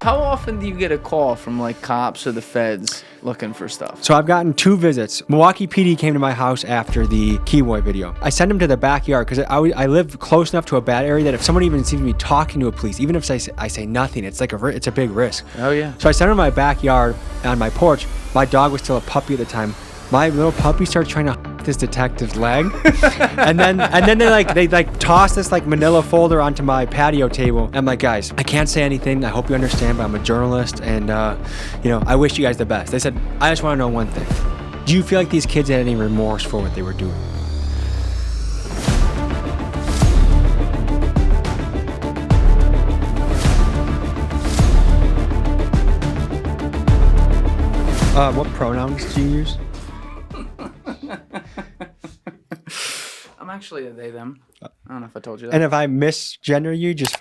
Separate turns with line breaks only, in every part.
How often do you get a call from like cops or the feds looking for stuff?
So I've gotten 2 visits. Milwaukee PD came to my house after the Kiwoy video. I sent them to the backyard because I live close enough to a bad area that if someone even sees me talking to a police, even if I say nothing, it's like it's a big risk.
Oh yeah.
So I sent them to my backyard on my porch. My dog was still a puppy at the time. My little puppy starts trying to this detective's leg, and then they toss this like manila folder onto my patio table. I'm like, guys, I can't say anything. I hope you understand, but I'm a journalist, and I wish you guys the best. They said, I just want to know one thing. Do you feel like these kids had any remorse for what they were doing? What pronouns do you use?
I'm actually a they, them. I don't know if I told you that.
And if I misgender you, just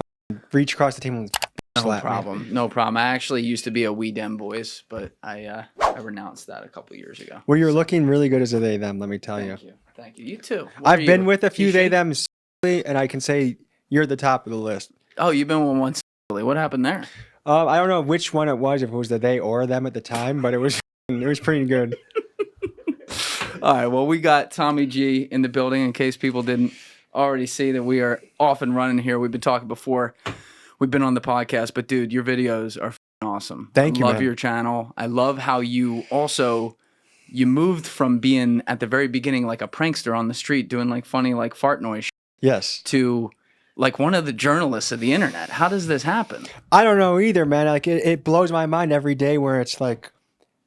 reach across the table and slap me.
No problem. I actually used to be a we, them boys, but I renounced that a couple years ago.
Well, you're looking really good as a they, them, let me tell you.
Thank you. You too.
I've been with a few they, them, and I can say you're at the top of the list.
Oh, you've been with one. What happened there?
I don't know which one it was, if it was the they or them at the time, but it was pretty good.
All right, well, we got Tommy G in the building in case people didn't already see that we are off and running here. We've been talking before. We've been on the podcast, but dude, your videos are awesome.
Thank you,
I love
man.
your channel. I love how you moved from being at the very beginning like a prankster on the street doing like funny like fart noise
Yes.
to like one of the journalists of the internet. How does this happen?
I don't know either, man. Like it blows my mind every day where it's like,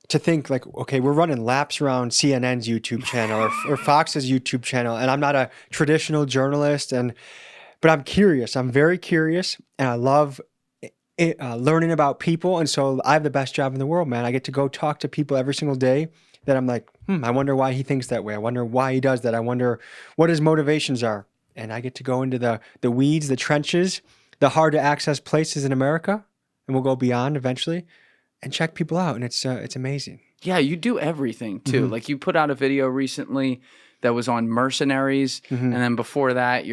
to think like, okay, we're running laps around CNN's YouTube channel or Fox's YouTube channel, and I'm not a traditional journalist, but I'm curious. I'm very curious, and I love learning about people, and so I have the best job in the world, man. I get to go talk to people every single day that I'm like, I wonder why he thinks that way. I wonder why he does that. I wonder what his motivations are, and I get to go into the weeds, the trenches, the hard to access places in America, and we'll go beyond eventually. And check people out, and it's amazing.
Yeah, you do everything too. Like you put out a video recently that was on mercenaries, and then before that,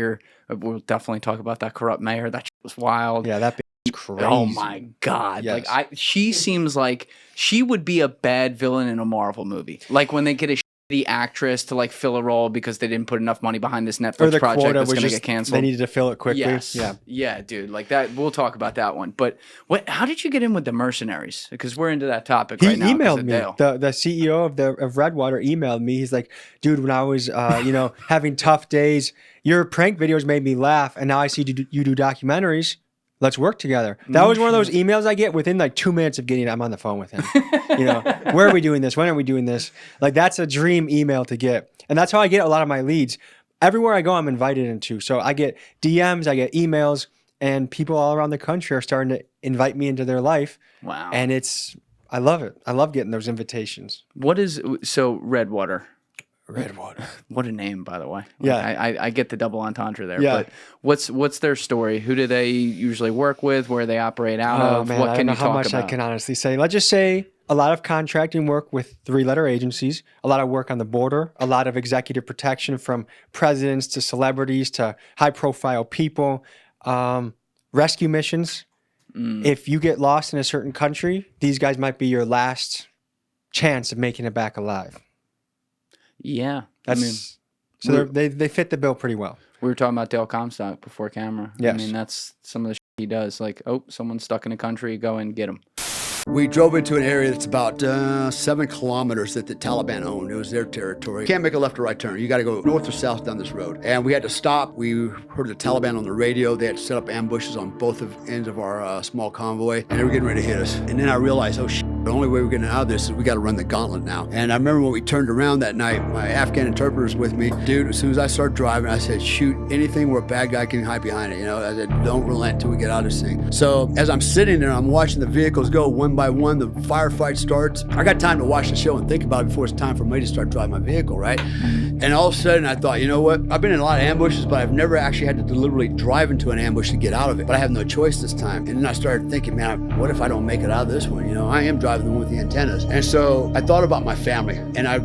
we'll definitely talk about that corrupt mayor. That was wild.
Yeah, that was crazy.
Oh my God!
Yes.
Like she seems like she would be a bad villain in a Marvel movie. Like when they get a shitty actress to like fill a role because they didn't put enough money behind this Netflix project that's going to get canceled.
They needed to fill it quickly.
Yes. Yeah, dude. Like that. We'll talk about that one. But how did you get in with the mercenaries? Because we're into that topic right now.
He emailed me. The CEO of Redwater emailed me. He's like, dude, when I was having tough days, your prank videos made me laugh, and now I see you do documentaries. Let's work together. That was one of those emails I get within like 2 minutes of getting it. I'm on the phone with him. Where are we doing this? When are we doing this? Like that's a dream email to get. And that's how I get a lot of my leads. Everywhere I go, I'm invited into. So I get DMs, I get emails, and people all around the country are starting to invite me into their life.
Wow.
And I love it. I love getting those invitations.
Redwater?
Redwater.
What a name, by the way.
Yeah.
I get the double entendre there.
Yeah.
But what's their story? Who do they usually work with? Where they operate out of?
Man,
what
I
can
don't
you
know how
talk
much
about?
I can honestly say. Let's just say a lot of contracting work with 3-letter agencies, a lot of work on the border, a lot of executive protection from presidents to celebrities to high-profile people, rescue missions. If you get lost in a certain country, these guys might be your last chance of making it back alive.
Yeah.
So they fit the bill pretty well.
We were talking about Dale Comstock before camera.
Yes.
I mean, that's some of the shit he does. Like, someone's stuck in a country, go and get him.
We drove into an area that's about 7 kilometers that the Taliban owned. It was their territory. Can't make a left or right turn. You got to go north or south down this road. And we had to stop. We heard the Taliban on the radio. They had set up ambushes on both ends of our small convoy, and they were getting ready to hit us. And then I realized, oh shit, the only way we're getting out of this is we got to run the gauntlet now. And I remember when we turned around that night, my Afghan interpreter's with me. Dude, as soon as I started driving, I said, shoot anything where a bad guy can hide behind it. I said, don't relent until we get out of this thing. So as I'm sitting there, I'm watching the vehicles go one by one. The firefight starts. I got time to watch the show and think about it before it's time for me to start driving my vehicle, right? And all of a sudden I thought, you know what? I've been in a lot of ambushes, but I've never actually had to deliberately drive into an ambush to get out of it. But I have no choice this time. And then I started thinking, man, what if I don't make it out of this one? I am driving driver, the one with the antennas. And so I thought about my family, and I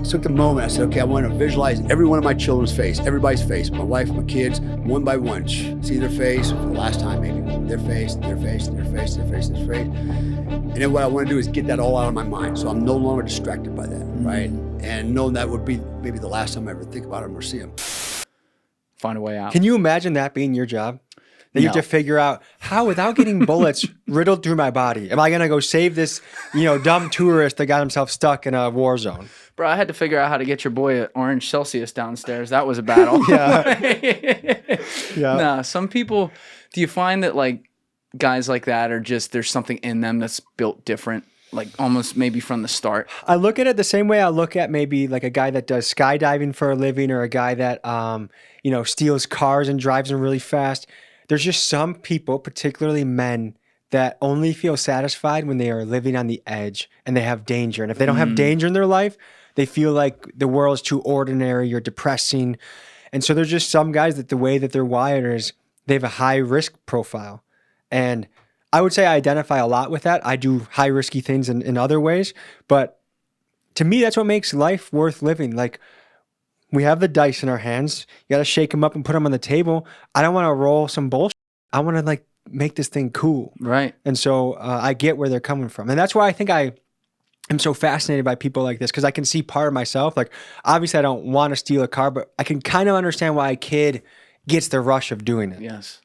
took a moment. I said, okay, I want to visualize every one of my children's face, everybody's face, my wife, my kids, one by one. See their face for the last time, maybe. Their face, their face, their face, their face, their face. And then what I want to do is get that all out of my mind, so I'm no longer distracted by that, right? And knowing that would be maybe the last time I ever think about him or see him.
Find a way out.
Can you imagine that being your job? That you have to figure out how, without getting bullets riddled through my body, am I going to go save this, dumb tourist that got himself stuck in a war zone?
Bro, I had to figure out how to get your boy an orange Celsius downstairs. That was a battle.
Yeah.
Nah, some people, do you find that like guys like that are just, there's something in them that's built different, like almost maybe from the start?
I look at it the same way I look at maybe like a guy that does skydiving for a living, or a guy that, steals cars and drives them really fast. There's just some people, particularly men, that only feel satisfied when they are living on the edge and they have danger. And if they don't have danger in their life, they feel like the world is too ordinary or depressing. And so there's just some guys that the way that they're wired is they have a high risk profile. And I would say I identify a lot with that. I do high risky things in other ways. But to me, that's what makes life worth living. Like, we have the dice in our hands. You got to shake them up and put them on the table. I don't want to roll some bullshit. I want to make this thing cool.
Right.
And so I get where they're coming from. And that's why I think I am so fascinated by people like this, because I can see part of myself. Like, obviously I don't want to steal a car, but I can kind of understand why a kid gets the rush of doing it.
Yes.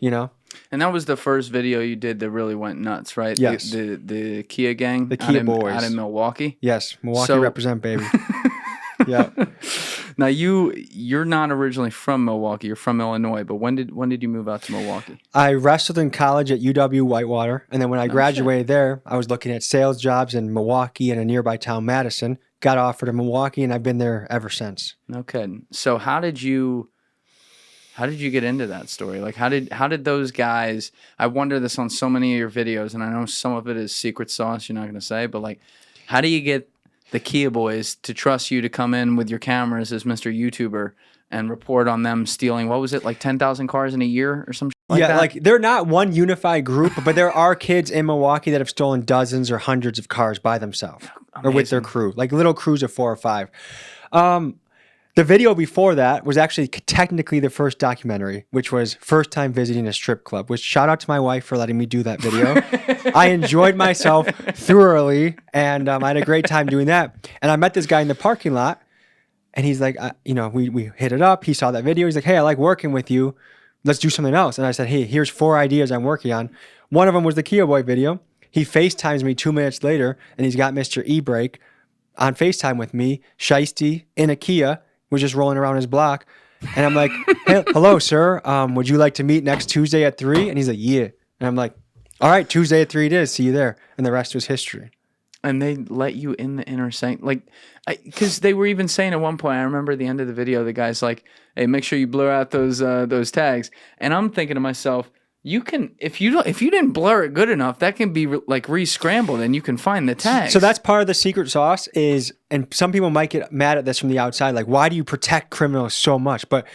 And
that was the first video you did that really went nuts, right?
Yes.
The Kia gang.
The Kia boys.
Out in Milwaukee.
Yes. Milwaukee represent, baby. Yeah.
Now you're not originally from Milwaukee. You're from Illinois, but when did you move out to Milwaukee?
I wrestled in college at UW Whitewater, and then when I graduated there, I was looking at sales jobs in Milwaukee and a nearby town, Madison. Got offered in Milwaukee, and I've been there ever since.
No kidding. So how did you get into that story? Like how did those guys? I wonder this on so many of your videos, and I know some of it is secret sauce. You're not going to say, but like, how do you get the Kia boys to trust you to come in with your cameras as Mr. YouTuber and report on them stealing, what was it, like 10,000 cars in a year or something like that?
Yeah, like they're not one unified group, but there are kids in Milwaukee that have stolen dozens or hundreds of cars by themselves or with their crew, like little crews of 4 or 5. The video before that was actually technically the first documentary, which was first time visiting a strip club, which shout out to my wife for letting me do that video. I enjoyed myself thoroughly, and I had a great time doing that. And I met this guy in the parking lot, and he's like, we hit it up. He saw that video. He's like, hey, I like working with you. Let's do something else. And I said, hey, here's 4 ideas I'm working on. One of them was the Kia Boy video. He FaceTimes me 2 minutes later, and he's got Mr. E-Brake on FaceTime with me, Shiesty, in a Kia, was just rolling around his block. And I'm like, hey, hello, sir. Would you like to meet next Tuesday at 3? And he's like, yeah. And I'm like, all right, Tuesday at 3 it is. See you there. And the rest was history.
And they let you in the inner sanctum, like, because they were even saying at one point, I remember at the end of the video, the guy's like, hey, make sure you blur out those tags. And I'm thinking to myself, you can, if you didn't blur it good enough, that can be like re-scrambled and you can find the tags.
So that's part of the secret sauce is, and some people might get mad at this from the outside, like, why do you protect criminals so much? But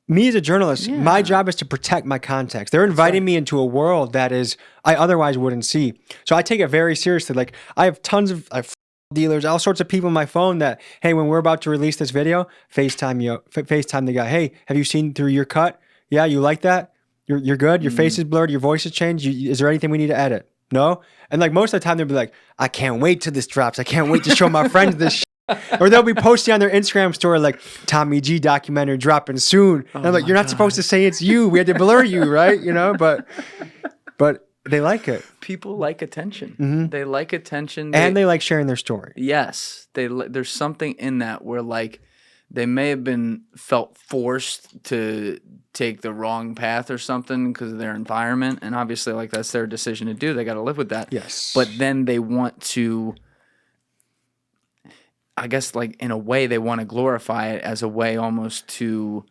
me as a journalist, my job is to protect my context. They're inviting me into a world that is I otherwise wouldn't see. So I take it very seriously. Like, I have tons of dealers, all sorts of people on my phone that, hey, when we're about to release this video, FaceTime the guy. Hey, have you seen through your cut? Yeah, you like that? You're good? Your face is blurred? Your voice has changed? Is there anything we need to edit? No? And like most of the time they'll be like, I can't wait till this drops. I can't wait to show my friends this shit. Or they'll be posting on their Instagram story like, Tommy G documentary dropping soon. And I'm like, you're not supposed to say it's you. We had to blur you, right? But they like it.
People like attention. They like attention.
And they like sharing their story.
Yes. There's something in that where like they may have been felt forced to take the wrong path or something because of their environment. And obviously like that's their decision to do. They got to live with that.
Yes.
But then they want to, I guess like in a way they want to glorify it as a way almost to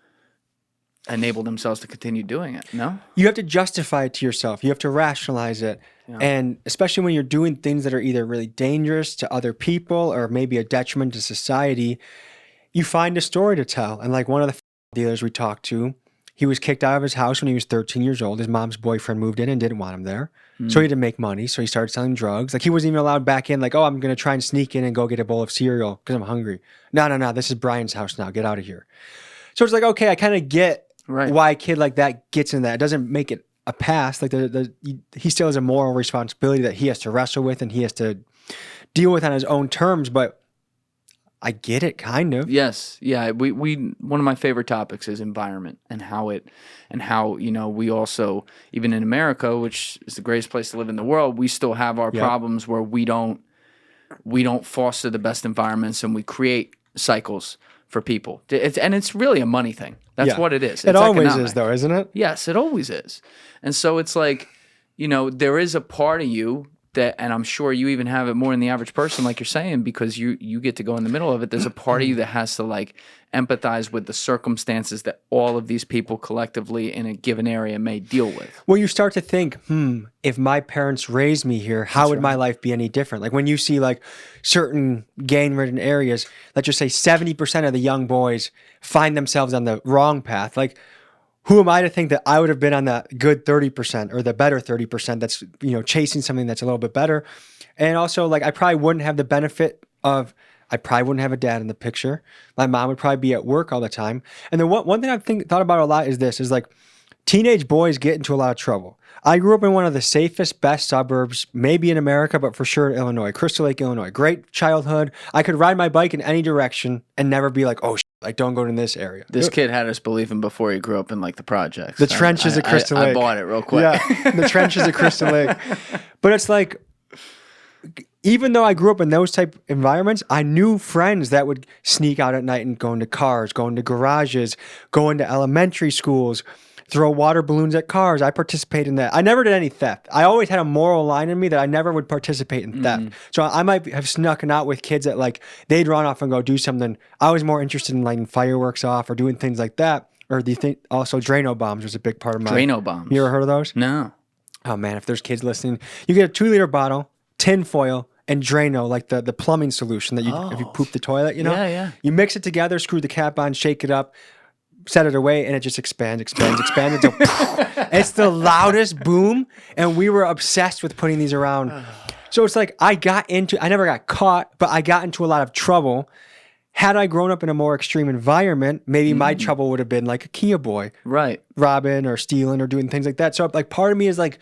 enable themselves to continue doing it. No?
You have to justify it to yourself. You have to rationalize it. Yeah. And especially when you're doing things that are either really dangerous to other people or maybe a detriment to society, you find a story to tell. And like one of the dealers we talked to, he was kicked out of his house when he was 13 years old. His mom's boyfriend moved in and didn't want him there. So he had to make money. So he started selling drugs. Like he wasn't even allowed back in. Like, oh, I'm going to try and sneak in and go get a bowl of cereal because I'm hungry. No. This is Brian's house now. Get out of here. So it's like, okay, I kind of get why a kid like that gets in that. It doesn't make it a pass. Like he still has a moral responsibility that he has to wrestle with and he has to deal with on his own terms. But I get it, kind of.
Yes, yeah. We one of my favorite topics is environment and how we also, even in America, which is the greatest place to live in the world, we still have our problems where we don't foster the best environments and we create cycles for people. It's really a money thing. That's what it is.
It always is, though, isn't it?
Yes, it always is. And so it's like, there is a part of you that, and I'm sure you even have it more than the average person, like you're saying, because you get to go in the middle of it. There's a part of you that has to like empathize with the circumstances that all of these people collectively in a given area may deal with.
Well, you start to think, if my parents raised me here, how would my life be any different? Like when you see like certain gang-ridden areas, let's just say 70% of the young boys find themselves on the wrong path. Like, who am I to think that I would have been on that good 30% or the better 30% that's, chasing something that's a little bit better? And also, like, I probably wouldn't have the benefit of, I probably wouldn't have a dad in the picture. My mom would probably be at work all the time. And then one thing I've thought about a lot is like, teenage boys get into a lot of trouble. I grew up in one of the safest, best suburbs, maybe in America, but for sure in Illinois, Crystal Lake, Illinois. Great childhood. I could ride my bike in any direction and never be like, oh, like, don't go to this area.
This kid had us believing before he grew up in like the projects.
The trenches of Crystal Lake.
I bought it real quick.
Yeah, the trenches of Crystal Lake. But it's like, even though I grew up in those type environments, I knew friends that would sneak out at night and go into cars, go into garages, go into elementary schools, throw water balloons at cars. I participated in that. I never did any theft. I always had a moral line in me that I never would participate in theft. So I might have snuck out with kids that like they'd run off and go do something. I was more interested in lighting fireworks off or doing things like that. Or do you think also Drano bombs was a big part of my
Drano bombs?
You ever heard of those?
No.
Oh man, if there's kids listening, you get a 2-liter bottle, tin foil, and Drano, like the plumbing solution that if you poop the toilet,
Yeah.
You mix it together, screw the cap on, shake it up, set it away, and it just expands until it's the loudest boom. And we were obsessed with putting these around. So it's like I never got caught, but I got into a lot of trouble. Had I grown up in a more extreme environment, maybe my trouble would have been like a Kia boy,
right?
Robbing or stealing or doing things like that. So like part of me is like,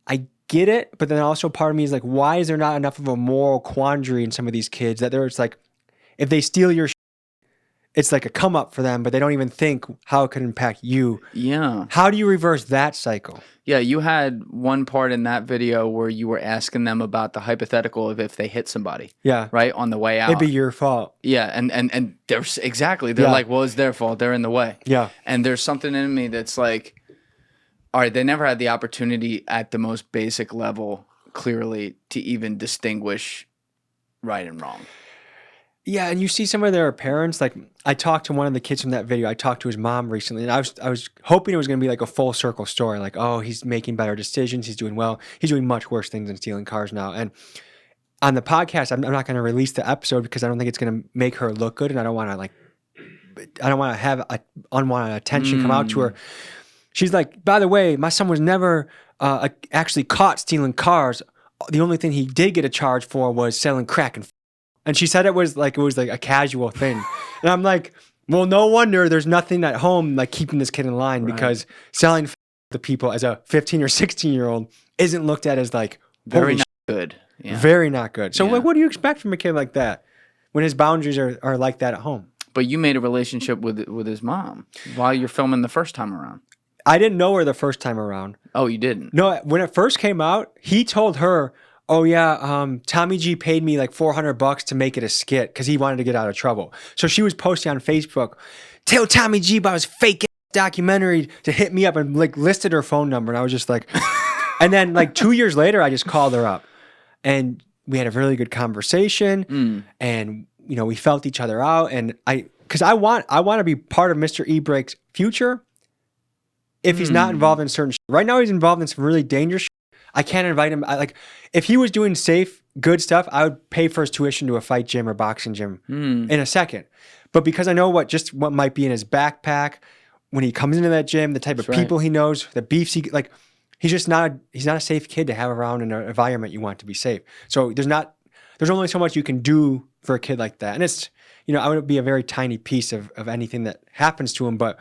I get it, but then also part of me is like, why is there not enough of a moral quandary in some of these kids that it's like, if they steal your it's like a come up for them, but they don't even think how it could impact you.
Yeah.
How do you reverse that cycle?
Yeah, you had one part in that video where you were asking them about the hypothetical of if they hit somebody.
Yeah.
Right? On the way out.
It'd be your fault.
Yeah, and there's they're like, well, it's their fault. They're in the way.
Yeah.
And there's something in me that's like, all right, they never had the opportunity at the most basic level, clearly, to even distinguish right and wrong.
Yeah, and you see some of their parents, like I talked to one of the kids from that video. I talked to his mom recently, and I was hoping it was going to be like a full circle story. Like, oh, he's making better decisions. He's doing well. He's doing much worse things than stealing cars now. And on the podcast, I'm not going to release the episode because I don't think it's going to make her look good, and I don't want to have unwanted attention come out to her. She's like, by the way, my son was never actually caught stealing cars. The only thing he did get a charge for was selling crack and she said it was like a casual thing. And I'm like, well, no wonder there's nothing at home like keeping this kid in line because selling to people as a 15 or 16-year-old isn't looked at as like
very not good. Yeah.
Very not good. So like, what do you expect from a kid like that when his boundaries are like that at home?
But you made a relationship with his mom while you're filming the first time around.
I didn't know her the first time around.
Oh, you didn't?
No, when it first came out, he told her, oh yeah, Tommy G paid me like $400 to make it a skit because he wanted to get out of trouble. So she was posting on Facebook, tell Tommy G about his fake documentary to hit me up, and like listed her phone number. And I was just like, and then like 2 years later, I just called her up and we had a really good conversation and we felt each other out. And because I want to be part of Mr. E-Break's future if he's not involved in certain shit. Right now he's involved in some really dangerous shit. I can't invite him. If he was doing safe, good stuff, I would pay for his tuition to a fight gym or boxing gym in a second. But because I know what might be in his backpack when he comes into that gym, the type of people he knows, the beefs he's just he's not a safe kid to have around in an environment you want to be safe. So there's only so much you can do for a kid like that. And it's, I would be a very tiny piece of anything that happens to him. But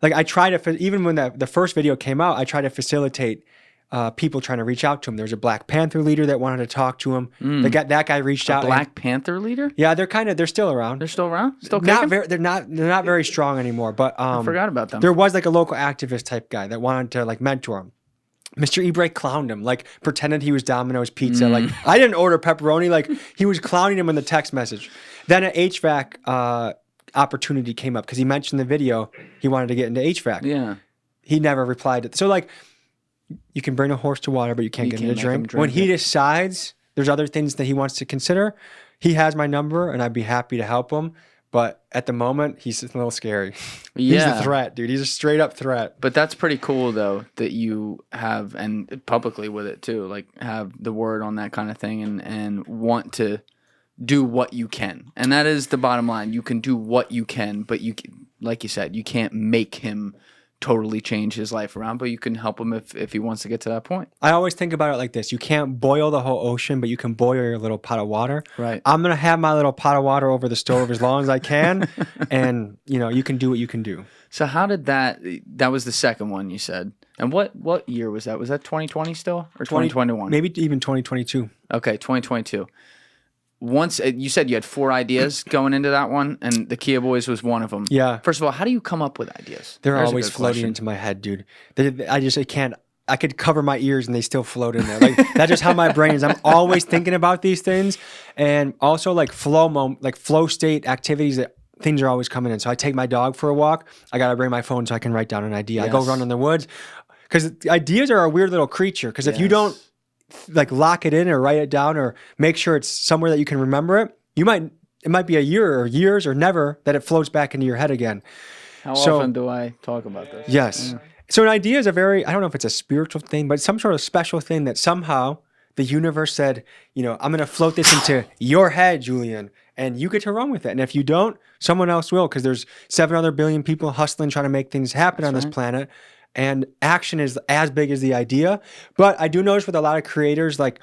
like I try to, even when the first video came out, I try to facilitate people trying to reach out to him. There was a Black Panther leader that wanted to talk to him. That guy reached out.
Black Panther leader?
Yeah, they're still around.
They're still around? Still
not
kicking?
they're not very strong anymore. But
I forgot about them.
There was like a local activist type guy that wanted to like mentor him. Mr. Ebrey clowned him, like pretended he was Domino's Pizza. Like I didn't order pepperoni. Like he was clowning him in the text message. Then an HVAC opportunity came up because he mentioned the video he wanted to get into HVAC.
Yeah.
He never replied. So like you can bring a horse to water, but you can't get him to drink. When he decides there's other things that he wants to consider, he has my number and I'd be happy to help him. But at the moment, he's a little scary. He's a threat, dude. He's a straight up threat.
But that's pretty cool, though, that you have, and publicly with it, too, like have the word on that kind of thing and want to do what you can. And that is the bottom line. You can do what you can, but like you said, you can't make him totally change his life around, but you can help him if he wants to get to that point.
I always think about it like this. You can't boil the whole ocean, but you can boil your little pot of water.
Right.
I'm going to have my little pot of water over the stove as long as I can. And, you can do what you can do.
So how did that was the second one you said. And what year was that? Was that 2020 still or 2021?
Maybe even 2022.
Okay, 2022. Once you said you had 4 ideas going into that one, and the Kia Boys was one of them.
Yeah.
First of all, how do you come up with ideas?
They're
There's a
always
good
floating
question.
into my head, dude. I can't. I could cover my ears and they still float in there. Like that's just how my brain is. I'm always thinking about these things, and also like flow state activities that things are always coming in. So I take my dog for a walk. I gotta bring my phone so I can write down an idea.
Yes.
I go run in the woods because ideas are a weird little creature. Because if you don't like lock it in or write it down or make sure it's somewhere that you can remember it, it might be a year or years or never that it floats back into your head again.
How often do I talk about this?
Yes. Yeah. So an idea is I don't know if it's a spiritual thing, but some sort of special thing that somehow the universe said, I'm going to float this into your head, Julian, and you get to run with it. And if you don't, someone else will, because there's 7 other billion people hustling, trying to make things happen on this planet. And action is as big as the idea. But I do notice with a lot of creators, like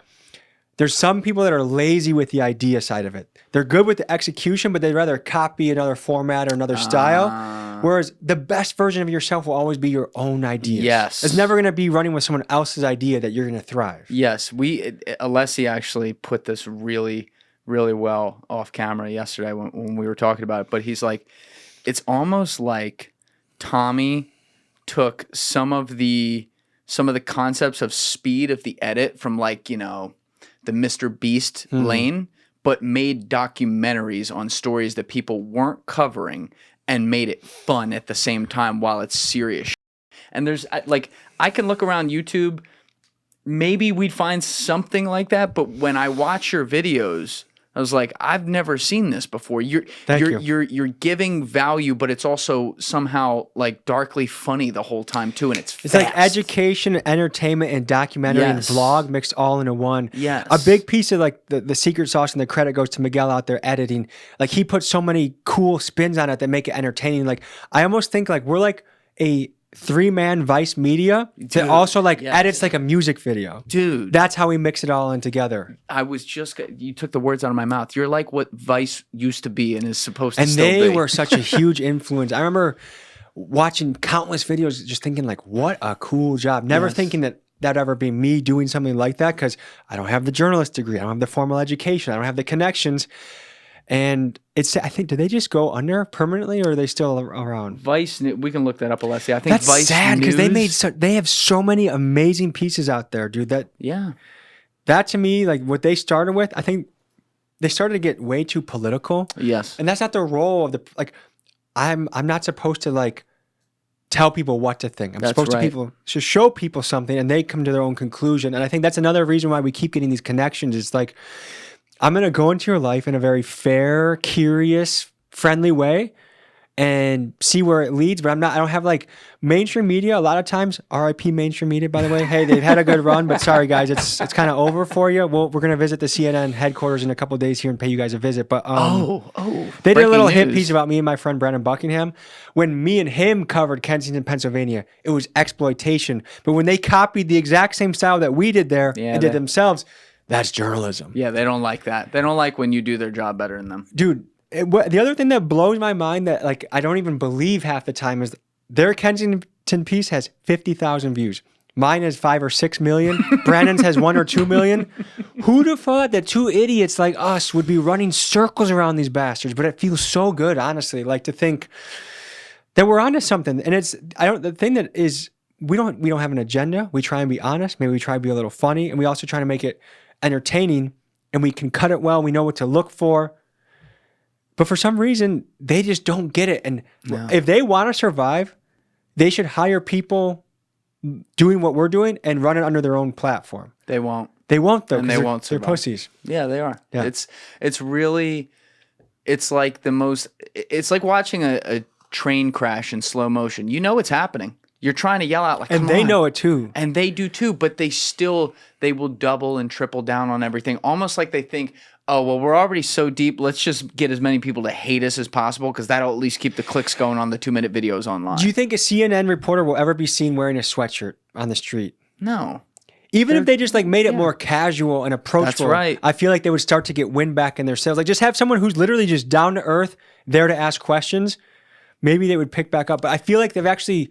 there's some people that are lazy with the idea side of it. They're good with the execution, but they'd rather copy another format or another style. Whereas the best version of yourself will always be your own idea.
Yes.
It's never going to be running with someone else's idea that you're going to thrive.
Yes. Alessi actually put this really, really well off camera yesterday when we were talking about it. But he's like, it's almost like Tommy took some of the concepts of speed of the edit from like, the Mr. Beast lane, but made documentaries on stories that people weren't covering and made it fun at the same time while it's serious. And there's I can look around YouTube, maybe we'd find something like that, but when I watch your videos, I was like, I've never seen this before. You're giving value, but it's also somehow like darkly funny the whole time too, and it's fast.
Like education, entertainment, and documentary and vlog mixed all into one.
Yes.
A big piece of like the secret sauce and the credit goes to Miguel out there editing. Like he put so many cool spins on it that make it entertaining. Like I almost think like we're like a 3-man Vice Media that also edits like a music video.
Dude.
That's how we mix it all in together.
You took the words out of my mouth. You're like what Vice used to be and is supposed to still be.
And they were such a huge influence. I remember watching countless videos just thinking like, what a cool job. Never thinking that that'd ever be me doing something like that because I don't have the journalist degree. I don't have the formal education. I don't have the connections. And I think, did they just go under permanently or are they still around?
Vice, we can look that up, Alessi. I think
that's
Vice
sad because
News,
they have so many amazing pieces out there, dude. That to me, like what they started with, I think they started to get way too political.
Yes.
And that's not the role of I'm not supposed to like tell people what to think. I'm supposed to show people something and they come to their own conclusion. And I think that's another reason why we keep getting these connections. It's like, I'm going to go into your life in a very fair, curious, friendly way. and see where it leads. But I don't have like mainstream media. A lot of times, RIP mainstream media, by the way. Hey, they've had a good run, but sorry guys, it's kind of over for you. Well, we're gonna visit the CNN headquarters in a couple of days here and pay you guys a visit. But they did a little hit piece about me and my friend Brandon Buckingham. When me and him covered Kensington, Pennsylvania, it was exploitation. But when they copied the exact same style that we did there and did themselves, that's journalism.
Yeah, they don't like that. They don't like when you do their job better than them.
Dude, the other thing that blows my mind that like I don't even believe half the time is their Kensington piece has 50,000 views. Mine has 5 or 6 million. Brandon's has 1 or 2 million. Who'd have thought that two idiots like us would be running circles around these bastards? But it feels so good, honestly, like to think that we're onto something. And the thing that is, we don't have an agenda. We try and be honest. Maybe we try to be a little funny, and we also try to make it entertaining, and we can cut it well. We know what to look for. But for some reason, they just don't get it. And if they want to survive, they should hire people doing what we're doing and run it under their own platform.
They won't.
They won't, though.
And they won't
survive. They're pussies.
Yeah, they are.
Yeah.
It's really, it's like it's like watching a train crash in slow motion. You know it's happening. You're trying to yell out like,
and they know it too.
And they do too, but they will double and triple down on everything. Almost like they think, oh, well, we're already so deep. Let's just get as many people to hate us as possible because that'll at least keep the clicks going on the 2-minute videos online.
Do you think a CNN reporter will ever be seen wearing a sweatshirt on the street?
No.
Even if they just like made it more casual and approachable,
That's right.
I feel like they would start to get wind back in their sails. Like just have someone who's literally just down to earth, there to ask questions. Maybe they would pick back up. But I feel like they've actually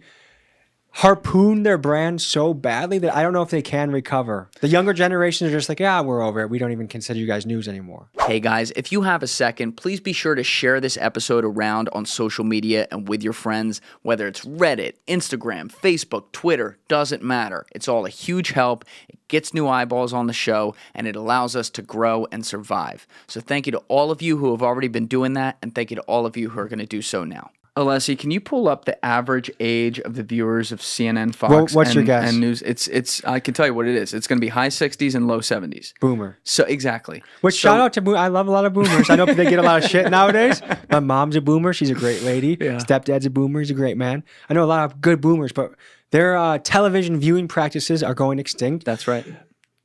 harpooned their brand so badly that I don't know if they can recover. The younger generations are just like, yeah, we're over it. We don't even consider you guys news anymore.
Hey guys, if you have a second, please be sure to share this episode around on social media and with your friends, whether it's Reddit, Instagram, Facebook, Twitter, doesn't matter. It's all a huge help. It gets new eyeballs on the show, and it allows us to grow and survive. So thank you to all of you who have already been doing that, and thank you to all of you who are going to do so now. Alessi, can you pull up the average age of the viewers of CNN, Fox,
what's your guess?
And news? It's. I can tell you what it is. It's going to be high 60s and low 70s.
Boomer.
So exactly.
Which shout out to I love a lot of boomers. I know they get a lot of shit nowadays. My mom's a boomer. She's a great lady.
Yeah.
Stepdad's a boomer. He's a great man. I know a lot of good boomers, but their television viewing practices are going extinct.
That's right.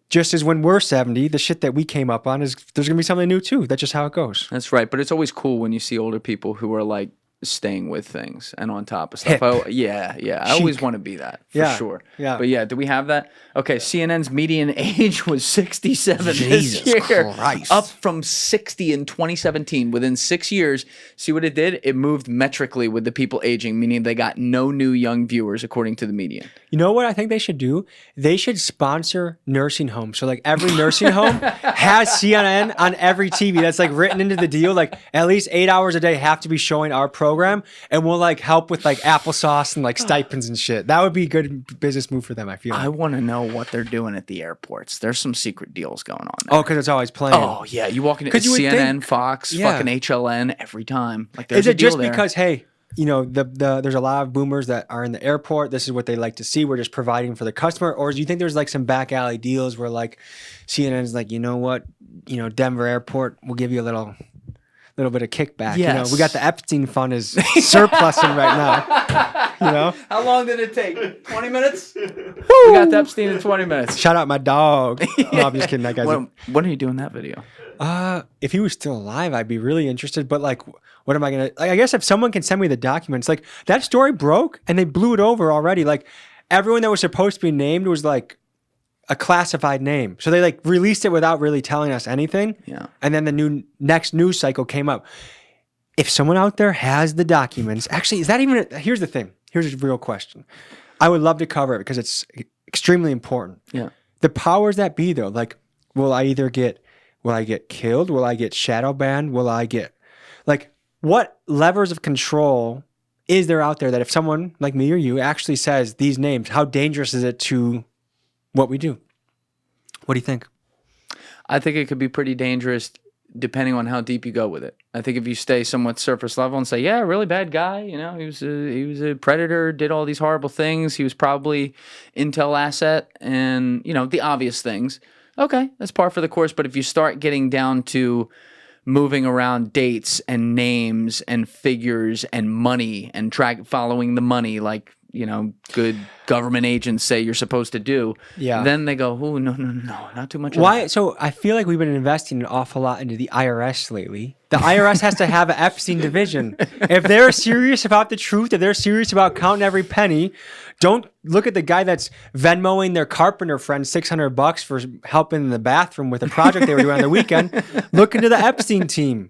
Just as when we're 70, the shit that we came up on there's going to be something new too. That's just how it goes.
That's right. But it's always cool when you see older people who are like staying with things and on top of stuff.
Hip.
Oh, yeah. I always want to be that for sure.
Yeah.
But yeah, do we have that? Okay, CNN's median age was 67
Jesus
this year,
Christ.
up from 60 in 2017. Within 6 years, see what it did? It moved metrically with the people aging, meaning they got no new young viewers according to the median.
You know what I think they should do? They should sponsor nursing homes. So like every nursing home has CNN on every TV. That's like written into the deal. Like at least 8 hours a day have to be showing our program, and we'll like help with like applesauce and like stipends and shit. That would be a good business move for them, I feel like.
I want to know what they're doing at the airports. There's some secret deals going on there.
Oh, because it's always playing.
Oh, yeah. You walk into
'Cause you would
CNN,
think-
Fox,
Yeah.
fucking HLN every time. Like, there's
Is
a
it
deal
just
there.
because, hey, you know, there's a lot of boomers that are in the airport. This is what they like to see. We're just providing for the customer. Or do you think there's like some back alley deals where like CNN's like, you know what, Denver airport, we'll give you a little bit of kickback.
Yes.
We got the Epstein fund is surplusing right now.
How long did it take? 20 minutes? We got the Epstein in 20 minutes.
Shout out my dog. No, I'm just kidding. That guy's
When are you doing that video?
if he was still alive, I'd be really interested. But like, what am I gonna? Like, I guess if someone can send me the documents, like that story broke and they blew it over already. Like everyone that was supposed to be named was like a classified name, so they like released it without really telling us anything.
Yeah.
And then the next news cycle came up. If someone out there has the documents, actually, is that even? Here's the thing. Here's a real question. I would love to cover it because it's extremely important.
Yeah.
The powers that be, though, like, will I get killed? Will I get shadow banned? Will I get, like, what levers of control is there out there that if someone like me or you actually says these names, how dangerous is it to what we do? What do you think?
I think it could be pretty dangerous depending on how deep you go with it. I think if you stay somewhat surface level and say, yeah, really bad guy, he was a predator, did all these horrible things, he was probably intel asset and, the obvious things. Okay, that's par for the course. But if you start getting down to moving around dates and names and figures and money and following the money like, good government agents say you're supposed to do.
Yeah.
Then they go, oh, no, not too much.
Why?
Of that.
So I feel like we've been investing an awful lot into the IRS lately. The IRS has to have an Epstein division. If they're serious about the truth, if they're serious about counting every penny, don't look at the guy that's Venmoing their carpenter friend $600 for helping in the bathroom with a project they were doing on the weekend. Look into the Epstein team.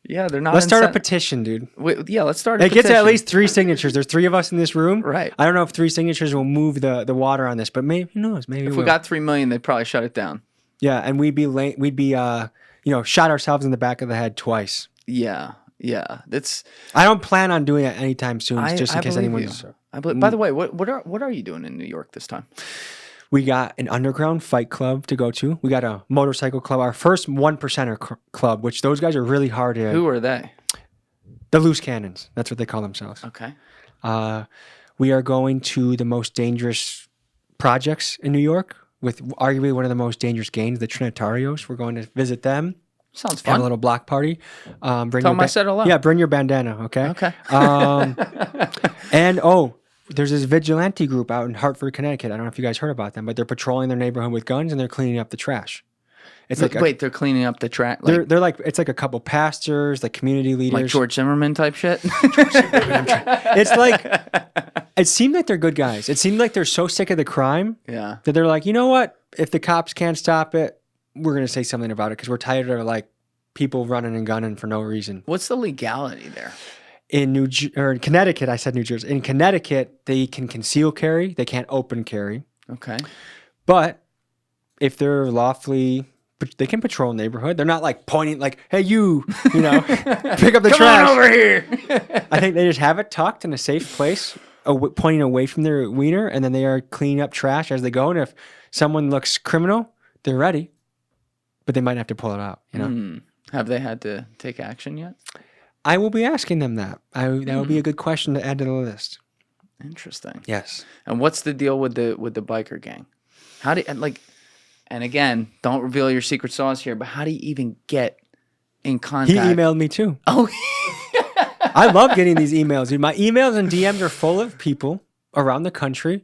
Yeah, they're not.
Let's start a petition, dude.
Let's start a
petition. It gets at least 3 signatures. There's 3 of us in this room.
Right.
I don't know if 3 signatures will move the water on this, but maybe, who knows? Maybe
if we got 3 million, they'd probably shut it down.
Yeah, and we'd be shot ourselves in the back of the head twice.
Yeah.
I don't plan on doing it anytime soon, just in case anyone's.
By the way, what are you doing in New York this time?
We got an underground fight club to go to. We got a motorcycle club, our first 1%er club, which those guys are really hard to.
Who are they?
The loose cannons. That's what they call themselves.
Okay.
We are going to the most dangerous projects in New York with arguably one of the most dangerous gangs, the Trinitarios. We're going to visit them.
Sounds fun.
Have a little block party.
Tell them I said hello.
Yeah, bring your bandana, okay?
Okay.
And there's this vigilante group out in Hartford, Connecticut. I don't know if you guys heard about them, but they're patrolling their neighborhood with guns and they're cleaning up the trash. It's
they're cleaning up the trash.
They're like, it's like a couple pastors, like community leaders,
like George Zimmerman type shit.
It's like, it seemed like they're good guys. It seemed like they're so sick of the crime,
yeah,
that they're like, you know what? If the cops can't stop it, we're gonna say something about it because we're tired of like people running and gunning for no reason.
What's the legality there?
In Connecticut, I said New Jersey. In Connecticut, they can conceal carry. They can't open carry.
Okay.
But if they're lawfully, they can patrol a neighborhood. They're not like pointing like, hey, you pick up the trash.
Come on over here.
I think they just have it tucked in a safe place, pointing away from their wiener, and then they are cleaning up trash as they go. And if someone looks criminal, they're ready. But they might have to pull it out,
Have they had to take action yet?
I will be asking them that. That would be a good question to add to the list.
Interesting.
Yes.
And what's the deal with the biker gang? How do and again, don't reveal your secret sauce here, but how do you even get in contact?
He emailed me too.
Oh,
I love getting these emails, dude. My emails and DMs are full of people around the country.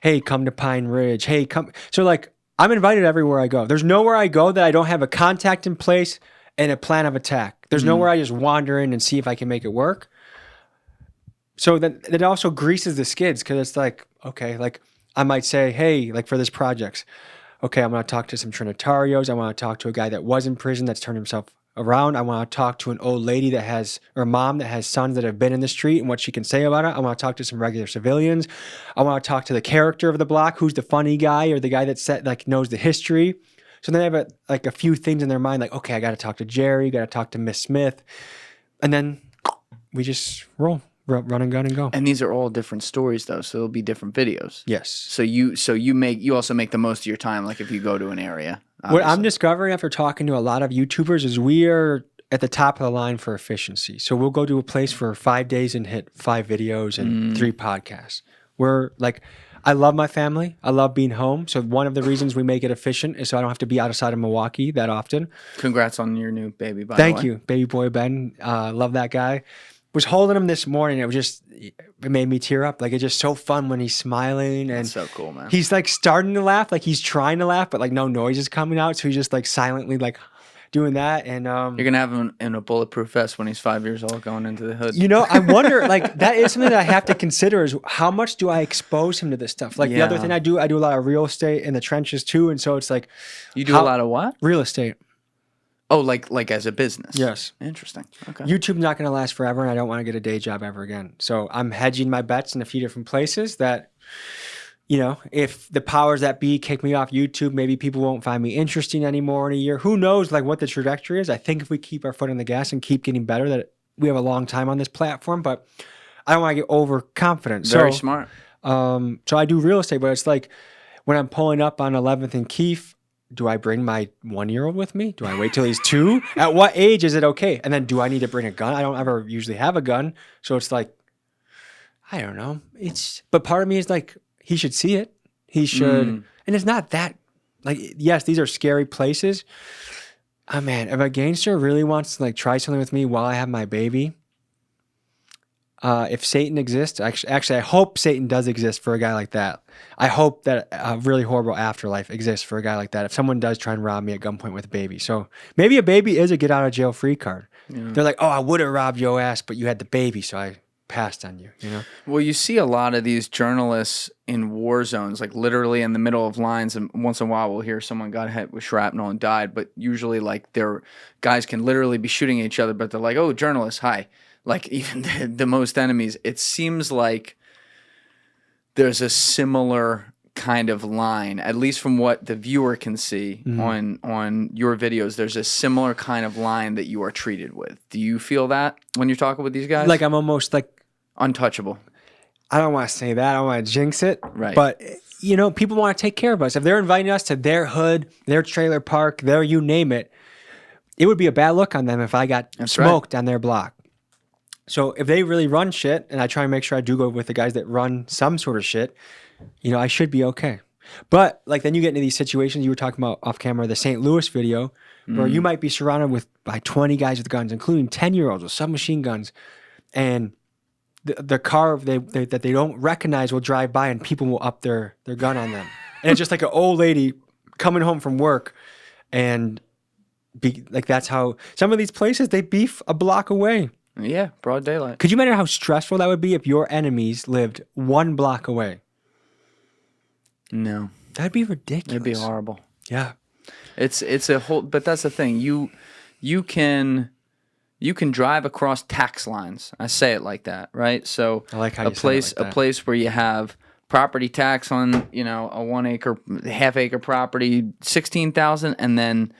Hey, come to Pine Ridge. Hey, come. So like, I'm invited everywhere I go. There's nowhere I go that I don't have a contact in place and a plan of attack. There's nowhere I just wander in and see if I can make it work. So then it also greases the skids because it's like, okay, like I might say, hey, like for this project, okay, I'm going to talk to some Trinitarios. I want to talk to a guy that was in prison that's turned himself around. I want to talk to an old lady or a mom that has sons that have been in the street and what she can say about it. I want to talk to some regular civilians. I want to talk to the character of the block, who's the funny guy or the guy that knows the history. So then they have a few things in their mind, like, okay, I got to talk to Jerry, got to talk to Miss Smith. And then we just run and gun and go.
And these are all different stories though, so there'll be different videos.
Yes.
So you also make the most of your time, like if you go to an area.
Obviously. What I'm discovering after talking to a lot of YouTubers is we are at the top of the line for efficiency. So we'll go to a place for 5 days and hit 5 videos and 3 podcasts. We're like, I love my family. I love being home. So one of the reasons we make it efficient is so I don't have to be outside of Milwaukee that often.
Congrats on your new baby, by the way.
Thank you. Baby boy Ben. Love that guy. Was holding him this morning. It made me tear up. Like, it's just so fun when he's smiling. And
that's so cool, man.
He's like starting to laugh. Like he's trying to laugh, but like no noise is coming out. So he's just like silently like doing that. And
you're going to have him in a bulletproof vest when he's 5 years old going into the hood.
I wonder, like, that is something that I have to consider is how much do I expose him to this stuff? Like the other thing I do a lot of real estate in the trenches too. And so it's like.
You do a lot of what?
Real estate.
Oh, like as a business?
Yes.
Interesting. Okay.
YouTube's not going to last forever, and I don't want to get a day job ever again. So I'm hedging my bets in a few different places that, if the powers that be kick me off YouTube, maybe people won't find me interesting anymore in a year. Who knows, like, what the trajectory is? I think if we keep our foot on the gas and keep getting better, that we have a long time on this platform, but I don't want to get overconfident.
Very smart.
So I do real estate, but it's like when I'm pulling up on 11th and Keefe, do I bring my 1-year-old with me? Do I wait till he's 2? At what age is it okay? And then do I need to bring a gun? I don't ever usually have a gun. So it's like, I don't know. But part of me is like, he should see it. He should. And it's not that, like, yes, these are scary places. Oh man, if a gangster really wants to like try something with me while I have my baby, if Satan exists, actually, I hope Satan does exist for a guy like that. I hope that a really horrible afterlife exists for a guy like that. If someone does try and rob me at gunpoint with a baby, so maybe a baby is a get out of jail free card. Yeah. They're like, oh, I would have robbed your ass, but you had the baby, so I passed on you. You know.
Well, you see a lot of these journalists in war zones, like literally in the middle of lines, and once in a while we'll hear someone got hit with shrapnel and died. But usually, like, their guys can literally be shooting at each other, but they're like, "Oh, journalists, hi." Like, even the most enemies, it seems like there's a similar kind of line, at least from what the viewer can see on your videos. There's a similar kind of line that you are treated with. Do you feel that when you're talking with these guys?
Like I'm almost like
untouchable.
I don't want to say that. I don't want to jinx it.
Right.
But, you know, people want to take care of us. If they're inviting us to their hood, their trailer park, their you name it, it would be a bad look on them if I got smoked on their block. So if they really run shit, and I try and make sure I do go with the guys that run some sort of shit, you know, I should be okay. But like then you get into these situations you were talking about off camera, the St. Louis video, where you might be surrounded by 20 guys with guns, including 10-year-olds with submachine guns, and the car that they don't recognize will drive by and people will up their gun on them. And it's just like an old lady coming home from work, and like that's how some of these places they beef a block away.
Yeah, broad daylight.
Could you imagine how stressful that would be if your enemies lived 1 block away?
No.
That'd be ridiculous.
It'd be horrible.
Yeah.
It's a whole, but that's the thing. You can drive across tax lines. I say it like that, right? So
I like how you
a place where you have property tax on, you know, a 1 acre, half acre property, 16,000, and then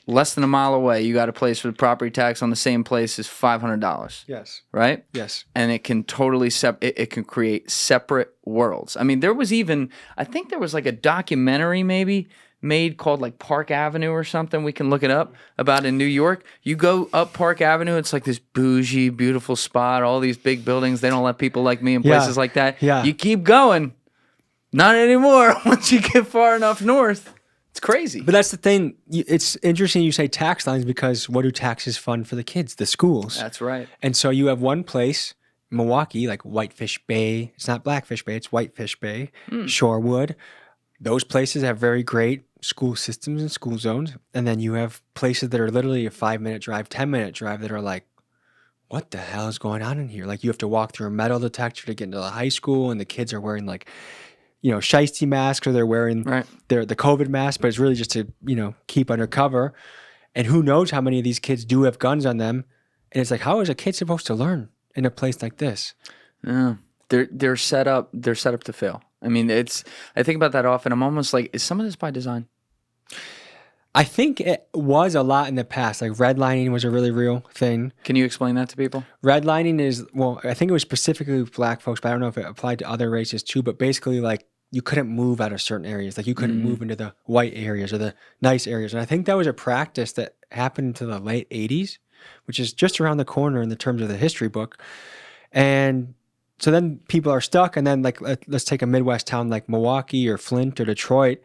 less than a mile away, you got a place where the property tax on the same place is $500.
Yes.
Right?
Yes.
And it can totally it can create separate worlds. I mean, there was even, I think there was like a documentary maybe made called like Park Avenue or something. We can look it up about in New York. You go up Park Avenue, it's like this bougie, beautiful spot, all these big buildings. They don't let people like me in places like that.
Yeah.
You keep going. Not anymore. Once you get far enough north. It's crazy.
But that's the thing. It's interesting you say tax lines because what do taxes fund for the kids? The schools.
That's right.
And so you have one place, Milwaukee, like Whitefish Bay. It's not Blackfish Bay. It's Whitefish Bay, Shorewood. Those places have very great school systems and school zones. And then you have places that are literally a 5-minute drive, 10-minute drive that are like, what the hell is going on in here? Like you have to walk through a metal detector to get into the high school, and the kids are wearing like, you know, shiesty masks, or they're wearing the COVID mask, but it's really just to, you know, keep undercover. And who knows how many of these kids do have guns on them. And it's like, how is a kid supposed to learn in a place like this?
Yeah. They're set up to fail. I mean, I think about that often. I'm almost like, is some of this by design?
I think it was a lot in the past. Like redlining was a really real thing.
Can you explain that to people?
Redlining is, well, I think it was specifically with black folks, but I don't know if it applied to other races too. But basically, like, you couldn't move out of certain areas. Like, you couldn't move into the white areas or the nice areas. And I think that was a practice that happened into the late 80s, which is just around the corner in the terms of the history book. And so then people are stuck. And then, like, let's take a Midwest town like Milwaukee or Flint or Detroit.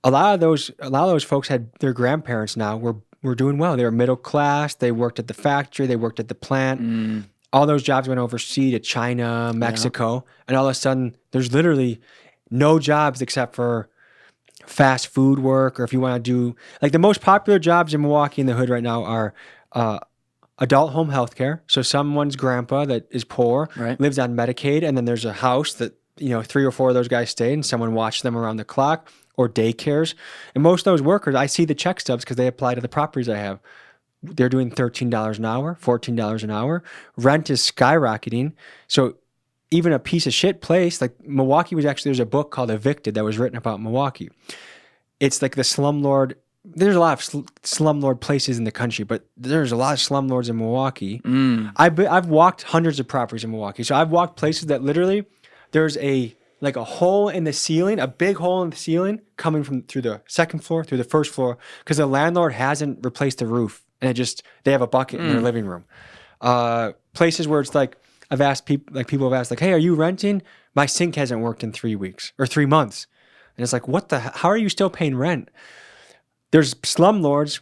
A lot of those folks had their grandparents now were doing well. They were middle class. They worked at the factory. They worked at the plant. All those jobs went overseas to China, Mexico. And all of a sudden, there's literally no jobs except for fast food work, or if you want to do, like, the most popular jobs in Milwaukee in the hood right now are adult home health care. So someone's grandpa that is poor lives on Medicaid, and then there's a house that, you know, 3 or 4 of those guys stay, and someone watches them around the clock, or daycares. And most of those workers, I see the check stubs because they apply to the properties I have. They're doing $13 an hour, $14 an hour. Rent is skyrocketing. So even a piece of shit place, like Milwaukee there's a book called Evicted that was written about Milwaukee. It's like the slumlord. There's a lot of slumlord places in the country, but there's a lot of slumlords in Milwaukee. I've walked hundreds of properties in Milwaukee. So I've walked places that literally there's a hole in the ceiling, a big hole in the ceiling coming from through the second floor, through the first floor, because the landlord hasn't replaced the roof. And they have a bucket in their living room. Places where it's like, people have asked, like, hey, are you renting? My sink hasn't worked in 3 weeks or 3 months. And it's like, how are you still paying rent? There's slumlords,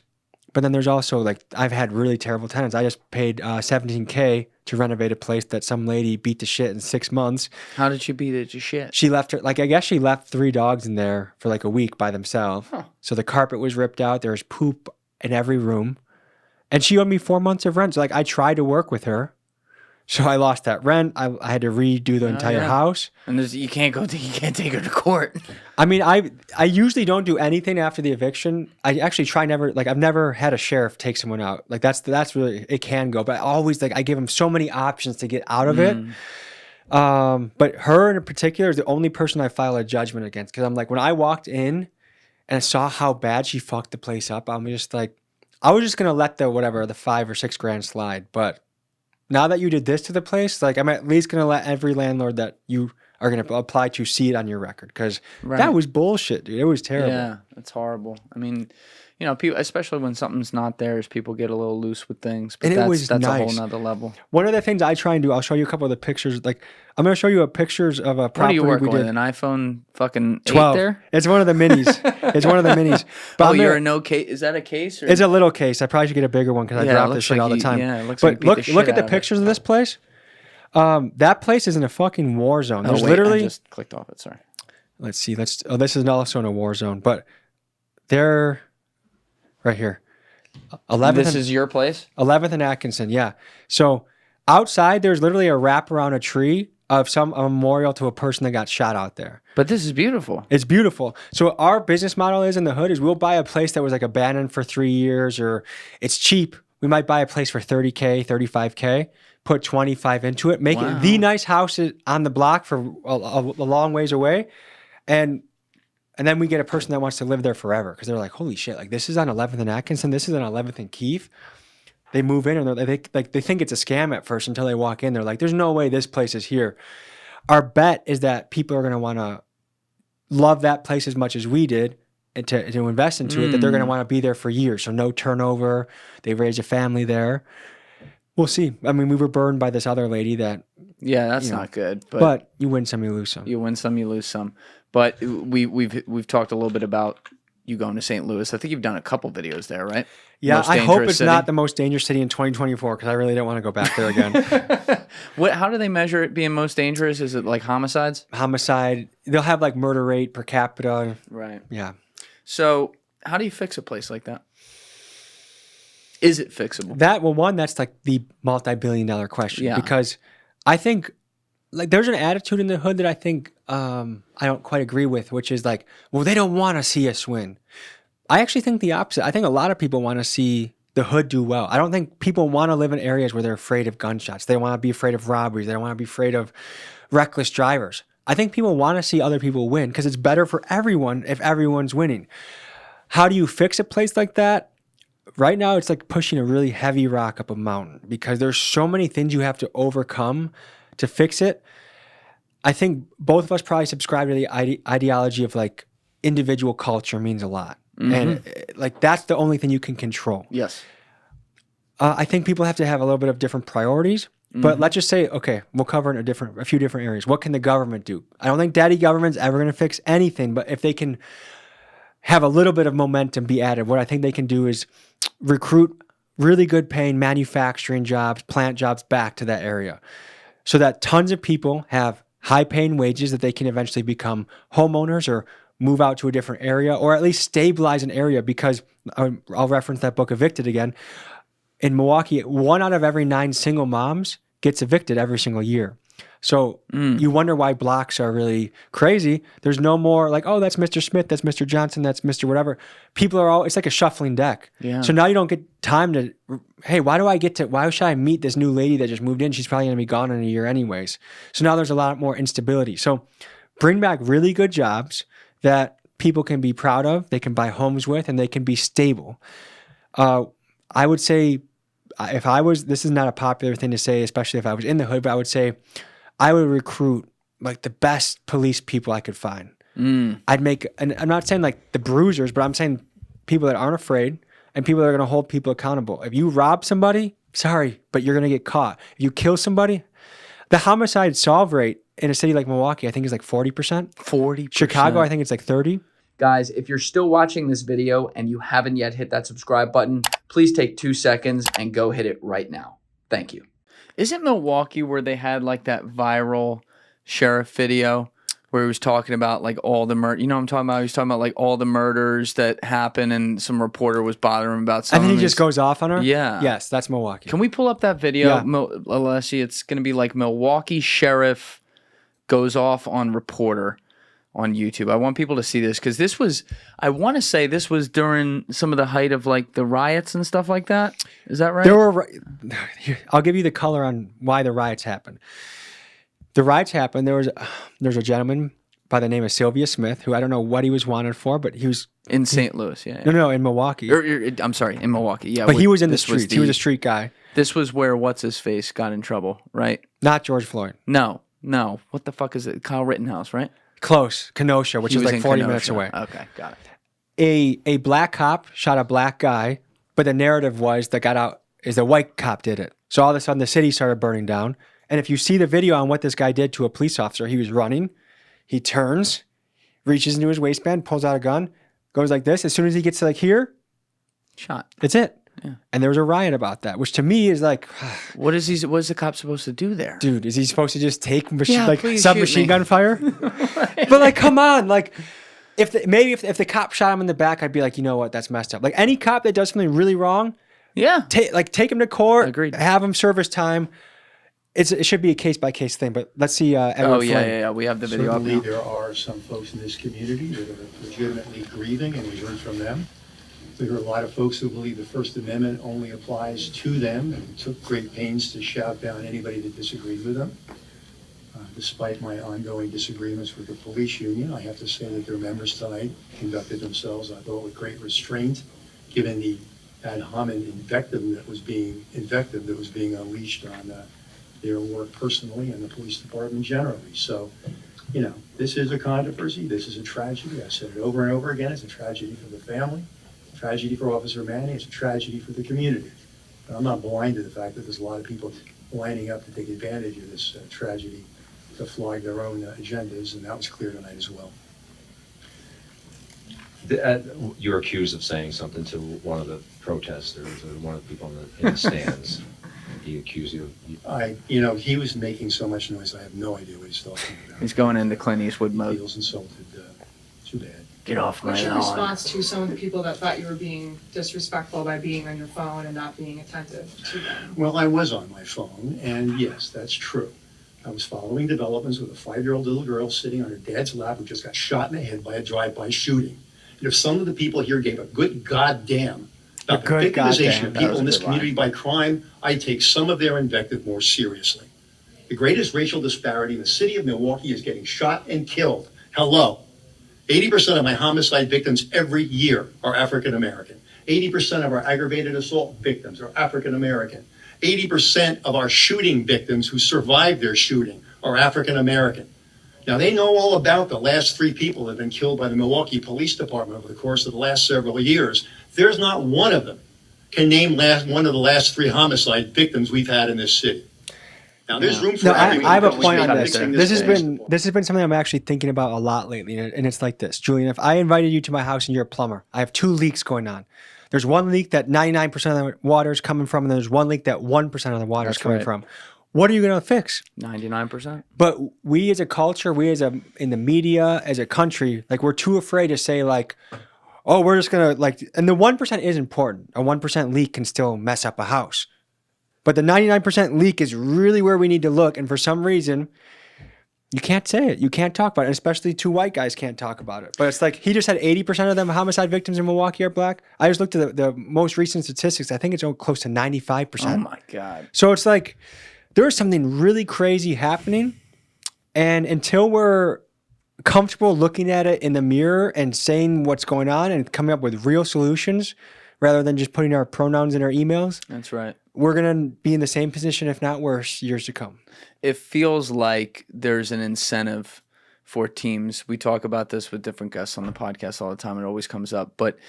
But then there's also like I've had really terrible tenants. I just paid $17K to renovate a place that some lady beat to shit in 6 months.
How did she beat it to shit?
She left her, like, I guess she left 3 dogs in there for like a week by themselves.
Huh.
So the carpet was ripped out. There was poop in every room. And she owed me 4 months of rent. So like I tried to work with her. So I lost that rent. I had to redo the entire house.
And you can't take her to court.
I mean, I usually don't do anything after the eviction. I actually try never, like I've never had a sheriff take someone out. Like that's really, it can go, but I always like, I give them so many options to get out of it. But her in particular is the only person I file a judgment against. Cause I'm like, when I walked in and I saw how bad she fucked the place up, I'm just like, I was just going to let the 5 or 6 grand slide. But now that you did this to the place, like I'm at least going to let every landlord that you are going to apply to see it on your record. Because that was bullshit, dude. It was terrible.
Yeah, that's horrible. I mean, you know, people, especially when something's not theirs, people get a little loose with things. But
And it was
that's
nice.
a whole nother level.
One of the things I try and do, I'll show you a couple of the pictures. Like I'm going to show you pictures of a property
What are you working
we
with?
did.
An iPhone fucking
12.
8 there?
It's one of the minis. It's one of the minis. But
Oh,
I'm
you're
gonna-
a no case? Is that a case? Or?
It's a little case. I probably should get a bigger one because I
Yeah, it
drop this
looks
shit
like
all the
you-
time.
yeah, it looks
but
like you beat the
look
shit
at the
out of it.
pictures of this place. That place is in a fucking war zone.
Oh,
There's
wait,
literally.
I just clicked off it. Sorry.
Let's see. Oh, this is also in a war zone, but they're right here. 11th.
This is your place?
11th and Atkinson. Yeah. So outside, there's literally a wrap around a tree of a memorial to a person that got shot out there.
But this is beautiful.
It's beautiful. So our business model is in the hood is we'll buy a place that was like abandoned for 3 years or it's cheap. We might buy a place for 30K, 35K, put 25 into it, make it the nice house on the block for a long ways away. And then we get a person that wants to live there forever because they're like, holy shit, like this is on 11th and Atkinson. This is on 11th and Keefe. They move in and they think it's a scam at first until they walk in. They're like, there's no way this place is here. Our bet is that people are going to want to love that place as much as we did and to invest into it, that they're going to want to be there for years. So no turnover. They raised a family there. We'll see. I mean, we were burned by this other lady that.
Yeah, that's not good.
But you win some, you lose some.
You win some, you lose some. But we've talked a little bit about you going to St. Louis. I think you've done a couple videos there, right?
Yeah,
Most
I hope
dangerous
it's
city?
not the most dangerous city in 2024 because I really don't want to go back there again.
How do they measure it being most dangerous? Is it like homicides?
Homicide. They'll have like murder rate per capita.
Right.
Yeah.
So how do you fix a place like that? Is it fixable?
That's like the multi-billion-dollar question.
Yeah.
Because I think like there's an attitude in the hood that I think I don't quite agree with, which is like, well, they don't want to see us win. I actually think the opposite. I think a lot of people want to see the hood do well. I don't think people want to live in areas where they're afraid of gunshots. They want to be afraid of robberies. They don't want to be afraid of reckless drivers. I think people want to see other people win because it's better for everyone if everyone's winning. How do you fix a place like that? Right now, it's like pushing a really heavy rock up a mountain because there's so many things you have to overcome to fix it. I think both of us probably subscribe to the ideology of like individual culture means a lot. And like that's the only thing you can control.
Yes.
I think people have to have a little bit of different priorities. But let's just say, okay, we'll cover in a few different areas. What can the government do? I don't think daddy government's ever going to fix anything, but if they can have a little bit of momentum be added, what I think they can do is recruit really good paying manufacturing jobs, plant jobs back to that area so that tons of people have high paying wages that they can eventually become homeowners or move out to a different area or at least stabilize an area because I'll reference that book Evicted again. In Milwaukee, 1 out of every 9 single moms gets evicted every single year. So you wonder why blocks are really crazy. There's no more like, oh, that's Mr. Smith, that's Mr. Johnson, that's Mr. whatever. People are all, it's like a shuffling deck.
Yeah.
So now you don't get time to, hey, why should I meet this new lady that just moved in? She's probably going to be gone in a year anyways. So now there's a lot more instability. So bring back really good jobs that people can be proud of, they can buy homes with, and they can be stable. I would say this is not a popular thing to say, especially if I was in the hood, but I would say I would recruit like the best police people I could find. I'd make, and I'm not saying like the bruisers, but I'm saying people that aren't afraid and people that are going to hold people accountable. If you rob somebody, sorry, but you're going to get caught. If you kill somebody, the homicide solve rate in a city like Milwaukee, I think is like 40%.
40%.
Chicago, I think it's like 30.
Guys, if you're still watching this video and you haven't yet hit that subscribe button, please take 2 seconds and go hit it right now. Thank you. Isn't Milwaukee where they had like that viral sheriff video where he was talking about like all the murder? You know what I'm talking about? He was talking about like all the murders that happen, and some reporter was bothering him about something.
And then he just goes off on her?
Yeah.
Yes, that's Milwaukee.
Can we pull up that video,
Yeah.
Alessi? It's going to be like Milwaukee sheriff goes off on reporter on YouTube. I want people to see this because this was, I want to say this was during some of the height of like the riots and stuff like that. Is that right?
There were. I'll give you the color on why the riots happened. The riots happened. There's a gentleman by the name of Sylvia Smith who I don't know what he was wanted for, but he was
in St. Louis. Yeah.
No, in Milwaukee.
I'm sorry, in Milwaukee. Yeah,
but he was in the streets. He was a street guy.
This was where what's his face got in trouble, right?
Not George Floyd.
No. What the fuck is it? Kyle Rittenhouse, right?
Close, Kenosha, which is like 40 minutes away.
Okay, got it.
A black cop shot a black guy, but the narrative was that got out is the white cop did it. So all of a sudden the city started burning down. And if you see the video on what this guy did to a police officer, he was running, he turns, reaches into his waistband, pulls out a gun, goes like this. As soon as he gets to like here,
shot.
That's it.
Yeah.
And there was a riot about that, which to me is like,
what is the cop supposed to do there?
Dude, is he supposed to just take
please
submachine gun fire? But like, come on, like, if the cop shot him in the back, I'd be like, you know what, that's messed up. Like any cop that does something really wrong,
yeah,
take him to court,
agreed,
have him serve his time. It should be a case by case thing. But let's see.
Yeah. We have the video up now.
There are some folks in this community that are legitimately grieving, and we heard from them. We heard a lot of folks who believe the First Amendment only applies to them and took great pains to shout down anybody that disagreed with them. Despite my ongoing disagreements with the police union, I have to say that their members tonight conducted themselves, I thought, with great restraint, given the ad hominem invective that was being unleashed on their work personally and the police department generally. So, this is a controversy. This is a tragedy. I've said it over and over again. It's a tragedy for the family. Tragedy for Officer Manning. It's a tragedy for the community. But I'm not blind to the fact that there's a lot of people lining up to take advantage of this tragedy to flog their own agendas, and that was clear tonight as well.
You were accused of saying something to one of the protesters, or one of the people in the stands. He accused you of...
He was making so much noise, I have no idea what he's talking about.
He's going into Clint Eastwood
He
mode.
feels insulted. Too bad.
Get off my
What's your
lawn.
response to some of the people that thought you were being disrespectful by being on your phone and not being attentive to them?
Well, I was on my phone, and yes, that's true. I was following developments with a 5-year-old little girl sitting on her dad's lap who just got shot in the head by a drive-by shooting. And if some of the people here gave a good goddamn about the victimization of people in this community by crime, I take some of their invective more seriously. The greatest racial disparity in the city of Milwaukee is getting shot and killed. Hello. 80% of my homicide victims every year are African American. 80% of our aggravated assault victims are African American. 80% of our shooting victims who survived their shooting are African American. Now, they know all about the last 3 people that have been killed by the Milwaukee Police Department over the course of the last several years. There's not one of them can name one of the last 3 homicide victims we've had in this city. Now, there's room for everyone.
I have a point on this.
fixing
This has
fix.
been something I'm actually thinking about a lot lately, and it's like this, Julian. If I invited you to my house and you're a plumber, I have 2 leaks going on. There's one leak that 99% of the water is coming from, and there's one leak that 1% of the water is coming from. What are you going to fix?
99%.
But we as a culture, in the media, as a country, like we're too afraid to say like, oh, we're just going to and the 1% is important. A 1% leak can still mess up a house. But the 99% leak is really where we need to look. And for some reason, you can't say it. You can't talk about it. Especially 2 white guys can't talk about it. But it's like he just had 80% of them homicide victims in Milwaukee are black. I just looked at the most recent statistics. I think it's close to 95%.
Oh my God.
So it's like there's something really crazy happening. And until we're comfortable looking at it in the mirror and saying what's going on and coming up with real solutions rather than just putting our pronouns in our emails.
That's right.
We're going to be in the same position, if not worse, years to come.
It feels like there's an incentive for teams. We talk about this with different guests on the podcast all the time. It always comes up. But,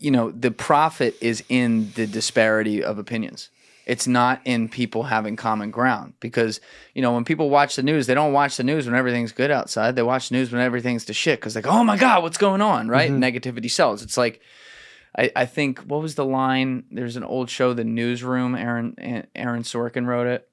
the profit is in the disparity of opinions. It's not in people having common ground because, when people watch the news, they don't watch the news when everything's good outside. They watch the news when everything's to shit because like, oh my God, what's going on, right? Mm-hmm. Negativity sells. It's like, I think, what was the line? There's an old show, The Newsroom. Aaron Sorkin wrote it.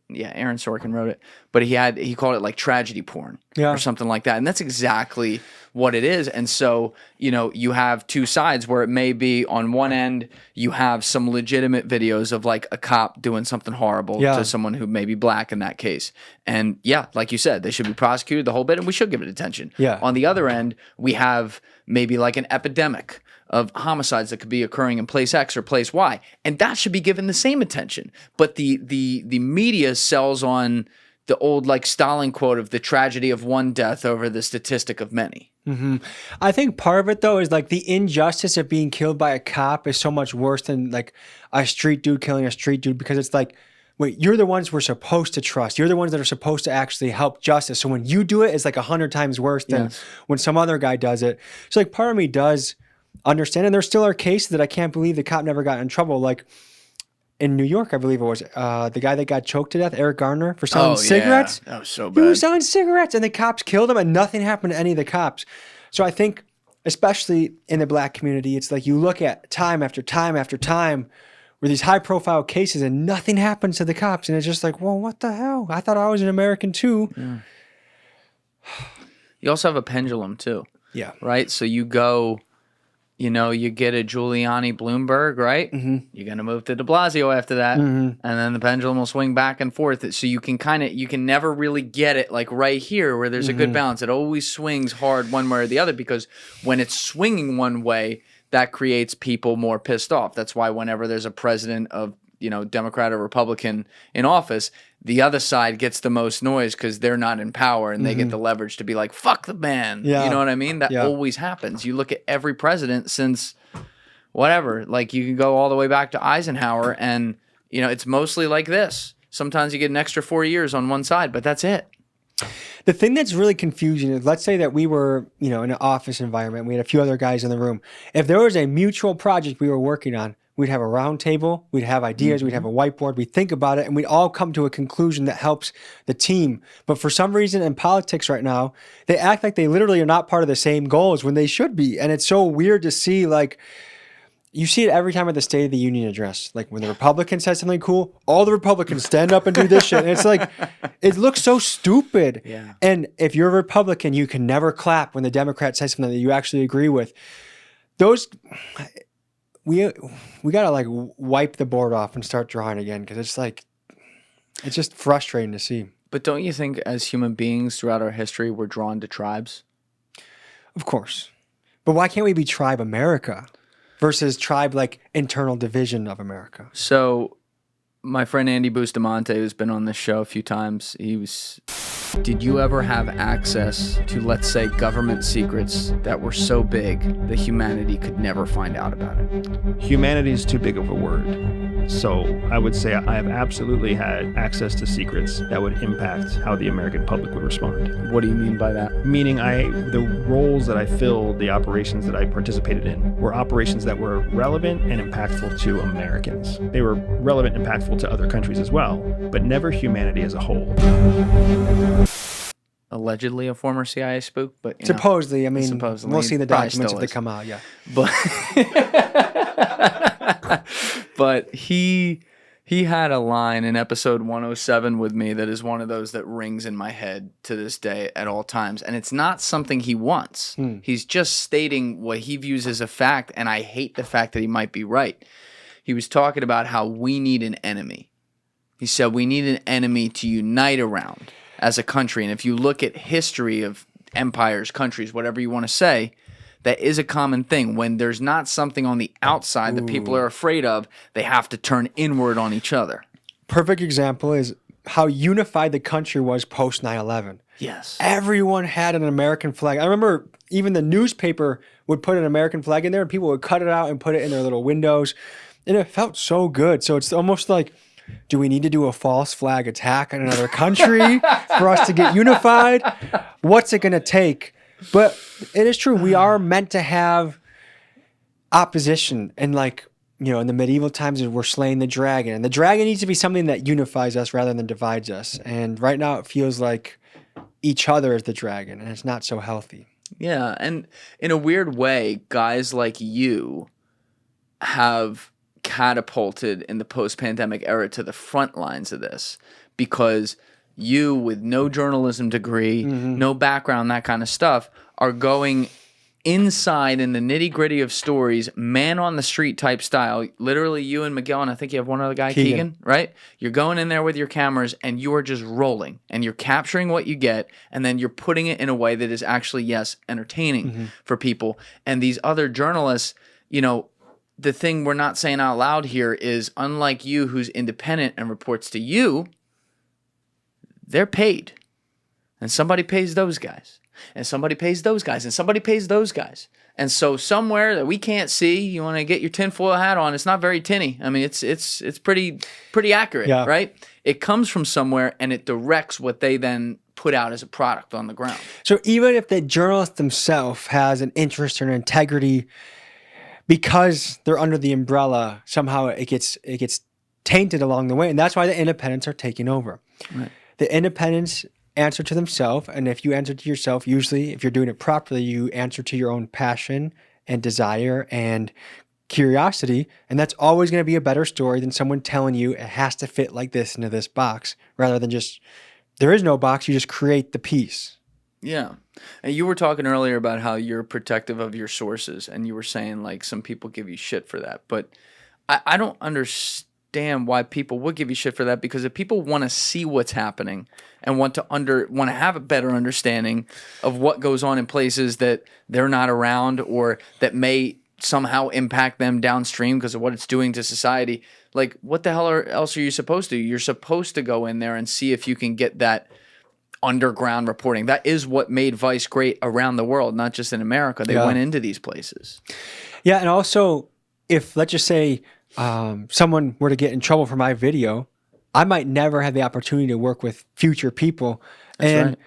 Yeah, Aaron Sorkin wrote it. But he called it like tragedy porn or something like that. And that's exactly what it is. And so, you have two sides where it may be on one end, you have some legitimate videos of like a cop doing something horrible to someone who may be black in that case. And yeah, like you said, they should be prosecuted the whole bit and we should give it attention. Yeah. On the other end, we have maybe like an epidemic of homicides that could be occurring in place X or place Y, and that should be given the same attention. But the media sells on the old like Stalin quote of the tragedy of one death over the statistic of many.
Mm-hmm. I think part of it though is like the injustice of being killed by a cop is so much worse than like a street dude killing a street dude, because it's like, wait, you're the ones we're supposed to trust. You're the ones that are supposed to actually help justice. So when you do it, it's like 100 times worse than when some other guy does it. So like part of me does understand, and there still are cases that I can't believe the cop never got in trouble. Like in New York, I believe it was the guy that got choked to death, Eric Garner, for selling cigarettes.
That was so bad.
He was selling cigarettes, and the cops killed him, and nothing happened to any of the cops. So I think, especially in the black community, it's like you look at time after time after time where these high-profile cases, and nothing happens to the cops, and it's just like, well, what the hell? I thought I was an American too.
Yeah. You also have a pendulum too.
Yeah.
Right? So you go... you get a Giuliani Bloomberg, right?
Mm-hmm.
You're going to move to de Blasio after that. Mm-hmm. And then the pendulum will swing back and forth. So you can never really get it like right here where there's a good balance. It always swings hard one way or the other, because when it's swinging one way, that creates people more pissed off. That's why whenever there's a president of, Democrat or Republican in office, the other side gets the most noise because they're not in power and they get the leverage to be like, fuck the man. Yeah. You know what I mean? That always happens. You look at every president since whatever, like you can go all the way back to Eisenhower and, it's mostly like this. Sometimes you get an extra 4 years on one side, but that's it.
The thing that's really confusing is, let's say that we were, in an office environment, we had a few other guys in the room. If there was a mutual project we were working on, we'd have a round table, we'd have ideas, we'd have a whiteboard, we'd think about it, and we'd all come to a conclusion that helps the team. But for some reason in politics right now, they act like they literally are not part of the same goals when they should be. And it's so weird to see, like, you see it every time at the State of the Union address. Like when the Republican says something cool, all the Republicans stand up and do this shit. And it's like, it looks so stupid. Yeah. And if you're a Republican, you can never clap when the Democrat says something that you actually agree with. Those... We gotta like wipe the board off and start drawing again, because it's just frustrating to see.
But don't you think as human beings throughout our history we're drawn to tribes?
Of course. But why can't we be tribe America versus tribe like internal division of America?
So my friend Andy Bustamante, who's been on this show a few times, did you ever have access to, let's say, government secrets that were so big that humanity could never find out about it?
Humanity is too big of a word. So I would say I have absolutely had access to secrets that would impact how the American public would respond.
What do you mean by that?
Meaning the roles that I filled, the operations that I participated in, were operations that were relevant and impactful to Americans. They were relevant and impactful to other countries as well, but never humanity as a whole.
Allegedly a former CIA spook, but
supposedly, we'll see the documents if they come out, yeah.
But he had a line in episode 107 with me that is one of those that rings in my head to this day at all times, and it's not something he wants. He's just stating what he views as a fact, and I hate the fact that he might be right. He was talking about how we need an enemy. He said we need an enemy to unite around as a country. And if you look at history of empires, countries, whatever you want to say, that is a common thing. When there's not something on the outside that people are afraid of, they have to turn inward on each other.
Perfect example is how unified the country was post 9/11.
Yes.
Everyone had an American flag. I remember even the newspaper would put an American flag in there and people would cut it out and put it in their little windows. And it felt so good. So it's almost like, do we need to do a false flag attack on another country for us to get unified? What's it going to take? But it is true. We are meant to have opposition. And in the medieval times, we're slaying the dragon. And the dragon needs to be something that unifies us rather than divides us. And right now it feels like each other is the dragon, and it's not so healthy.
Yeah, and in a weird way, guys like you have catapulted in the post-pandemic era to the front lines of this, because you, with no journalism degree, no background, that kind of stuff, are going inside in the nitty-gritty of stories, man on the street type style. Literally, you and Miguel, and I think you have one other guy, Keegan, right? You're going in there with your cameras and you are just rolling and you're capturing what you get, and then you're putting it in a way that is actually, yes, entertaining for people. And these other journalists, you know, the thing we're not saying out loud here is, unlike you, who's independent and reports to you, they're paid. And somebody pays those guys. And somebody pays those guys, and somebody pays those guys. And so somewhere that we can't see, you want to get your tinfoil hat on. It's not very tinny. I mean, it's pretty accurate, right? It comes from somewhere, and it directs what they then put out as a product on the ground.
So even if the journalist themselves has an interest or an integrity, because they're under the umbrella, somehow it gets tainted along the way, and that's why the independents are taking over.
Right.
The independents answer to themselves, and if you answer to yourself, usually if you're doing it properly, you answer to your own passion and desire and curiosity, and that's always going to be a better story than someone telling you it has to fit like this into this box, rather than just, there is no box, you just create the piece.
Yeah. And you were talking earlier about how you're protective of your sources, and you were saying like some people give you shit for that, but I don't understand why people would give you shit for that, because if people want to see what's happening and want to have a better understanding of what goes on in places that they're not around, or that may somehow impact them downstream because of what it's doing to society, like what the hell else are you supposed to do? You're supposed to go in there and see if you can get that underground reporting. That is what made Vice great around the world, not just in America. They went into these places.
Yeah, and also, if, let's just say, someone were to get in trouble for my video, I might never have the opportunity to work with future people.
That's
and
right.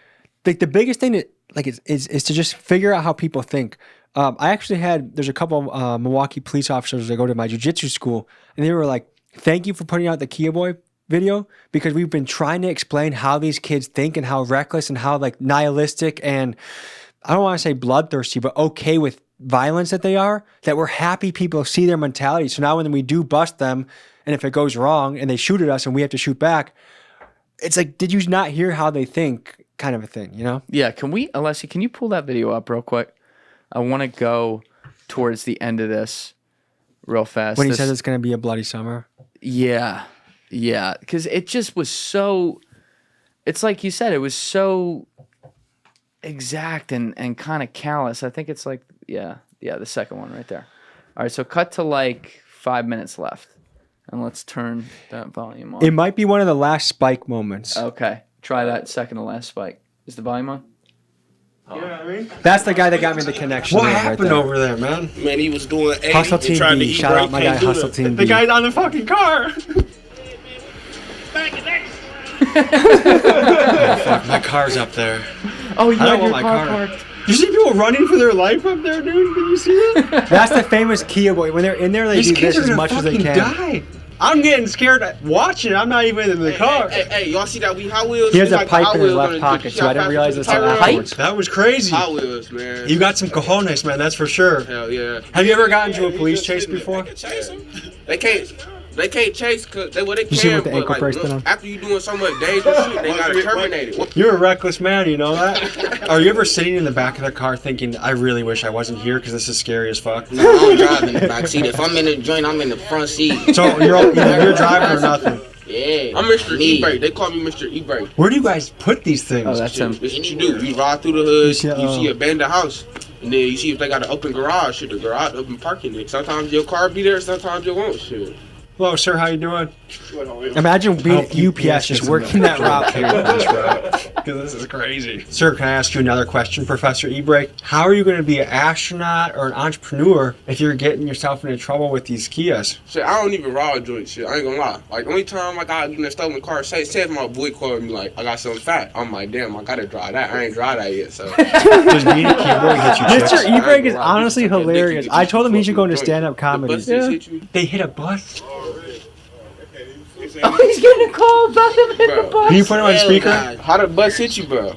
like the biggest thing that like is to just figure out how people think. I actually there's a couple of Milwaukee police officers that go to my jiu-jitsu school, and they were like, "Thank you for putting out the Kia Boy video, because we've been trying to explain how these kids think and how reckless and how like nihilistic and, I don't want to say bloodthirsty, but okay with violence that they are, that we're happy people see their mentality. So now when we do bust them, and if it goes wrong and they shoot at us and we have to shoot back, it's like, did you not hear how they think, kind of a thing, you know?"
Yeah, Alessi, can you pull that video up real quick? I want to go towards the end of this real fast.
When he says it's going to be a bloody summer.
Yeah, because it just was so, it's like you said, it was so exact and kind of callous. I think it's like, yeah, the second one right there. All right, so cut to like 5 minutes left, and let's turn that volume on.
It might be one of the last spike moments.
Okay, try that second to last spike. Is the volume on?
You know what I mean?
That's the guy that got me the connection.
What
right
happened
there.
over there, man? Man, he was doing 80
Hustle
and
Team
trying to
B.
eat
Shout
right,
out my
can't
guy,
do
Hustle
that.
Team
The
B.
guy's on the fucking car.
Oh, fuck, my car's up there.
Oh, yeah,
I don't
your
want my
car
car.
parked.
You see people running for their life up there, dude? Did you see that?
That's the famous Kia Boy. When they're in there, they
These
do
kids
this
are
as
gonna
much as they
fucking
can.
die. I'm getting scared watching. I'm not even in the car.
Hey, y'all see that we Hot Wheels?
He has a
Like
pipe
Hot
in his
Wheels
left
on the-
pocket, so I didn't realize this until
Hot
afterwards.
That was crazy.
Wheels, man.
You got some cojones, man. That's for sure.
Hell yeah.
Have you ever gotten into a police chase before?
They can't chase because they
You
can,
see what the
but
ankle
like,
bracelet on?
after you doing so much dangerous shit, they gotta terminate it.
You're a reckless man, you know that? Are you ever sitting in the back of the car thinking, I really wish I wasn't here because this is scary as fuck?
No, I don't drive in the back seat. If I'm in the joint, I'm in the front seat.
So either you're driving or nothing.
Yeah. I'm Mr. E-Brake. They call me Mr. E-Brake.
Where do you guys put these things?
Oh, that's him.
This what you do. You ride through the hood, you
see,
see a abandoned house, and then you see if they got an open garage. Shit, the garage open parking it. Sometimes your car be there, sometimes it won't. Shit.
Hello, sir. How you doing?
Imagine being at UPS just working that route.
Because this is crazy. Sir, can I ask you another question, Professor E-Brake? How are you going to be an astronaut or an entrepreneur if you're getting yourself into trouble with these Kias?
Shit, I don't even ride joints. Shit, I ain't gonna lie. Like, only time I got in a stolen car, say if my boy called me like, I got something fat. I'm like, damn, I gotta drive that. I ain't drive that yet, so.
Does being a keyboard get you chicks?
Mr. E-Brake is honestly hilarious. I told him he should go into stand-up
The
comedy.
bus just hit you.
They hit a bus?
Oh, he's getting a call about him in the bus.
Can you put him on speaker?
How the bus hit you, bro?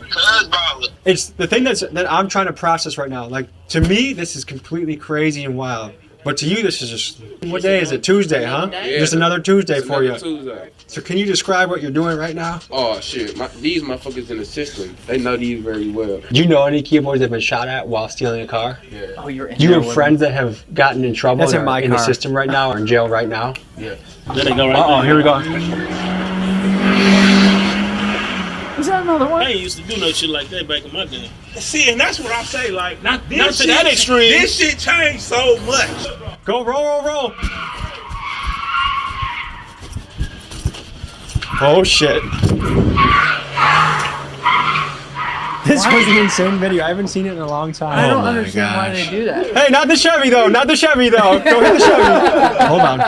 It's the thing that I'm trying to process right now. Like, to me, this is completely crazy and wild. But to you, this is just, what day is it? Tuesday, huh?
Yeah.
Just another Tuesday for you.
Tuesday.
So can you describe what you're doing right now?
Oh, shit. These motherfuckers in the system, they know these very well.
Do you know any keyboards that have been shot at while stealing a car?
Yeah.
Oh, you're in
Do you
there
have
with
friends that have gotten in trouble
That's
and
in
are
my
in the
car.
system right now or in jail right now?
Yeah.
There they go right
Uh-oh,
there.
here we go.
Is that another one?
I ain't used to do no shit like that back in my day.
See, and that's what I say. Like,
Not to that extreme.
This shit changed so much.
Go, roll. Oh, shit.
This was an insane video. I haven't seen it in a long time.
I don't understand why they do that.
Hey, not the Chevy, though. Don't hit the Chevy. Hold on.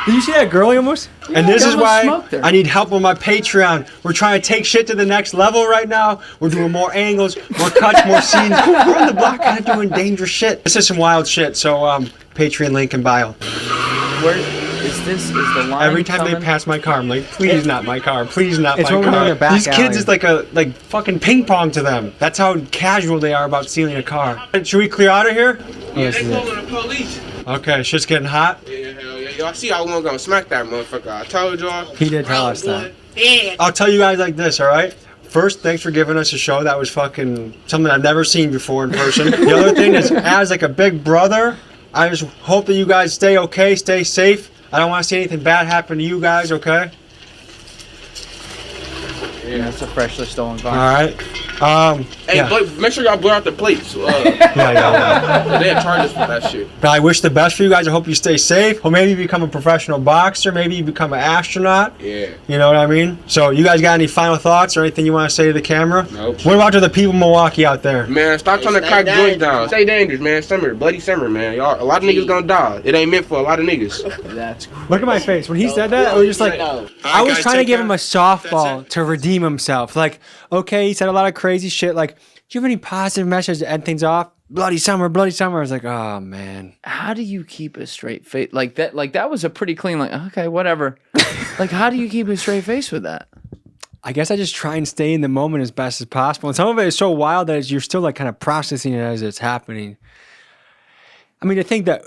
Did you see that girl almost?
And this is
almost
why
smoked her.
I need help with my Patreon. We're trying to take shit to the next level right now. We're doing more angles, more cuts, more scenes. We're on the block kind of doing dangerous shit. This is some wild shit. So, Patreon link in bio.
Where is this? Is the line
Every time
coming?
they pass my car, I'm like, please not my car. Please not
It's
my
when we're
car.
in the back
These kids
alley.
is like fucking ping pong to them. That's how casual they are about stealing a car. Should we clear out of here?
Yeah, they calling the police.
Okay, shit's getting hot.
Yeah, hell yeah. Y'all see I wasn't gonna smack that motherfucker. I told y'all.
He did tell us that.
I'll tell you guys like this, all right? First, thanks for giving us a show. That was fucking something I've never seen before in person. The other thing is, as like a big brother, I just hope that you guys stay okay, stay safe. I don't want to see anything bad happen to you guys, okay?
Yeah, it's a freshly stolen car.
All right.
Hey,
yeah.
make sure y'all blur out the plates.
Yeah.
They had charges for that shit.
But I wish the best for you guys. I hope you stay safe. Or maybe you become a professional boxer. Maybe you become an astronaut.
Yeah.
You know what I mean? So you guys got any final thoughts or anything you want to say to the camera?
Nope.
What about to the people in Milwaukee out there?
Man, stop trying to crack joints down. Stay dangerous, man. Summer, bloody summer, man. Y'all, a lot of niggas gonna die. It ain't meant for a lot of niggas.
That's
Look at my face. When he said that, I was just like, I was trying to give him a softball to redeem himself. Like, okay, he said a lot of crazy shit. Like, do you have any positive message to end things off? Bloody summer, bloody summer. I was like, oh man.
how do you keep a straight face like that? Like that was a pretty clean. Like okay, whatever. Like how do you keep a straight face with that?
I guess I just try and stay in the moment as best as possible. And some of it is so wild that you're still like kind of processing it as it's happening. I mean, to think that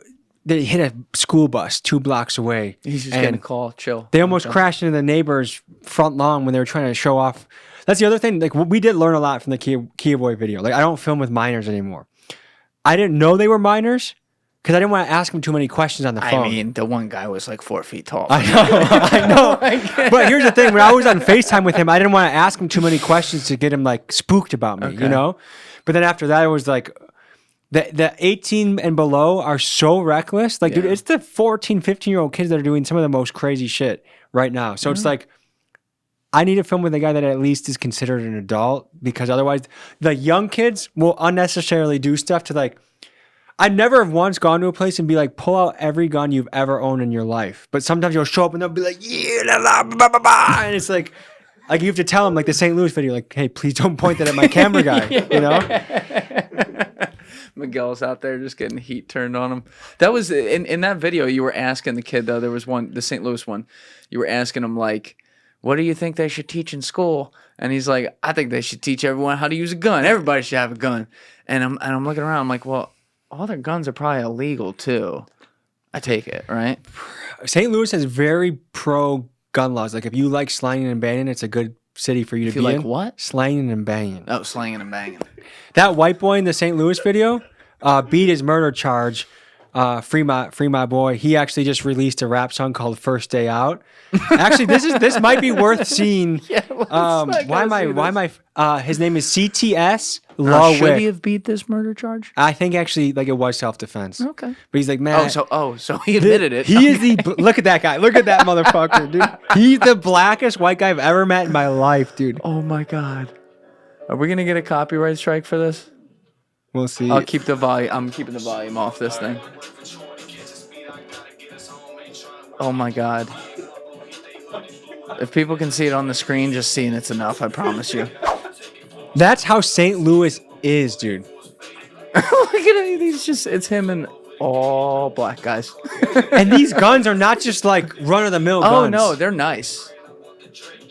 he hit a school bus 2 blocks away.
He's just
and
getting a call. Chill.
They almost crashed into the neighbor's front lawn when they were trying to show off. That's the other thing. Like we did learn a lot from the Kia Boy video. Like I don't film with minors anymore. I didn't know they were minors because I didn't want to ask them too many questions on the phone.
I mean, the one guy was like 4 feet tall.
I know. But here's the thing: when I was on FaceTime with him, I didn't want to ask him too many questions to get him like spooked about me, you know. But then after that, it was like the 18 and below are so reckless. Like, dude, it's the 14, 15-year-old kids that are doing some of the most crazy shit right now. So it's like, I need to film with a guy that at least is considered an adult because otherwise, the young kids will unnecessarily do stuff to like. I never have once gone to a place and be like, pull out every gun you've ever owned in your life. But sometimes you'll show up and they'll be like, yeah, la, la, ba, ba, ba. And it's like you have to tell them like the St. Louis video, like, hey, please don't point that at my camera guy, you know?
Miguel's out there just getting heat turned on him. That was in that video. You were asking the kid though. There was one, the St. Louis one. You were asking him like, "What do you think they should teach in school?" And he's like, "I think they should teach everyone how to use a gun. Everybody should have a gun." And I'm looking around. I'm like, well, all their guns are probably illegal too. I take it, right?
St. Louis has very pro gun laws. Like if you like slanging and banging, it's a good city for you to be
like
in.
what?
Slanging and banging.
Oh, slanging and banging.
That white boy in the St. Louis video beat his murder charge. Free my boy. He actually just released a rap song called "First Day Out." Actually, this might be worth seeing. Why am I? His name is CTS Law.
Should he have beat this murder charge?
I think actually like it was self-defense.
Okay.
But he's like, man.
So he admitted it.
He is look at that guy. Look at that motherfucker, dude. He's the blackest white guy I've ever met in my life, dude.
Oh my God. Are we gonna get a copyright strike for this?
We'll see.
I'll keep the volume. I'm keeping the volume off this thing. Oh my God. If people can see it on the screen, just seeing it's enough, I promise you.
That's how St. Louis is, dude.
Look at it. It's him and all black guys.
And these guns are not just like run of the mill guns.
Oh no, they're nice.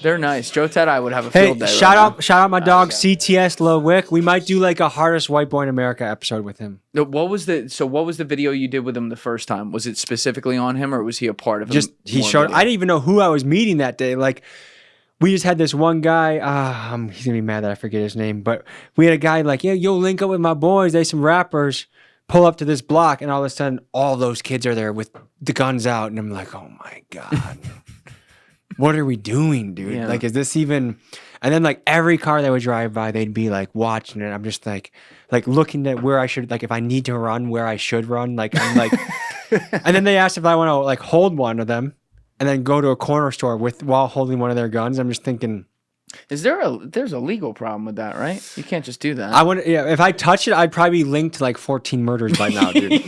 They're nice. Joe Ted, I would have a field day.
Shout
right
out my dog CTS Lil Wick. We might do like a hardest white boy in America episode with him.
now. What was the video you did with him the first time? Was it specifically on him, or was he a part of it?
Just he showed. I didn't even know who I was meeting that day. Like, we just had this one guy. He's gonna be mad that I forget his name, but we had a guy like, yeah, yo, link up with my boys. They some rappers. Pull up to this block, and all of a sudden, all those kids are there with the guns out, and I'm like, oh my god. What are we doing, dude?
Yeah.
Like, is this even? And then like every car that would drive by, they'd be like watching it. I'm just like looking at where I should, like, if I need to run, where I should run. Like, I'm like, and then they asked if I want to like hold one of them and then go to a corner store while holding one of their guns. I'm just thinking,
there's a legal problem with that, right? You can't just do that.
I want, yeah. If I touch it, I'd probably be linked to like 14 murders by now, dude.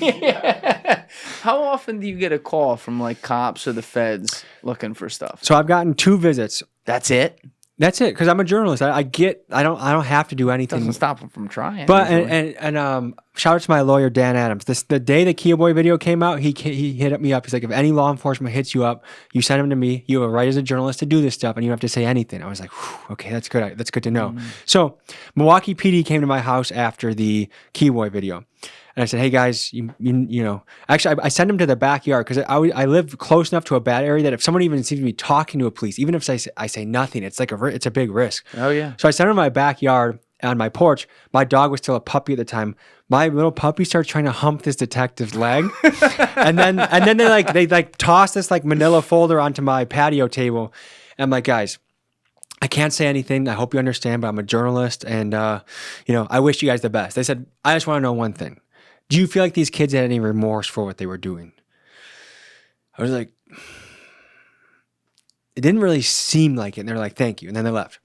How often do you get a call from like cops or the feds looking for stuff?
So I've gotten 2 visits.
That's it.
That's it, because I'm a journalist. I don't have to do anything.
Doesn't stop them from trying.
But
usually.
and shout out to my lawyer Dan Adams. The day the Kia Boy video came out, he hit me up. He's like, if any law enforcement hits you up, you send him to me. You have a right as a journalist to do this stuff, and you don't have to say anything. I was like, okay, that's good. That's good to know. So Milwaukee PD came to my house after the Kia Boy video. And I said, hey guys, you know, actually I sent him to the backyard because I live close enough to a bad area that if someone even seems to be talking to a police, even if I say nothing, it's like it's a big risk.
Oh yeah.
So I sent him to my backyard on my porch. My dog was still a puppy at the time. My little puppy starts trying to hump this detective's leg, and then they toss this like manila folder onto my patio table. And I'm like, guys, I can't say anything. I hope you understand, but I'm a journalist, and you know, I wish you guys the best. They said, I just want to know one thing. Do you feel like these kids had any remorse for what they were doing? I was like, it didn't really seem like it. And they're like, thank you. And then they left.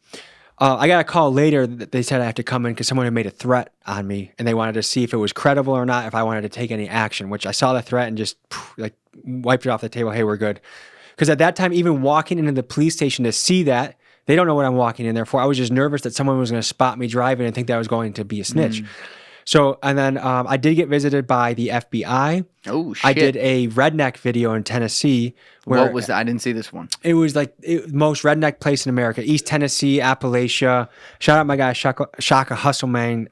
I got a call later that they said I had to come in because someone had made a threat on me and they wanted to see if it was credible or not, if I wanted to take any action, which I saw the threat and just like wiped it off the table. Hey, we're good. Because at that time, even walking into the police station to see that, they don't know what I'm walking in there for. I was just nervous that someone was going to spot me driving and think that I was going to be a snitch. So, and then I did get visited by the FBI.
Oh, shit.
I did a redneck video in Tennessee.
What was that? I didn't see this one.
It was like most redneck place in America. East Tennessee, Appalachia. Shout out my guy, Shaka Hustleman.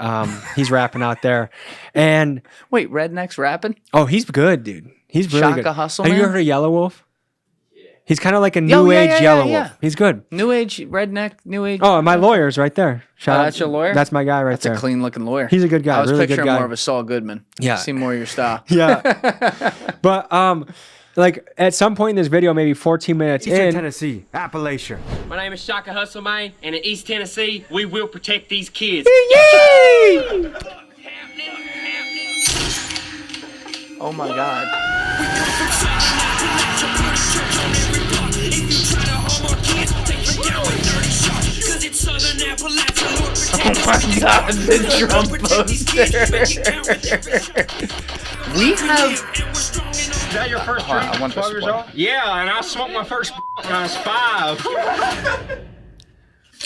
He's rapping out there. And
wait, Rednecks rapping?
Oh, he's good, dude. He's really
Shaka
good.
Hustleman?
Have you ever heard of Yellow Wolf? He's kind of like a new age Yellow Wolf. He's good.
New age, redneck, new age.
Oh, my lawyer's right there. Shout out.
That's your lawyer?
That's my guy right there.
That's a clean looking lawyer.
He's a good guy.
I was
really
picturing
good guy.
more of a Saul Goodman.
Yeah.
See more of your style.
Yeah. But like at some point in this video, maybe 14 minutes in
Tennessee, Appalachia. My name is Shaka Hustleman, and in East Tennessee, we will protect these kids.
Yay!
Oh my God. Oh my God, the drum poster. We have.
Is that your first drink?
I want
12 years old? Yeah, and I smoked my first when I was 5.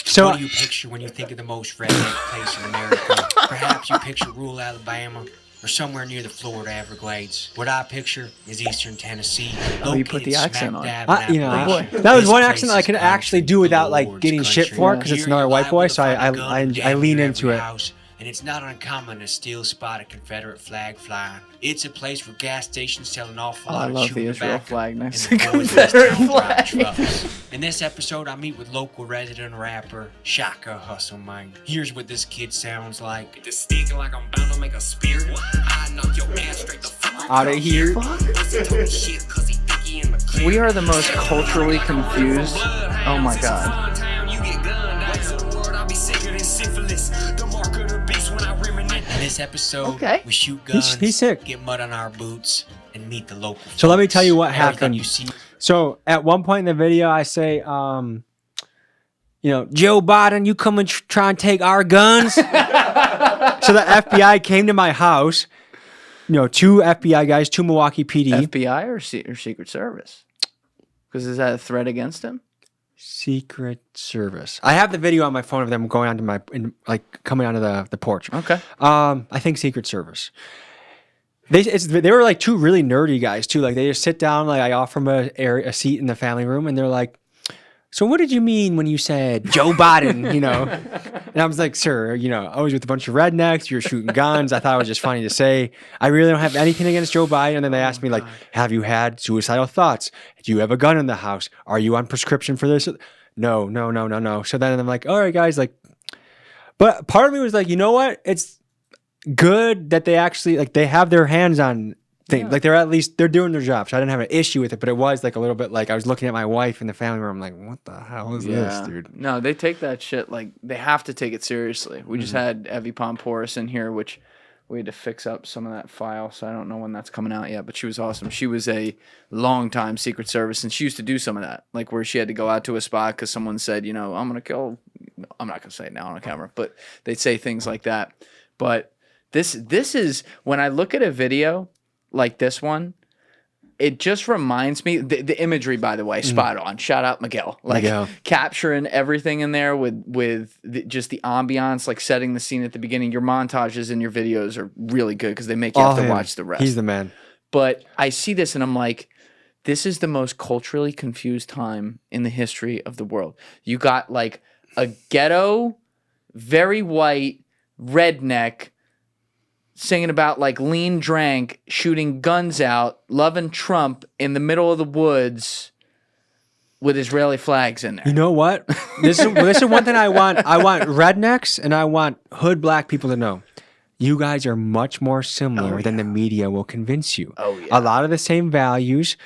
So,
what do you picture when you think of the most redneck place in America? Perhaps you picture rural Alabama or somewhere near the Florida Everglades. What I picture is Eastern Tennessee.
Oh, you put the accent on.
you know, that was one accent that I could actually do without like getting shit for it because it's another white boy. So I lean into it.
And it's not uncommon to still spot a Confederate flag flying. It's a place where gas stations tell an awful lot
I
of
love
chewing
the Israel
tobacco,
flag next
and
to
the boys
Confederate
still drive
flag.
trucks. In this episode, I meet with local resident rapper Shaka Hustleman. Here's what this kid sounds like. Just stinking like I'm bound to make a spear. I knock your ass straight the fuck
Out of here.
We are the most culturally confused. Oh my God.
In this episode, we shoot
He's
guns,
sick.
get mud on our boots, and meet the local
So let me
folks.
tell you what
Everything
happened.
You see.
So at one point in the video, I say, you know, Joe Biden, you come and try and take our guns. So the FBI came to my house. You know, 2 FBI guys, 2 Milwaukee PD.
FBI or Secret Service? Because is that a threat against him?
Secret Service. I have the video on my phone of them going onto coming onto the porch.
Okay.
I think Secret Service. They were like two really nerdy guys too. Like they just sit down, like I offer them a seat in the family room, and they're like, "So what did you mean when you said Joe Biden?" You know, and I was like, "Sir, you know, I was with a bunch of rednecks. You were shooting guns. I thought it was just funny to say. I really don't have anything against Joe Biden." And then they asked me like, "Have you had suicidal thoughts? Do you have a gun in the house? Are you on prescription for this?" No. So then I'm like, "All right, guys, like," but part of me was like, you know what? It's good that they actually like they have their hands on things. Like they're doing their job. So I didn't have an issue with it, but it was like a little bit like I was looking at my wife in the family room. I'm like, what the hell is this, dude?
No, they take that shit like they have to take it seriously. We just had Evie Pomporis in here, which we had to fix up some of that file, so I don't know when that's coming out yet. But she was awesome. She was a long-time Secret Service, and she used to do some of that, like where she had to go out to a spot because someone said, you know, I'm gonna kill. I'm not gonna say it now on camera, but they'd say things like that. But this is when I look at a video like this one, it just reminds me the imagery, by the way, spot on. Shout out Miguel, like capturing everything in there with just the ambiance, like setting the scene at the beginning. Your montages and your videos are really good because they make you have to watch the rest.
He's the man.
But I see this and I'm like, this is the most culturally confused time in the history of the world. You got like a ghetto, very white redneck singing about like lean drank, shooting guns out, loving Trump in the middle of the woods with Israeli flags in there.
You know what? This is one thing I want. I want rednecks and I want hood black people to know. You guys are much more similar than the media will convince you. A lot of the same values,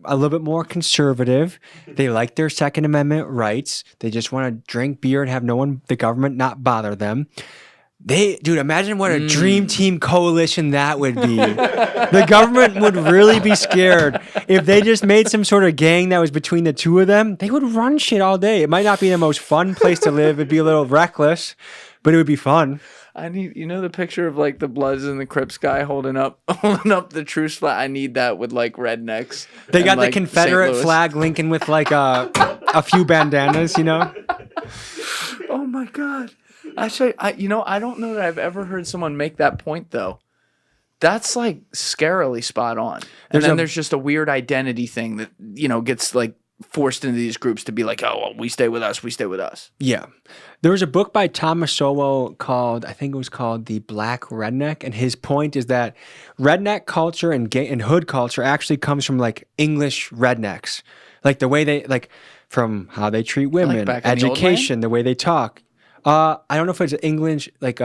a little bit more conservative. They like their Second Amendment rights. They just want to drink beer and have the government not bother them. Dude, imagine what a dream team coalition that would be. The government would really be scared. If they just made some sort of gang that was between the two of them, they would run shit all day. It might not be the most fun place to live. It'd be a little reckless, but it would be fun.
I need, you know, the picture of like the Bloods and the Crips guy holding up the truce flag. I need that with like rednecks.
They got the Confederate flag linking with like a few bandanas, you know?
Oh my God. Actually, I don't know that I've ever heard someone make that point though. That's like scarily spot on. And then there's just a weird identity thing that, you know, gets like forced into these groups to be like, oh, well, we stay with us. We stay with us.
Yeah. There was a book by Thomas Sowell called, I think it was called The Black Redneck. And his point is that redneck culture and hood culture actually comes from like English rednecks. Like the way they, like from how they treat women,
like
education, the way they talk. I don't know if it's English, like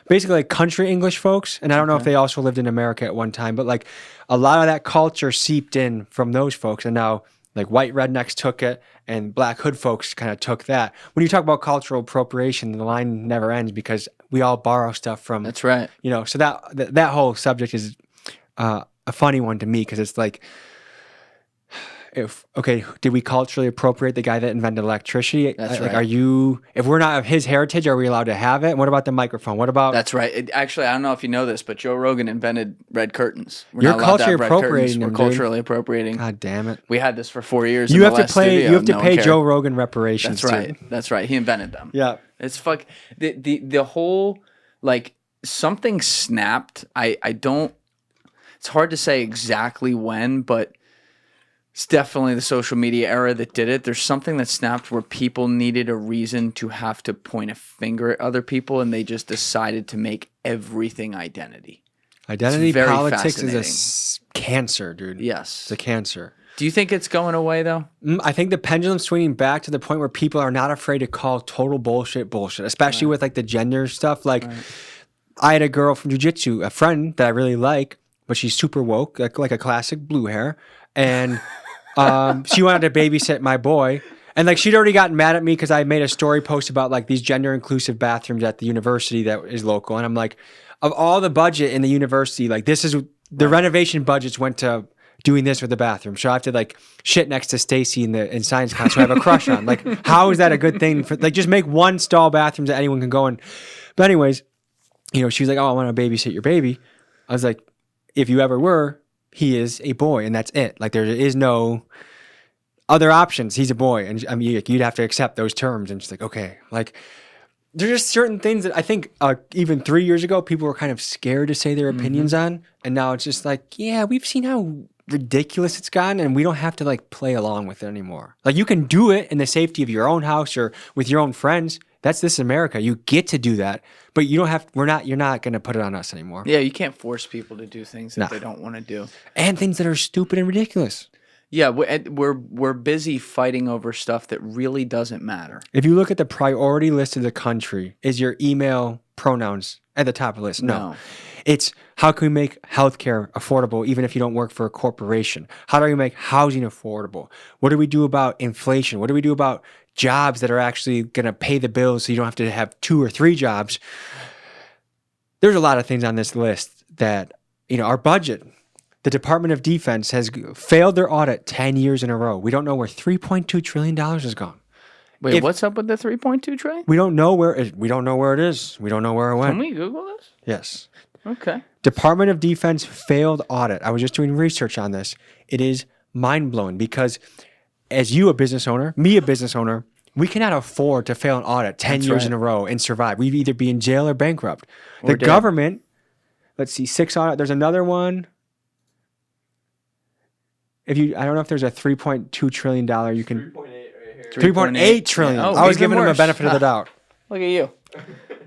basically like country English folks, and I don't know if they also lived in America at one time, but like a lot of that culture seeped in from those folks, and now like white rednecks took it, and black hood folks kind of took that. When you talk about cultural appropriation, the line never ends because we all borrow stuff from.
That's right.
You know, so that whole subject is a funny one to me because it's like. Did we culturally appropriate the guy that invented electricity?
That's
like,
right.
If we're not of his heritage, are we allowed to have it? And what about the microphone? What about?
That's right. Actually, I don't know if you know this, but Joe Rogan invented red curtains.
You're culturally appropriating them,
We're culturally appropriating.
God damn it.
We had this for 4 years.
You have to pay Joe Rogan reparations.
That's right. Too. That's right. He invented them.
Yeah.
It's the whole like something snapped. I don't. It's hard to say exactly when, but. It's definitely the social media era that did it. There's something that snapped where people needed a reason to have to point a finger at other people, and they just decided to make everything identity.
Identity politics is a cancer, dude.
Yes.
It's a cancer.
Do you think it's going away, though?
I think the pendulum's swinging back to the point where people are not afraid to call total bullshit, especially with like the gender stuff. Like, I had a girl from jiu-jitsu, a friend that I really like, but she's super woke, like a classic blue hair. And she wanted to babysit my boy. And like she'd already gotten mad at me because I made a story post about like these gender inclusive bathrooms at the university that is local. And I'm like, of all the budget in the university, like this is the renovation budgets went to doing this with the bathroom. So I have to like shit next to Stacy in science class who I have a crush on. Like, how is that a good thing for like just make one stall bathrooms that anyone can go in? But anyways, you know, she was like, oh, I want to babysit your baby. I was like, if you ever were, he is a boy, and that's it. Like, there is no other options. He's a boy, and I mean, you'd have to accept those terms. And she's like, okay, like, there's just certain things that I think even 3 years ago, people were kind of scared to say their opinions on. And now it's just like, yeah, we've seen how ridiculous it's gotten and we don't have to like play along with it anymore. Like you can do it in the safety of your own house or with your own friends. This is America. You get to do that, but you don't have, you're not going to put it on us anymore.
Yeah, you can't force people to do things that they don't want to do.
And things that are stupid and ridiculous.
Yeah, we're busy fighting over stuff that really doesn't matter.
If you look at the priority list of the country, is your email pronouns at the top of the list? No. It's how can we make healthcare affordable even if you don't work for a corporation? How do we make housing affordable? What do we do about inflation? What do we do about jobs that are actually going to pay the bills so you don't have to have 2 or 3 jobs? There's a lot of things on this list that, our budget. The Department of Defense has failed their audit 10 years in a row. We don't know where $3.2 trillion has gone.
Wait, what's up with the 3.2 trillion?
We don't know where it is. We don't know where it is. We don't know where it went.
Can we Google this?
Yes.
Okay.
Department of Defense failed audit. I was just doing research on this. It is mind-blowing because as you, a business owner, me, a business owner, we cannot afford to fail an audit 10 years in a row and survive. We'd either be in jail or bankrupt. The government, let's see, 6 audit. There's another one. I don't know if there's a $3.2 trillion you can. 3.8 right here. 3.8 trillion.
Oh,
I was giving them a benefit of the doubt.
Look at you.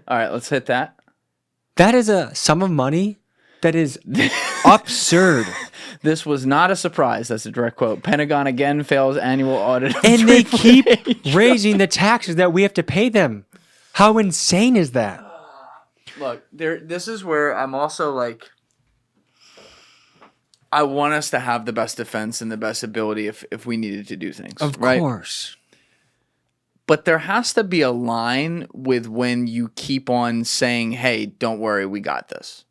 All right, let's hit that.
That is a sum of money that is absurd.
This was not a surprise. That's a direct quote. Pentagon again fails annual audit.
And they keep raising the taxes that we have to pay them. How insane is that?
Look, this is where I'm also like, I want us to have the best defense and the best ability if we needed to do things.
Of course.
But there has to be a line with when you keep on saying, hey, don't worry, we got this,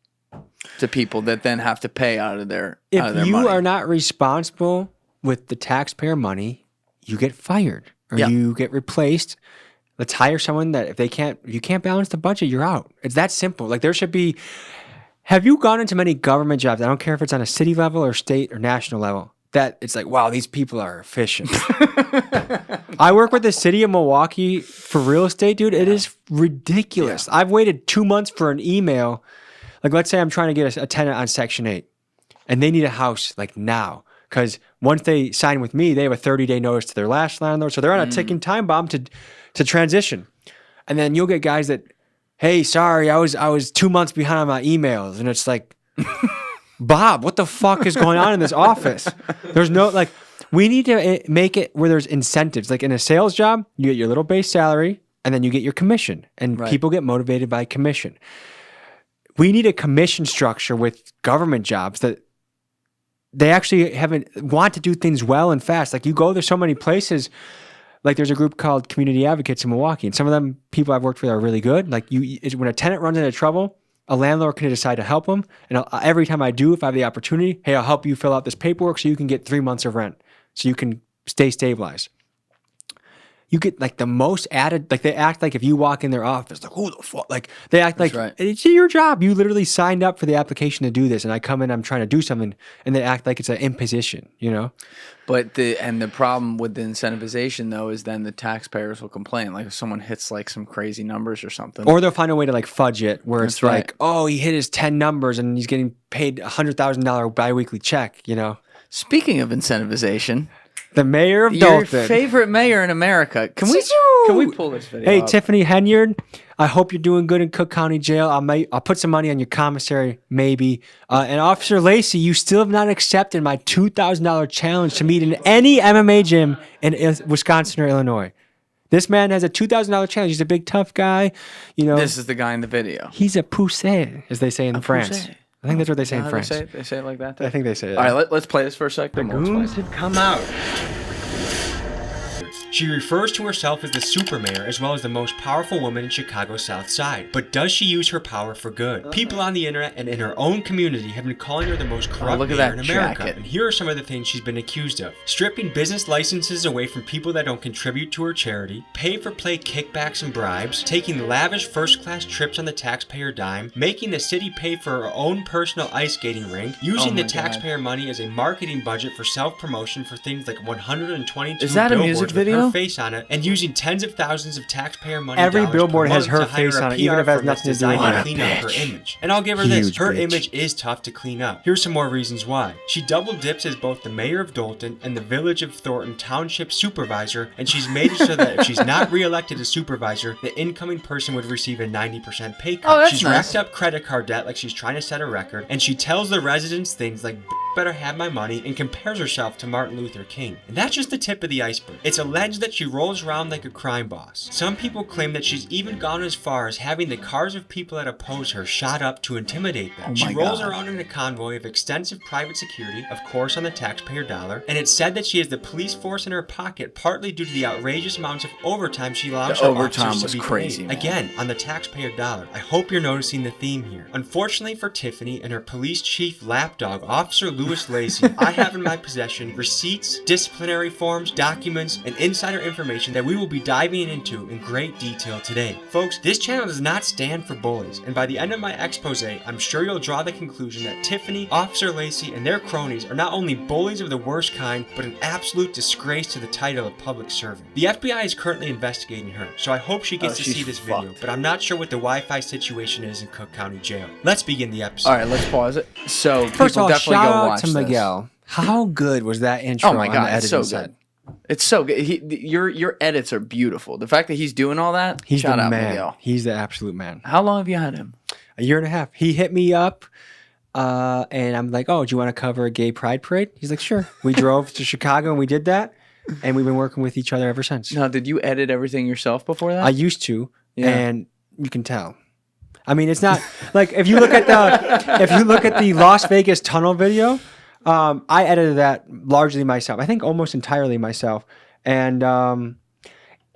to people that then have to pay out of their money.
If you are not responsible with the taxpayer money, you get fired or you get replaced. Let's hire someone that if you can't balance the budget, you're out. It's that simple. Like there should be. Have you gone into many government jobs? I don't care if it's on a city level or state or national level. That it's like, wow, these people are efficient. I work with the city of Milwaukee for real estate, dude. It is ridiculous. Yeah. I've waited 2 months for an email. Like, let's say I'm trying to get a tenant on Section 8, and they need a house like now. Because once they sign with me, they have a 30-day notice to their last landlord. So they're on a ticking time bomb to transition. And then you'll get guys that, hey, sorry, I was 2 months behind on my emails. And it's like, Bob, what the fuck is going on in this office? There's no, we need to make it where there's incentives. Like in a sales job, you get your little base salary and then you get your commission. And people get motivated by commission. We need a commission structure with government jobs that they actually want to do things well and fast. Like you go, there's so many places. Like there's a group called Community Advocates in Milwaukee, and some of them people I've worked with are really good. Like when a tenant runs into trouble, a landlord can decide to help them. And every time I do, if I have the opportunity, hey, I'll help you fill out this paperwork so you can get 3 months of rent, so you can stay stabilized. You get like the most added, like they act like if you walk in their office, like who the fuck, like they act like it's your job. You literally signed up for the application to do this, and I come in, I'm trying to do something, and they act like it's an imposition,
But the problem with the incentivization though is then the taxpayers will complain, like if someone hits like some crazy numbers or something,
or they'll find a way to like fudge it, where it's like, oh, he hit his 10 numbers and he's getting paid $100,000 biweekly check.
Speaking of incentivization.
The mayor of
Your
Dalton.
favorite mayor in America. Can we pull this video
Hey,
up?
Tiffany Henyard, I hope you're doing good in Cook County Jail. I'll put some money on your commissary, maybe. And Officer Lacey, you still have not accepted my $2,000 challenge to meet in any MMA gym in Wisconsin or Illinois. This man has a $2,000 challenge. He's a big, tough guy.
This is the guy in the video.
He's a poussé, as they say in France. I think that's what they say in France.
They say it like that?
I think they say it.
All right, let's play this for a second.
The goons had come out. She refers to herself as the super mayor as well as the most powerful woman in Chicago's South Side. But does she use her power for good? People on the internet and in her own community have been calling her the most corrupt mayor in America. And here are some of the things she's been accused of. Stripping business licenses away from people that don't contribute to her charity, pay-for-play kickbacks and bribes, taking lavish first-class trips on the taxpayer dime, making the city pay for her own personal ice skating rink, using the taxpayer money as a marketing budget for self-promotion for things like 122
Is that a music video?
her face on it and using tens of thousands of taxpayer money.
Every
dollars
billboard
per
has
month
her
to hire
face
a
on it, even
PR
if it has
firm that's
nothing to do with
designed
it.
to clean up her image. And I'll give her this: her
bitch.
image is tough to clean up. Here's some more reasons why. She double dips as both the mayor of Dolton and the Village of Thornton Township supervisor, and she's made it so that if she's not re-elected as supervisor, the incoming person would receive a 90% pay cut.
Oh, that's
She's
nice.
racked up credit card debt like she's trying to set a record, and she tells the residents things like better have my money and compares herself to Martin Luther King. And that's just the tip of the iceberg. It's alleged that she rolls around like a crime boss. Some people claim that she's even gone as far as having the cars of people that oppose her shot up to intimidate them. She rolls around in a convoy of extensive private security, of course on the taxpayer dollar, and it's said that she has the police force in her pocket partly due to the outrageous amounts of overtime she allows
The
her
overtime
officers
was
to be
crazy,
paid.
man.
Again, on the taxpayer dollar. I hope you're noticing the theme here. Unfortunately for Tiffany and her police chief lapdog, Officer Louis Lacey, I have in my possession receipts, disciplinary forms, documents, and insider information that we will be diving into in great detail today. Folks, this channel does not stand for bullies, and by the end of my expose, I'm sure you'll draw the conclusion that Tiffany, Officer Lacey, and their cronies are not only bullies of the worst kind, but an absolute disgrace to the title of public servant. The FBI is currently investigating her, so I hope she gets to see this video, but I'm not sure what the Wi-Fi situation is in Cook County Jail. Let's begin the episode.
All right, let's pause it. So
First of
people
all,
definitely
shout
go
out
watch
to
this.
Miguel. How good was that intro?
Oh my
on
god,
the
it's so
editing
good.
side?
It's so good. Your edits are beautiful. The fact that he's doing all that,
He's
shout
the
out
man.
Miguel.
He's the absolute man.
How long have you had him?
A year and a half. He hit me up, and I'm like, "Oh, do you want to cover a gay pride parade?" He's like, "Sure." We drove to Chicago and we did that, and we've been working with each other ever since.
Now, did you edit everything yourself before that?
I used to,
Yeah.
and you can tell. I mean, it's not like if you look at the Las Vegas tunnel video, I edited that largely myself. I think almost entirely myself, and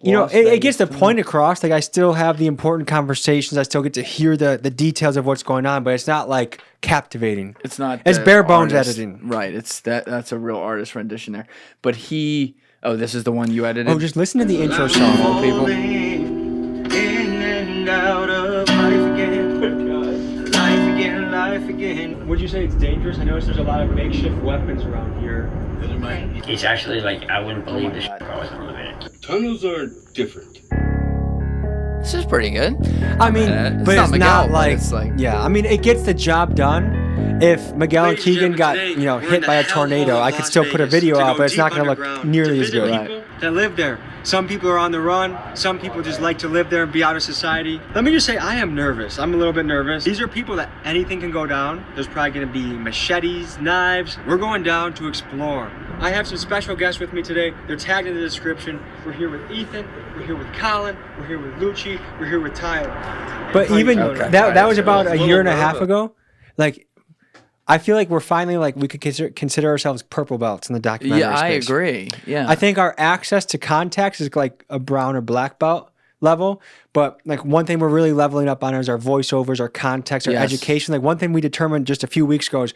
you know, it gets the point across. Like I still have the important conversations. I still get to hear the details of what's going on, but it's not like captivating.
It's not.
It's
the
bare bones
artist-
editing.
Right. It's that's a real artist rendition there. But he. Oh, this is the one you edited.
Oh, just listen to the intro song, old people.
In and out of life again. Life again.
Would you say it's dangerous? I noticed there's a lot of makeshift weapons around here.
It's actually like, I wouldn't believe this if I wasn't living it.
Tunnels are different.
This is pretty good.
I mean, but it's
Miguel,
not
but
like,
it's like
yeah. I mean, it gets the job done. If Miguel and Keegan got, you know, hit by a tornado, I could still put a video out, but it's not going to look nearly as good.
People that live there. Some people are on the run. Some people just like to live there and be out of society. Let me just say, I am nervous. I'm a little bit nervous. These are people that anything can go down. There's probably going to be machetes, knives. We're going down to explore. I have some special guests with me today. They're tagged in the description. We're here with Ethan. We're here with Colin. We're here with Lucci. We're here with Tyler.
But even that was about a year and a half ago. Like, I feel like we're finally like we could consider ourselves purple belts in the documentary
Yeah, I
space.
agree. Yeah.
I think our access to contacts is like a brown or black belt level. But like one thing we're really leveling up on is our voiceovers, our context, our
Yes.
education. Like one thing we determined just a few weeks ago is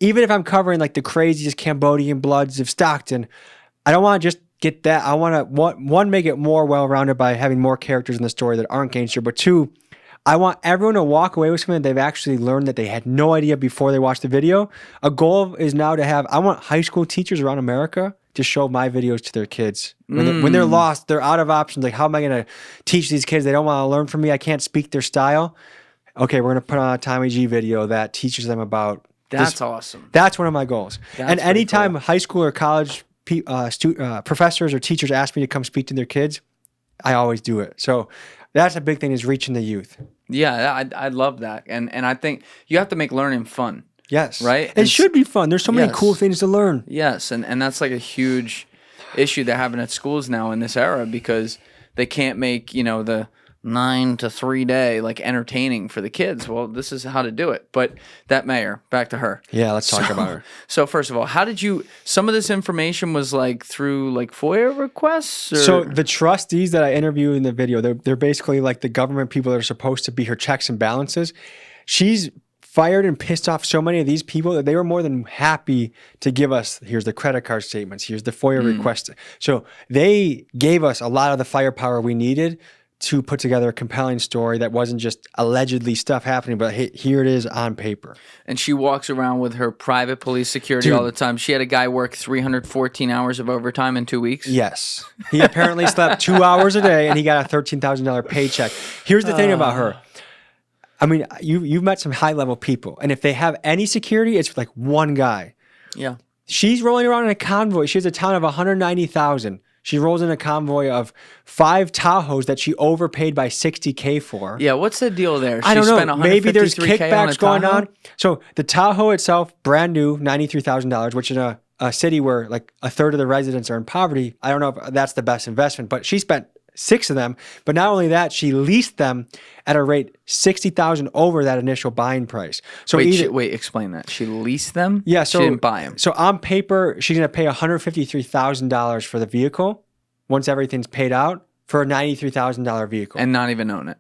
even if I'm covering like the craziest Cambodian bloods of Stockton, I don't want to just get that. I want to one make it more well-rounded by having more characters in the story that aren't gangster, but two, I want everyone to walk away with something that they've actually learned that they had no idea before they watched the video. A goal is now to have, I want high school teachers around America to show my videos to their kids. When they're lost, they're out of options. Like, how am I going to teach these kids? They don't want to learn from me. I can't speak their style. Okay, we're going to put on a Tommy G video that teaches them about
That's
this.
awesome.
That's one of my goals.
That's
And
pretty
anytime high school or college professors or teachers ask me to come speak to their kids, I always do it. So that's a big thing, is reaching the youth.
Yeah, I love that. And I think you have to make learning fun.
Yes.
Right?
It should be fun. There's so many
Yes.
cool things to learn.
Yes, and that's like a huge issue they're having at schools now in this era because they can't make, you know, the 9 to 3 day like entertaining for the kids. Well, this is how to do it. But that mayor, back to her.
Yeah, let's talk about her.
So first of all, how did you, some of this information was like through like FOIA requests? Or?
So the trustees that I interview in the video, they're basically like the government people that are supposed to be her checks and balances. She's fired and pissed off so many of these people that they were more than happy to give us, here's the credit card statements, here's the FOIA request. So they gave us a lot of the firepower we needed to put together a compelling story that wasn't just allegedly stuff happening, but here it is on paper.
And she walks around with her private police security all the time. She had a guy work 314 hours of overtime in 2 weeks.
Yes. He apparently slept 2 hours a day and he got a $13,000 paycheck. Here's the thing about her. I mean, you've met some high-level people, and if they have any security, it's like one guy.
Yeah.
She's rolling around in a convoy. She has a town of 190,000. She rolls in a convoy of 5 Tahoes that she overpaid by $60K for.
Yeah, what's the deal there?
I don't know. Maybe there's
$153K
kickbacks going on. So the Tahoe itself, brand new, $93,000, which in a city where like a third of the residents are in poverty, I don't know if that's the best investment, but she spent 6 of them. But not only that, she leased them at a rate $60,000 over that initial buying price. So
wait, explain that. She leased them?
Yeah, so
she didn't buy them.
So on paper, she's going to pay $153,000 for the vehicle once everything's paid out for a $93,000 vehicle.
And not even own it.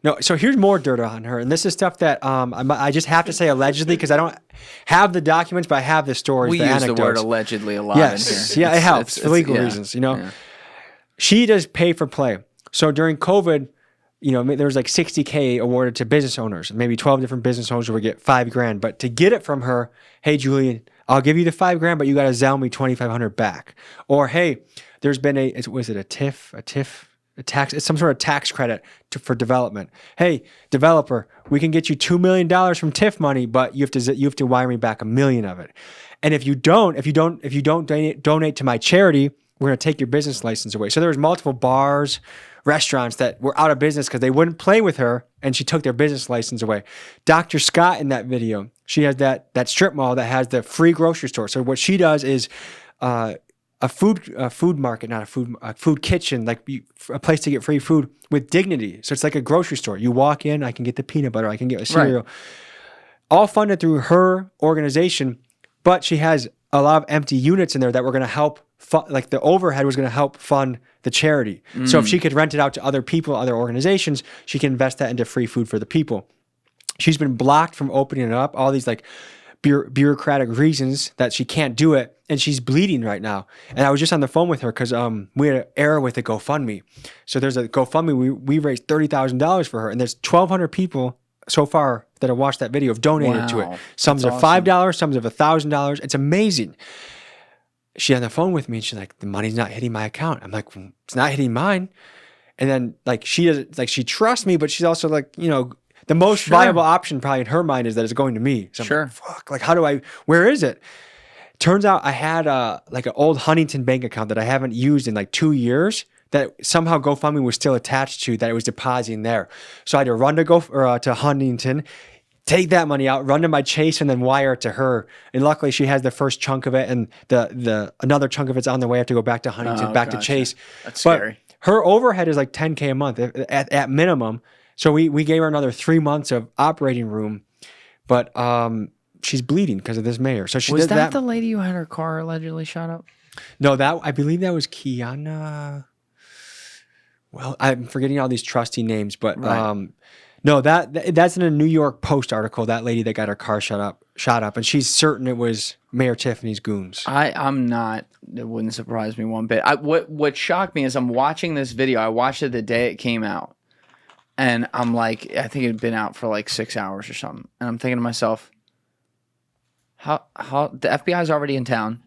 No, so here's more dirt on her. And this is stuff that I just have to say allegedly because I don't have the documents, but I have the stories,
we
the
use
anecdotes.
the word allegedly a lot
yes.
in here.
Yeah, it helps for legal reasons, you know. Yeah. She does pay for play. So during COVID, you know, there was like $60K awarded to business owners. Maybe 12 different business owners would get $5,000. But to get it from her, hey, Julian, I'll give you the $5,000, but you got to Zelle me $2,500 back. Or hey, there's been a tax, it's some sort of tax credit for development. Hey, developer, we can get you $2 million from TIF money, but you have to wire me back $1 million of it. And if you don't donate to my charity, we're going to take your business license away. So there was multiple bars, restaurants that were out of business because they wouldn't play with her, and she took their business license away. Dr. Scott in that video, she has that strip mall that has the free grocery store. So what she does is a food market, not a food kitchen, like a place to get free food with dignity. So it's like a grocery store. You walk in, I can get the peanut butter, I can get a cereal. Right. All funded through her organization, but she has a lot of empty units in there that were going to help like the overhead was going to help fund the charity. So if she could rent it out to other people, other organizations, she can invest that into free food for the people. She's been blocked from opening it up, all these like bureaucratic reasons that she can't do it, and she's bleeding right now. And I was just on the phone with her because we had an error with the GoFundMe. So there's a GoFundMe, we raised $30,000 for her, and there's 1,200 people so far that have watched that video have donated to it. Some's of $5, some's of $1,000. It's amazing. She on the phone with me and she's like, the money's not hitting my account. I'm like, well, it's not hitting mine. And then like she trusts me, but she's also like, you know, the most viable option probably in her mind is that it's going to me. So I'm like, fuck, like where is it? Turns out I had like an old Huntington bank account that I haven't used in like 2 years that somehow GoFundMe was still attached to, that it was depositing there. So I had to run to Huntington, take that money out, run to my Chase, and then wire it to her. And luckily, she has the first chunk of it, and the another chunk of it's on the way. I have to go back to Huntington, back to Chase.
That's scary.
Her overhead is like $10K a month at minimum. So we gave her another 3 months of operating room, but she's bleeding because of this mayor. So she
was
did
that the lady who had her car allegedly shot up?
No, I believe that was Kiana. Well, I'm forgetting all these trusty names, but right. No, that's in a New York Post article. That lady that got her car shot up, and she's certain it was Mayor Tiffany's goons.
I'm not. It wouldn't surprise me one bit. What shocked me is I'm watching this video. I watched it the day it came out, and I'm like, I think it had been out for like 6 hours or something, and I'm thinking to myself, how the FBI's already in town,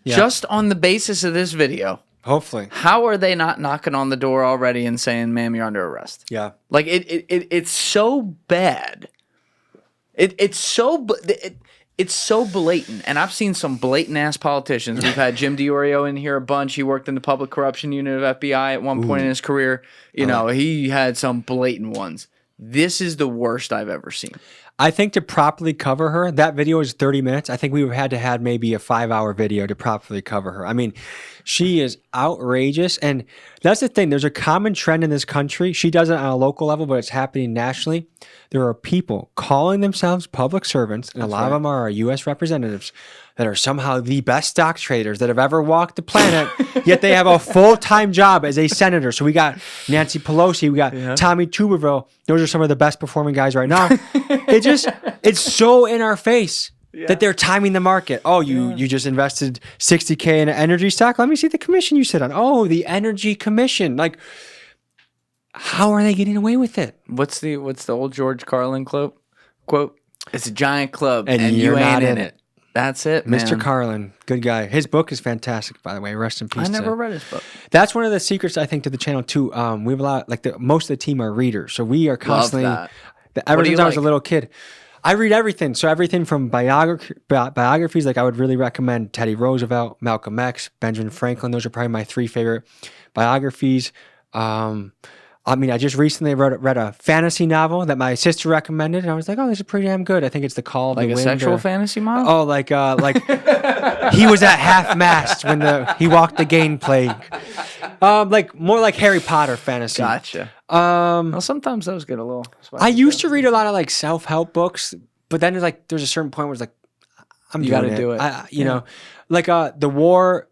just on the basis of this video.
Hopefully.
How are they not knocking on the door already and saying, ma'am, you're under arrest?
Yeah.
Like, it's so bad. It's so blatant. And I've seen some blatant-ass politicians. We've had Jim DiOrio in here a bunch. He worked in the public corruption unit of FBI at one point in his career. You know, he had some blatant ones. This is the worst I've ever seen.
I think to properly cover her, that video is 30 minutes. I think we would have had to have maybe a 5-hour video to properly cover her. I mean, she is outrageous. And that's the thing. There's a common trend in this country. She does it on a local level, but it's happening nationally. There are people calling themselves public servants, and a lot of them are our U.S. representatives that are somehow the best stock traders that have ever walked the planet, yet they have a full-time job as a senator. So we got Nancy Pelosi, we got Tommy Tuberville. Those are some of the best performing guys right now. It's so in our face that they're timing the market. Oh, you just invested $60K in an energy stock? Let me see the commission you sit on. Oh, the energy commission. Like, how are they getting away with it?
What's the old George Carlin quote? It's a giant club
And
and
you're
you ain't
not
in
in
it. That's it, man.
Mr. Carlin, good guy. His book is fantastic, by the way. Rest in peace.
I never read his book.
That's one of the secrets I think to the channel too. We have a lot, like most of the team are readers, so we are constantly. Ever since I was a little kid, I read everything. So everything from biographies, like I would really recommend Teddy Roosevelt, Malcolm X, Benjamin Franklin. Those are probably my 3 favorite biographies. I mean, I just recently read a fantasy novel that my sister recommended, and I was like, "Oh, this is pretty damn good." I think it's The Call of the Wind.
Like a sexual fantasy model?
Oh, like he was at half-mast when he walked the gain plague. Like more like Harry Potter fantasy.
Gotcha. Well, sometimes those get a little spicy.
I used to read a lot of like self-help books, but then there's a certain point where it's like, I'm
You
doing
gotta do it.
You know, like The War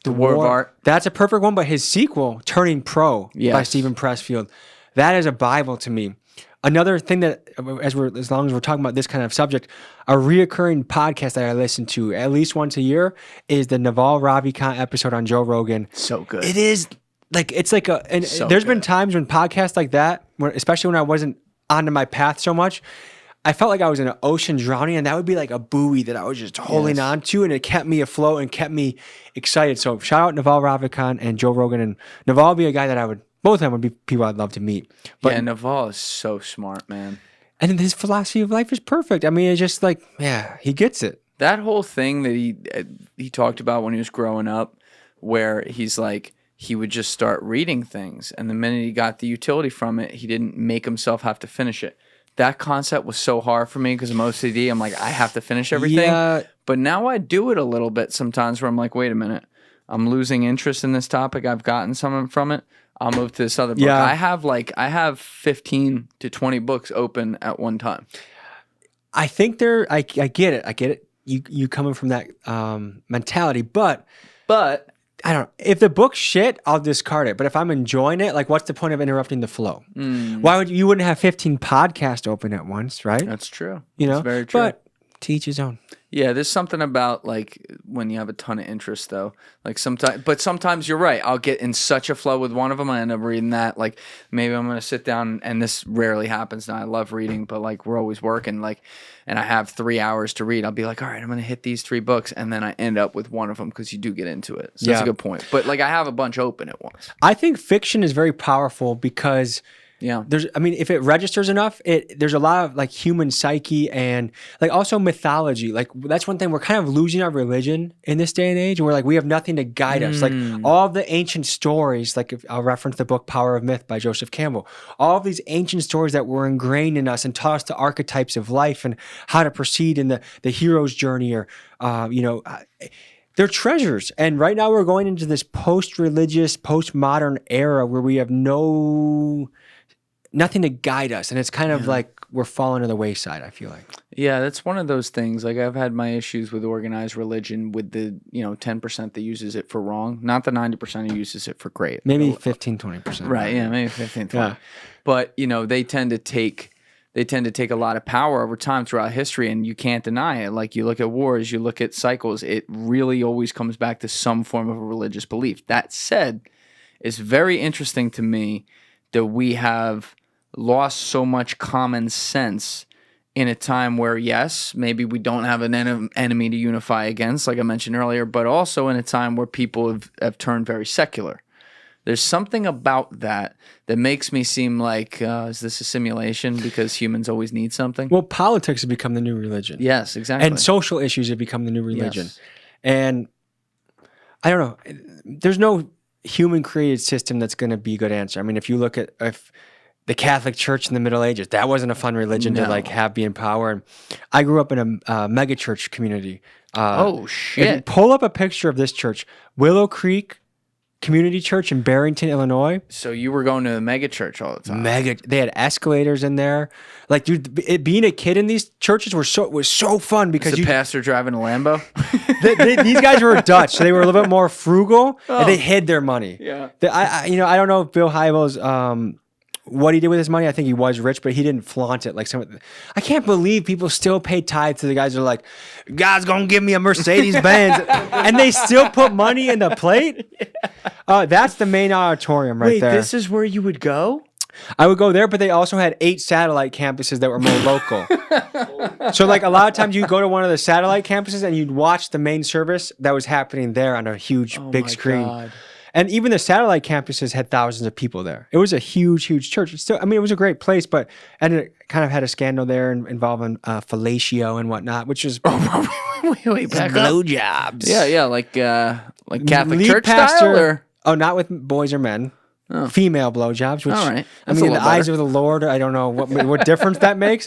of Art. That's a perfect one, but his sequel, Turning Pro by Stephen Pressfield, that is a Bible to me. Another thing that, as long as we're talking about this kind of subject, a reoccurring podcast that I listen to at least once a year is the Naval Ravikant episode on Joe Rogan.
So good.
It is like, it's like there's been times when podcasts like that, especially when I wasn't onto my path so much, I felt like I was in an ocean drowning, and that would be like a buoy that I was just holding on to, and it kept me afloat and kept me excited. So shout out Naval Ravikant and Joe Rogan. And Naval would be a guy that both of them would be people I'd love to meet. But,
yeah, Naval is so smart, man.
And his philosophy of life is perfect. I mean, it's just like, he gets it.
That whole thing that he talked about when he was growing up, where he's like, he would just start reading things, and the minute he got the utility from it, he didn't make himself have to finish it. That concept was so hard for me because I'm OCD. I'm like, I have to finish everything.
Yeah.
But now I do it a little bit sometimes where I'm like, wait a minute. I'm losing interest in this topic. I've gotten something from it. I'll move to this other book.
Yeah.
I have 15 to 20 books open at one time.
I think I get it. I get it. You coming from that mentality, but I don't know. If the book's shit, I'll discard it. But if I'm enjoying it, like, what's the point of interrupting the flow? Why would you wouldn't have 15 podcasts open at once, right?
That's true.
You know,
That's very true.
But to each his own.
Yeah, there's something about like when you have a ton of interest though. Like sometimes you're right. I'll get in such a flow with one of them. I end up reading that. Like maybe I'm gonna sit down, and this rarely happens. Now I love reading, but like we're always working. Like, and I have 3 hours to read. I'll be like, all right, I'm gonna hit these 3 books, and then I end up with one of them because you do get into it. So that's a good point. But like I have a bunch open at once.
I think fiction is very powerful because if it registers enough, there's a lot of like human psyche and like also mythology. Like that's one thing, we're kind of losing our religion in this day and age, where like we have nothing to guide us. Like all of the ancient stories, like I'll reference the book Power of Myth by Joseph Campbell. All of these ancient stories that were ingrained in us and taught us the archetypes of life and how to proceed in the hero's journey, or they're treasures. And right now we're going into this post-religious, post-modern era where we have nothing to guide us, and it's kind of like we're falling to the wayside, I feel like.
Yeah, that's one of those things. Like I've had my issues with organized religion with the 10% that uses it for wrong, not the 90% who uses it for great.
Maybe 15, 20%.
Right, yeah, maybe 15, 20. Yeah. But they tend to take a lot of power over time throughout history, and you can't deny it. Like you look at wars, you look at cycles, it really always comes back to some form of a religious belief. That said, it's very interesting to me that we have lost so much common sense in a time where, yes, maybe we don't have an enemy to unify against, like I mentioned earlier, but also in a time where people have turned very secular. There's something about that makes me seem like, is this a simulation because humans always need something?
Well, politics have become the new religion.
Yes, exactly.
And social issues have become the new religion.
Yes.
And I don't know. There's no human-created system that's going to be a good answer. I mean, if you look at the Catholic Church in the Middle Ages, that wasn't a fun religion to like be in power. And I grew up in a megachurch community.
Oh shit!
Pull up a picture of this church, Willow Creek Community Church in Barrington, Illinois.
So you were going to the megachurch all the time.
They had escalators in there. Like, dude, being a kid in these churches was so fun because
the pastor driving a Lambo.
These guys were Dutch, so they were a little bit more frugal, and they hid their money.
Yeah.
I don't know if Bill Hybels what he did with his money. I think he was rich, but he didn't flaunt it like some. I can't believe people still pay tithe to the guys who are like, God's gonna give me a Mercedes-Benz, and they still put money in the plate. That's the main auditorium right there.
Wait, this is where you would go?
I would go there, but they also had 8 satellite campuses that were more local. So like a lot of times you'd go to one of the satellite campuses and you'd watch the main service that was happening there on a huge big screen.
God.
And even the satellite campuses had thousands of people there. It was a huge church. It's still, I mean, it was a great place, but and it kind of had a scandal there involving fellatio and whatnot, which is
wait, back up.
blowjobs.
Yeah, like Catholic
Lead
church
pastor,
style, or
oh, not with boys or men.
Oh.
Female blowjobs, which
All right.
I
That's
mean,
a
in the
little
eyes
better.
of the Lord, I don't know what difference that makes.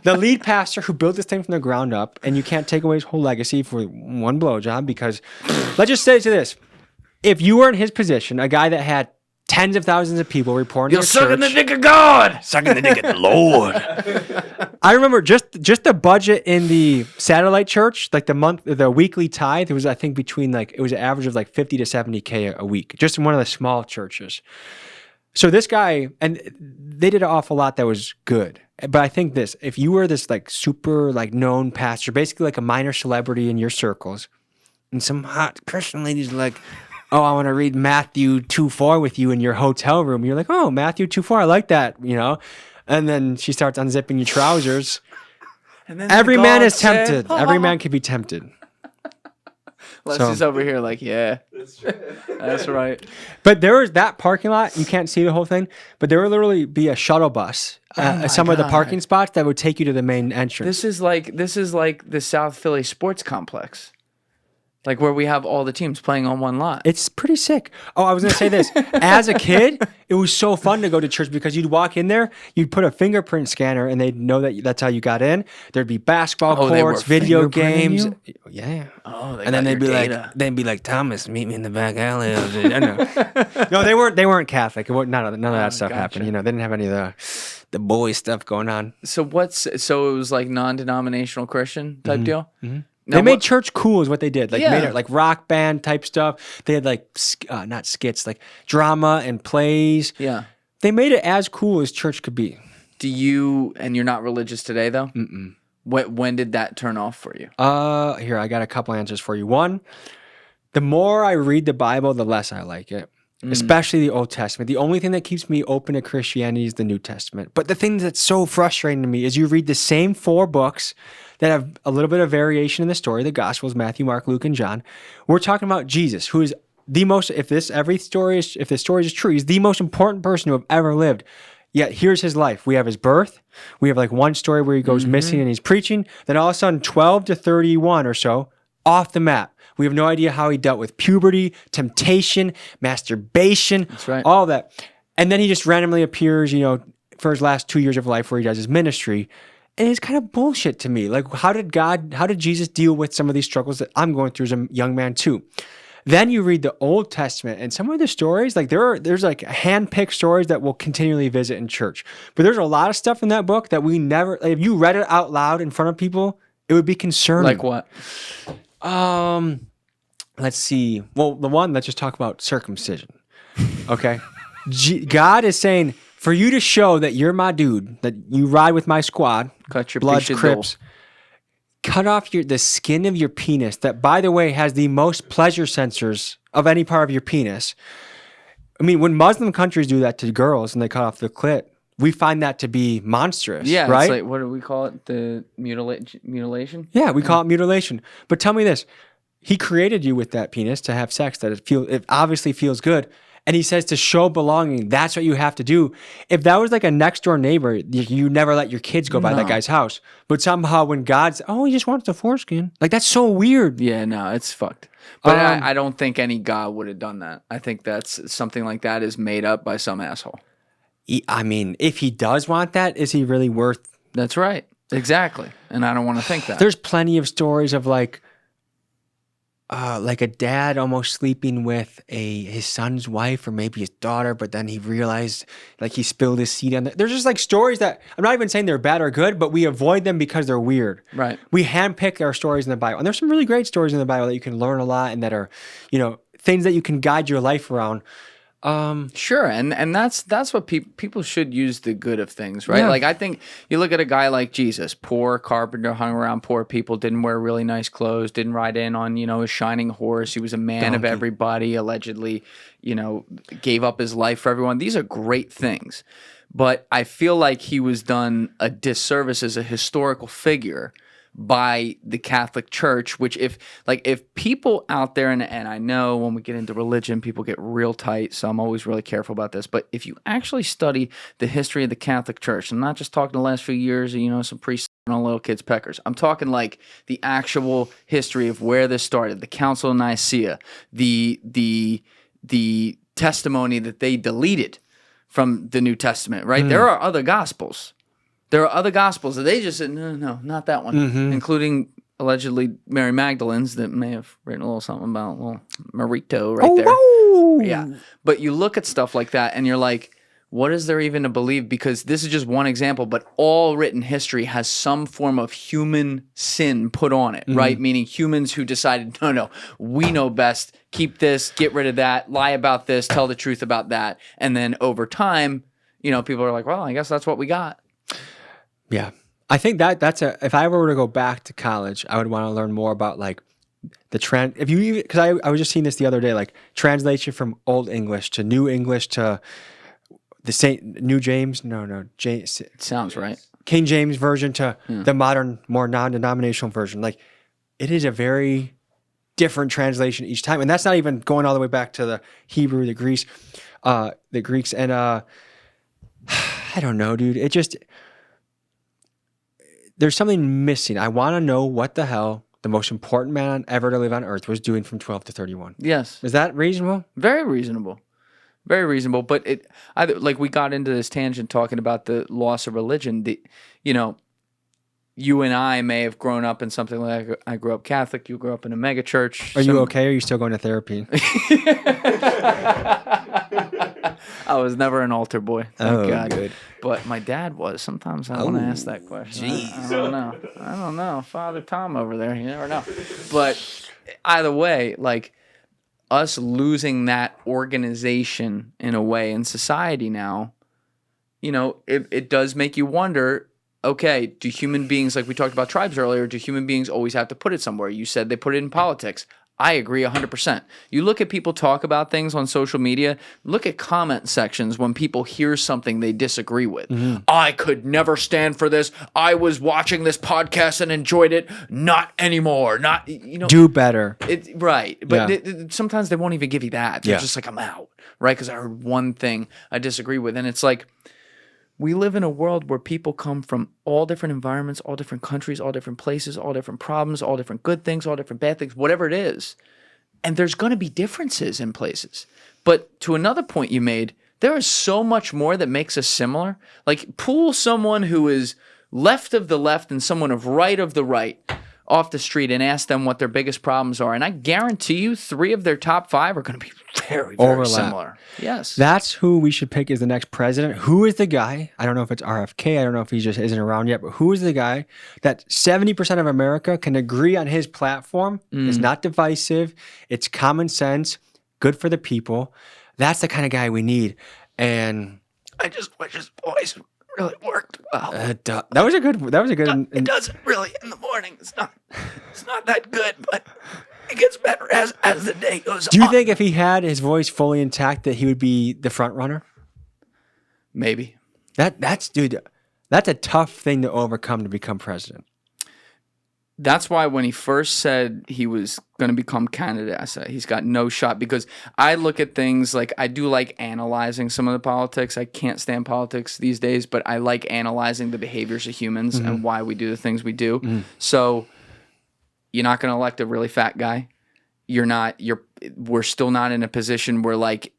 The lead pastor who built this thing from the ground up, and you can't take away his whole legacy for one blowjob because, let's just say to this: if you were in his position, a guy that had tens of thousands of people reporting,
you're
to
sucking
church,
the dick of God,
sucking the dick of the Lord. I remember just the budget in the satellite church, like the weekly tithe, it was I think between it was an average of like 50 to 70K a week, just in one of the small churches. So this guy, and they did an awful lot that was good. But I think if you were this like super like known pastor, basically like a minor celebrity in your circles, and some hot Christian lady's like, oh, I want to read Matthew 2:4 with you in your hotel room. You're like, oh, Matthew 2:4, I like that, And then she starts unzipping your trousers.
And then
Every
the
man
God
is tempted.
said,
Every man can be tempted.
Leslie's over here like, yeah, that's right.
But there was that parking lot. You can't see the whole thing, but there would literally be a shuttle bus at some of the parking spots that would take you to the main entrance.
This is like the South Philly sports complex, like where we have all the teams playing on one lot.
It's pretty sick. Oh, I was going to say this. As a kid, it was so fun to go to church because you'd walk in there, you'd put a fingerprint scanner, and they'd know that that's how you got in. There'd be basketball courts, video games. Yeah.
Oh,
And then they'd be like, Thomas, meet me in the back alley. I know. No, they weren't Catholic. None of that stuff happened. They didn't have any of the boy stuff going on.
So it was like non-denominational Christian type deal.
Mm-hmm. They made church cool is what they did. Made it like rock band type stuff. They had not skits, like drama and plays.
Yeah.
They made it as cool as church could be.
And you're not religious today though? Mm-mm. When did that turn off for you?
Here, I got a couple answers for you. One, the more I read the Bible, the less I like it. Especially the Old Testament. The only thing that keeps me open to Christianity is the New Testament. But the thing that's so frustrating to me is you read the same 4 books that have a little bit of variation in the story, the Gospels, Matthew, Mark, Luke, and John. We're talking about Jesus, who is the most, if the story is true, he's the most important person who have ever lived. Yet here's his life. We have his birth. We have like one story where he goes missing and he's preaching. Then all of a sudden, 12 to 31 or so, off the map. We have no idea how he dealt with puberty, temptation, masturbation, all that. And then he just randomly appears, for his last 2 years of life where he does his ministry. And it's kind of bullshit to me. Like, how did Jesus deal with some of these struggles that I'm going through as a young man too? Then you read the Old Testament and some of the stories, like there's like hand-picked stories that we'll continually visit in church. But there's a lot of stuff in that book that we never, if you read it out loud in front of people, it would be concerning.
Like what?
Let's see. Well, let's just talk about circumcision. Okay. God is saying, for you to show that you're my dude, that you ride with my squad,
cut your
Bloods, Crips, cut off the skin of your penis, that, by the way, has the most pleasure sensors of any part of your penis. I mean, when Muslim countries do that to girls and they cut off the clit, we find that to be monstrous,
yeah,
right?
It's like, what do we call it? The mutilation?
Yeah, we call it mutilation. But tell me this. He created you with that penis to have sex that it obviously feels good. And he says to show belonging, that's what you have to do. If that was like a next door neighbor, you never let your kids go by that guy's house. But somehow when God's, he just wants the foreskin. Like, that's so weird.
Yeah, no, it's fucked. But I don't think any God would have done that. I think that's something like that is made up by some asshole.
I mean, if he does want that, is he really worth?
That's right. Exactly. And I don't want to think that.
There's plenty of stories of like a dad almost sleeping with his son's wife or maybe his daughter, but then he realized like he spilled his seed on there's just like stories that I'm not even saying they're bad or good, but we avoid them because they're weird.
Right.
We handpick our stories in the Bible. And there's some really great stories in the Bible that you can learn a lot and that are, things that you can guide your life around.
Sure, and that's what people should use the good of things, right?
Yeah.
Like I think you look at a guy like Jesus, poor carpenter, hung around poor people, didn't wear really nice clothes, didn't ride in on a shining horse. He was a man of everybody, allegedly, gave up his life for everyone. These are great things, but I feel like he was done a disservice as a historical figure by the Catholic Church, which if people out there, and I know when we get into religion, people get real tight, so I'm always really careful about this, but if you actually study the history of the Catholic Church, I'm not just talking the last few years, some priests on little kids' peckers. I'm talking like the actual history of where this started, the Council of Nicaea, the testimony that they deleted from the New Testament, right? There are other gospels. There are other gospels that they just said, no, not that one, including allegedly Mary Magdalene's that may have written a little something about a little Marito right there.
Whoa.
Yeah. But you look at stuff like that and you're like, what is there even to believe? Because this is just one example, but all written history has some form of human sin put on it, right? Meaning humans who decided, no, we know best, keep this, get rid of that, lie about this, tell the truth about that. And then over time, people are like, well, I guess that's what we got.
Yeah. I think that's if I were to go back to college, I would want to learn more about like the because I was just seeing this the other day, like translation from Old English to New English to the New James. James.
It sounds right.
King James version to the modern, more non-denominational version. Like it is a very different translation each time. And that's not even going all the way back to the Hebrew, the Greeks. And I don't know, dude. It just, there's something missing. I want to know what the hell the most important man ever to live on earth was doing from 12 to 31.
Yes.
Is that reasonable?
Very reasonable. Very reasonable. But we got into this tangent talking about the loss of religion. You and I may have grown up in something like I grew up Catholic, you grew up in a megachurch.
Are you okay? Or are you still going to therapy?
I was never an altar boy. Thank God.
Good.
But my dad was. Sometimes I want to ask that question. I don't know. I don't know. Father Tom over there. You never know. But either way, like us losing that organization in a way in society now, it does make you wonder, okay, do human beings, like we talked about tribes earlier, do human beings always have to put it somewhere? You said they put it in politics. I agree 100%. You look at people talk about things on social media, look at comment sections when people hear something they disagree with. I could never stand for this. I was watching this podcast and enjoyed it. Not anymore. Not,
do better.
Right. But sometimes they won't even give you that. They're just like, I'm out. Right? Because I heard one thing I disagree with. And it's like, we live in a world where people come from all different environments, all different countries, all different places, all different problems, all different good things, all different bad things, whatever it is. And there's going to be differences in places. But to another point you made, there is so much more that makes us similar. Like, pull someone who is left of the left and someone of the right off the street and ask them what their biggest problems are. And I guarantee you 3 of their top 5 are going to be very, very similar. Yes.
That's who we should pick as the next president. Who is the guy? I don't know if it's RFK. I don't know if he just isn't around yet, but who is the guy that 70% of America can agree on his platform? It's not divisive. It's common sense, good for the people. That's the kind of guy we need. And
I just wish his voice really worked well.
That was a good.
It doesn't really in the morning. It's not that good, but it gets better as the day goes on.
Do you think if he had his voice fully intact that he would be the front runner?
Maybe.
That's a tough thing to overcome to become president.
That's why when he first said he was going to become candidate, I said he's got no shot, because I look at things like, I do like analyzing some of the politics. I can't stand politics these days, but I like analyzing the behaviors of humans and why we do the things we do. So you're not going to elect a really fat guy. We're still not in a position where, like,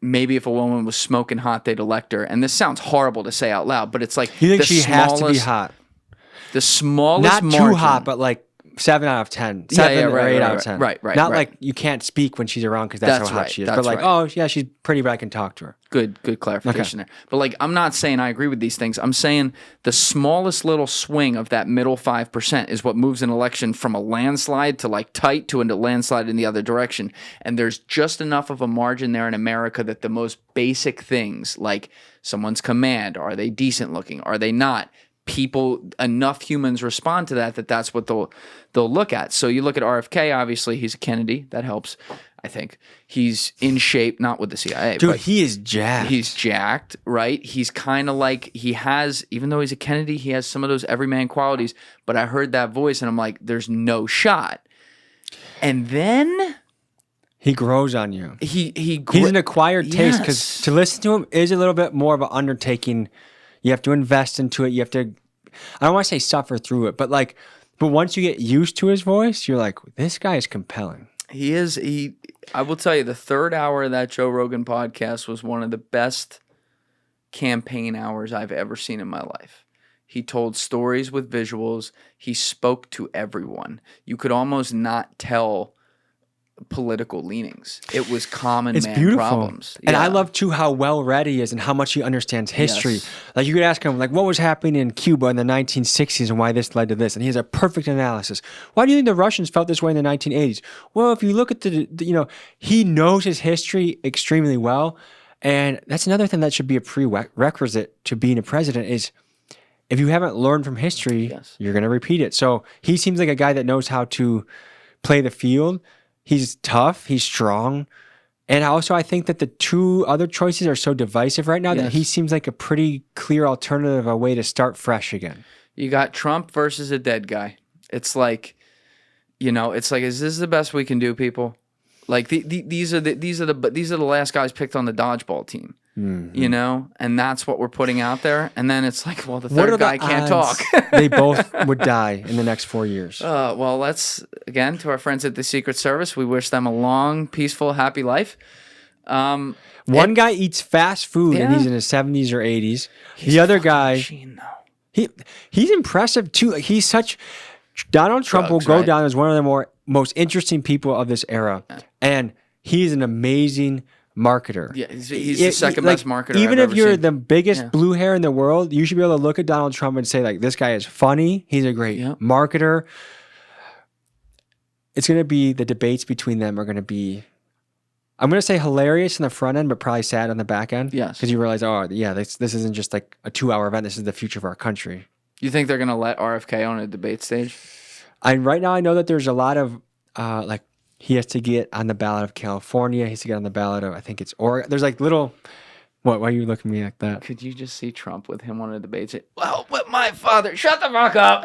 maybe if a woman was smoking hot, they'd elect her. And this sounds horrible to say out loud, but it's like,
you think she has to be hot?
The smallest
not
margin.
too hot, but like 7 out of 10. 7 or 8 out of 10.
Right.
Not like you can't speak when she's around because that's how hot she is. But like, oh, yeah, she's pretty, but I can talk to her.
Good clarification there. But like, I'm not saying I agree with these things. I'm saying the smallest little swing of that middle 5% is what moves an election from a landslide to like tight to a landslide in the other direction. And there's just enough of a margin there in America that the most basic things like someone's command, are they decent looking? Are they not? Enough humans respond to that's what they'll look at. So you look at RFK, obviously he's a Kennedy. That helps, I think. He's in shape, not with the CIA.
Dude,
but
he is jacked.
He's jacked, right? He's kind of like, he has, even though he's a Kennedy, he has some of those everyman qualities. But I heard that voice and I'm like, there's no shot. And then
he grows on you.
He's
an acquired taste because to listen to him is a little bit more of an undertaking. You have to invest into it. You have to, I don't want to say suffer through it, but once you get used to his voice, you're like, this guy is compelling.
He is. I will tell you, the third hour of that Joe Rogan podcast was one of the best campaign hours I've ever seen in my life. He told stories with visuals. He spoke to everyone. You could almost not tell political leanings. It was common man
beautiful.
Problems.
And I love too how well read he is and how much he understands history.
Yes.
Like you could ask him, like, what was happening in Cuba in the 1960s and why this led to this, and he has a perfect analysis. Why do you think the Russians felt this way in the 1980s? Well, if you look at he knows his history extremely well, and that's another thing that should be a prerequisite to being a president is if you haven't learned from history, you're going to repeat it. So he seems like a guy that knows how to play the field. He's tough. He's strong. And also, I think that the two other choices are so divisive right now that he seems like a pretty clear alternative, a way to start fresh again.
You got Trump versus a dead guy. It's like, is this the best we can do, people? Like these are the last guys picked on the dodgeball team. Mm-hmm. And that's what we're putting out there. And then it's like, well, the third guy can't talk.
They both would die in the next 4 years.
Well, let's, again, to our friends at the Secret Service, we wish them a long, peaceful, happy life.
One guy eats fast food and he's in his 70s or 80s. The other guy,
machine, though.
He's impressive too. He's such, Donald Trump will go down as one of the most interesting people of this era. And he's an amazing marketer.
Yeah, he's the second best marketer.
Even
I've
if you're
ever seen.
the biggest blue hair in the world, you should be able to look at Donald Trump and say, like, this guy is funny. He's a great marketer. It's going to be, the debates between them are going to be, I'm going to say hilarious in the front end, but probably sad on the back end.
Yes.
Because you realize, this isn't just like a 2-hour event. This is the future of our country.
You think they're going to let RFK on a debate stage?
Right now, I know that there's a lot of, he has to get on the ballot of California. He has to get on the ballot of, I think it's Oregon. There's like little, why are you looking at me like that?
Could you just see Trump with him on a debate? Well, with my father, shut the fuck up.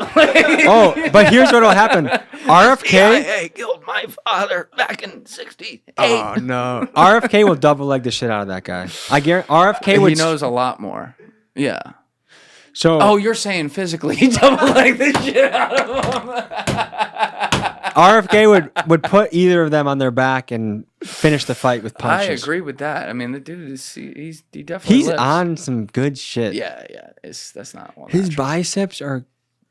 But here's what will happen. RFK.
CIA killed my father back in 68.
Oh, no. RFK will double leg the shit out of that guy. I guarantee RFK would.
He knows a lot more. Yeah.
So.
You're saying physically double leg the shit out of him.
RFK would put either of them on their back and finish the fight with punches.
I agree with that. I mean, the dude is he definitely
he's
lives.
on some good shit.
Yeah. That's not one.
His biceps are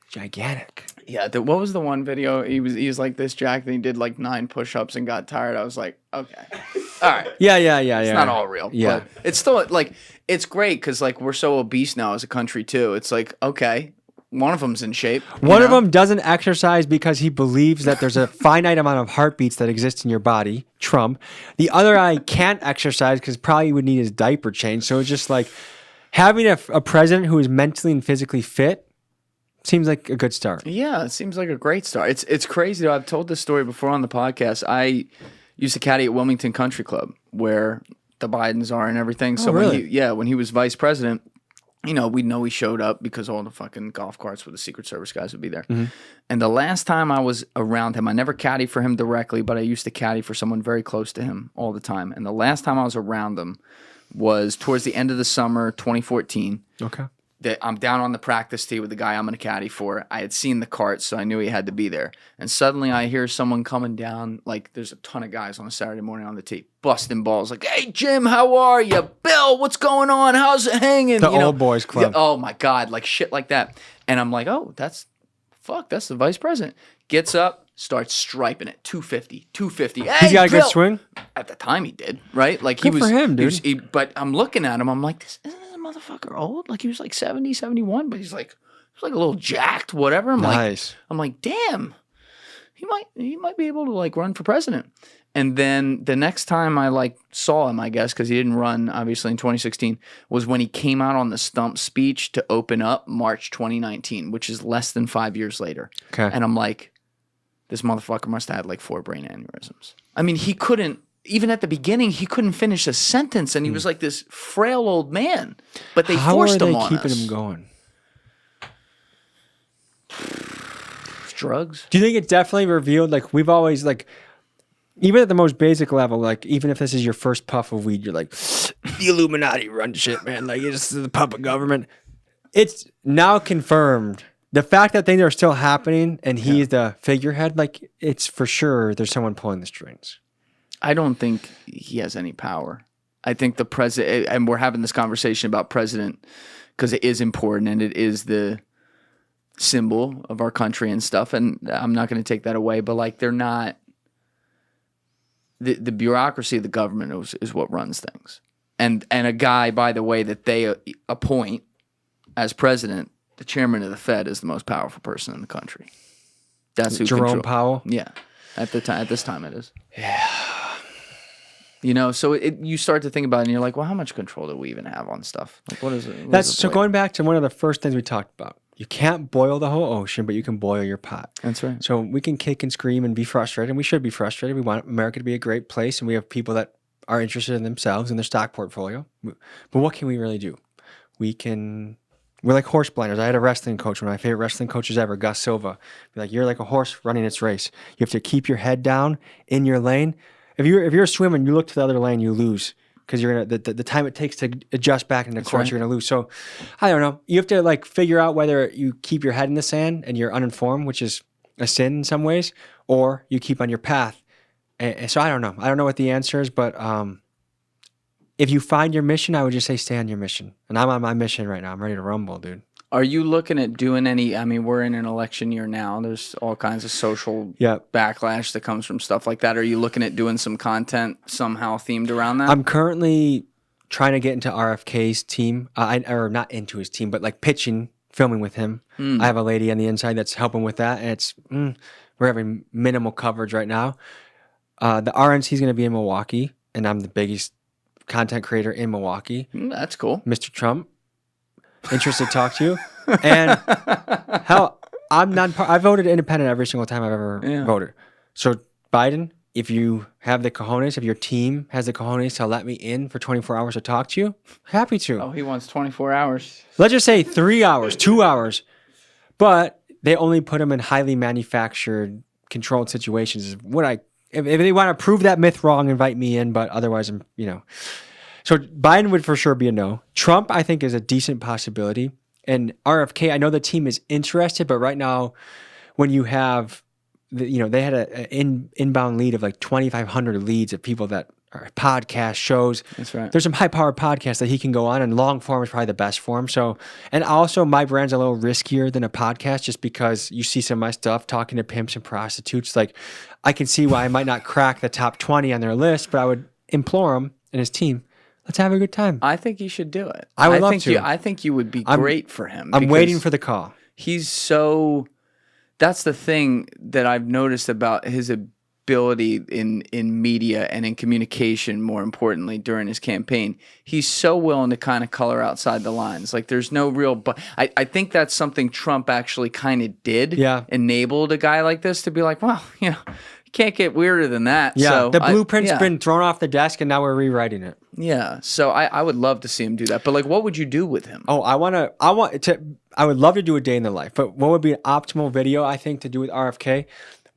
gigantic.
Yeah. What was the one video? He was like this jack, and he did like 9 push-ups and got tired. I was like, okay, all right.
Yeah.
It's not all real.
Yeah.
But it's still like it's great because like we're so obese now as a country too. It's like okay. One of them's in shape.
One of them doesn't exercise because he believes that there's a finite amount of heartbeats that exist in your body, Trump. The other guy can't exercise because probably would need his diaper changed. So it's just like having a president who is mentally and physically fit seems like a good start.
Yeah, it seems like a great start. It's crazy though. I've told this story before on the podcast. I used to caddy at Wilmington Country Club where the Bidens are and everything. So
really?
when he was vice president, we'd know he showed up because all the fucking golf carts with the Secret Service guys would be there. Mm-hmm. And the last time I was around him, I never caddied for him directly, but I used to caddy for someone very close to him all the time. And the last time I was around him was towards the end of the summer, 2014.
Okay.
I'm down on the practice tee with the guy I'm going to caddy for. I had seen the carts, so I knew he had to be there. And suddenly I hear someone coming down, like there's a ton of guys on a Saturday morning on the tee, busting balls. Like, hey, Jim, how are you? Bill, what's going on? How's it hanging?
The old boys club.
Oh, my God, like shit like that. And I'm like, oh, that's the vice president. Gets up, starts striping it. 250, 250. Hey,
He's got a good
Bill!
swing.
At the time he did, right? Like
Good
he was
for him, dude.
But I'm looking at him, I'm like, isn't this motherfucker old? Like he was like 70, 71, but he's like a little jacked, whatever. I'm like, damn, he might be able to like run for president. And then the next time I like saw him, I guess, because he didn't run obviously in 2016, was when he came out on the stump speech to open up March 2019, which is less than 5 years later.
Okay.
And I'm like, this motherfucker must have had like 4 brain aneurysms. I mean, he couldn't, even at the beginning, he couldn't finish a sentence, and he was like this frail old man. But they forced him on us.
How are they keeping him going?
Drugs.
Do you think it definitely revealed, like, we've always, like, even at the most basic level, like, even if this is your first puff of weed, you're like, the Illuminati run shit, man. Like, it's the puppet government. It's now confirmed. The fact that things are still happening and he's the figurehead, like, it's for sure there's someone pulling the strings.
I don't think he has any power. I think the president, and we're having this conversation about president because it is important and it is the symbol of our country and stuff, and I'm not going to take that away, but like they're not, the bureaucracy of the government is what runs things. And a guy, by the way, that they appoint as president, the chairman of the Fed is the most powerful person in the country. That's who
Jerome Powell?
Yeah. At this time it is. Yeah. You know, so you start to think about it and you're like, well, how much control do we even have on stuff? Like, what is it?
So going back to one of the first things we talked about, you can't boil the whole ocean, but you can boil your pot.
That's right.
So we can kick and scream and be frustrated, and we should be frustrated. We want America to be a great place, and we have people that are interested in themselves and their stock portfolio. But what can we really do? We're like horse blinders. I had a wrestling coach, one of my favorite wrestling coaches ever, Gus Silva. Be like, you're like a horse running its race. You have to keep your head down in your lane. If you're swimming, you look to the other lane, you lose. Because you're gonna the time it takes to adjust back into course, right. You're gonna lose. So I don't know. You have to like figure out whether you keep your head in the sand and you're uninformed, which is a sin in some ways, or you keep on your path. And so I don't know. I don't know what the answer is, but if you find your mission, I would just say stay on your mission. And I'm on my mission right now. I'm ready to rumble, dude.
Are you looking at doing any, I mean, we're in an election year now. There's all kinds of social backlash that comes from stuff like that. Are you looking at doing some content somehow themed around that?
I'm currently trying to get into RFK's team, or not into his team, but like pitching, filming with him. I have a lady on the inside that's helping with that, and it's we're having minimal coverage right now. The RNC is going to be in Milwaukee, and I'm the biggest content creator in Milwaukee.
That's cool.
Mr. Trump. Interested to talk to you. And hell, I voted independent every single time I've ever voted. So Biden, if you have the cojones, if your team has the cojones to let me in for 24 hours to talk to you, happy to.
Oh, he wants 24 hours.
Let's just say 3 hours, 2 hours. But they only put him in highly manufactured, controlled situations. If they want to prove that myth wrong, invite me in. But otherwise, So Biden would for sure be a no. Trump, I think, is a decent possibility. And RFK, I know the team is interested, but right now, when you have, they had an inbound lead of like 2,500 leads of people that are podcast shows.
That's right.
There's some high-powered podcasts that he can go on, and long form is probably the best for him. So, and also my brand's a little riskier than a podcast, just because you see some of my stuff talking to pimps and prostitutes. Like, I can see why I might not crack the top 20 on their list, but I would implore him and his team. Let's have a good time.
I think you should do it.
I would love to.
I think you would be great for him.
I'm waiting for the call.
That's the thing that I've noticed about his ability in media and in communication, more importantly, during his campaign. He's so willing to kind of color outside the lines. Like there's no real, I think that's something Trump actually kind of did.
Yeah.
Enabled a guy like this to be like, well, can't get weirder than that.
Yeah,
so
the blueprint's been thrown off the desk, and now we're rewriting it.
Yeah, so I would love to see him do that. But like, what would you do with him?
Oh, I would love to do a day in the life. But what would be an optimal video, I think, to do with RFK?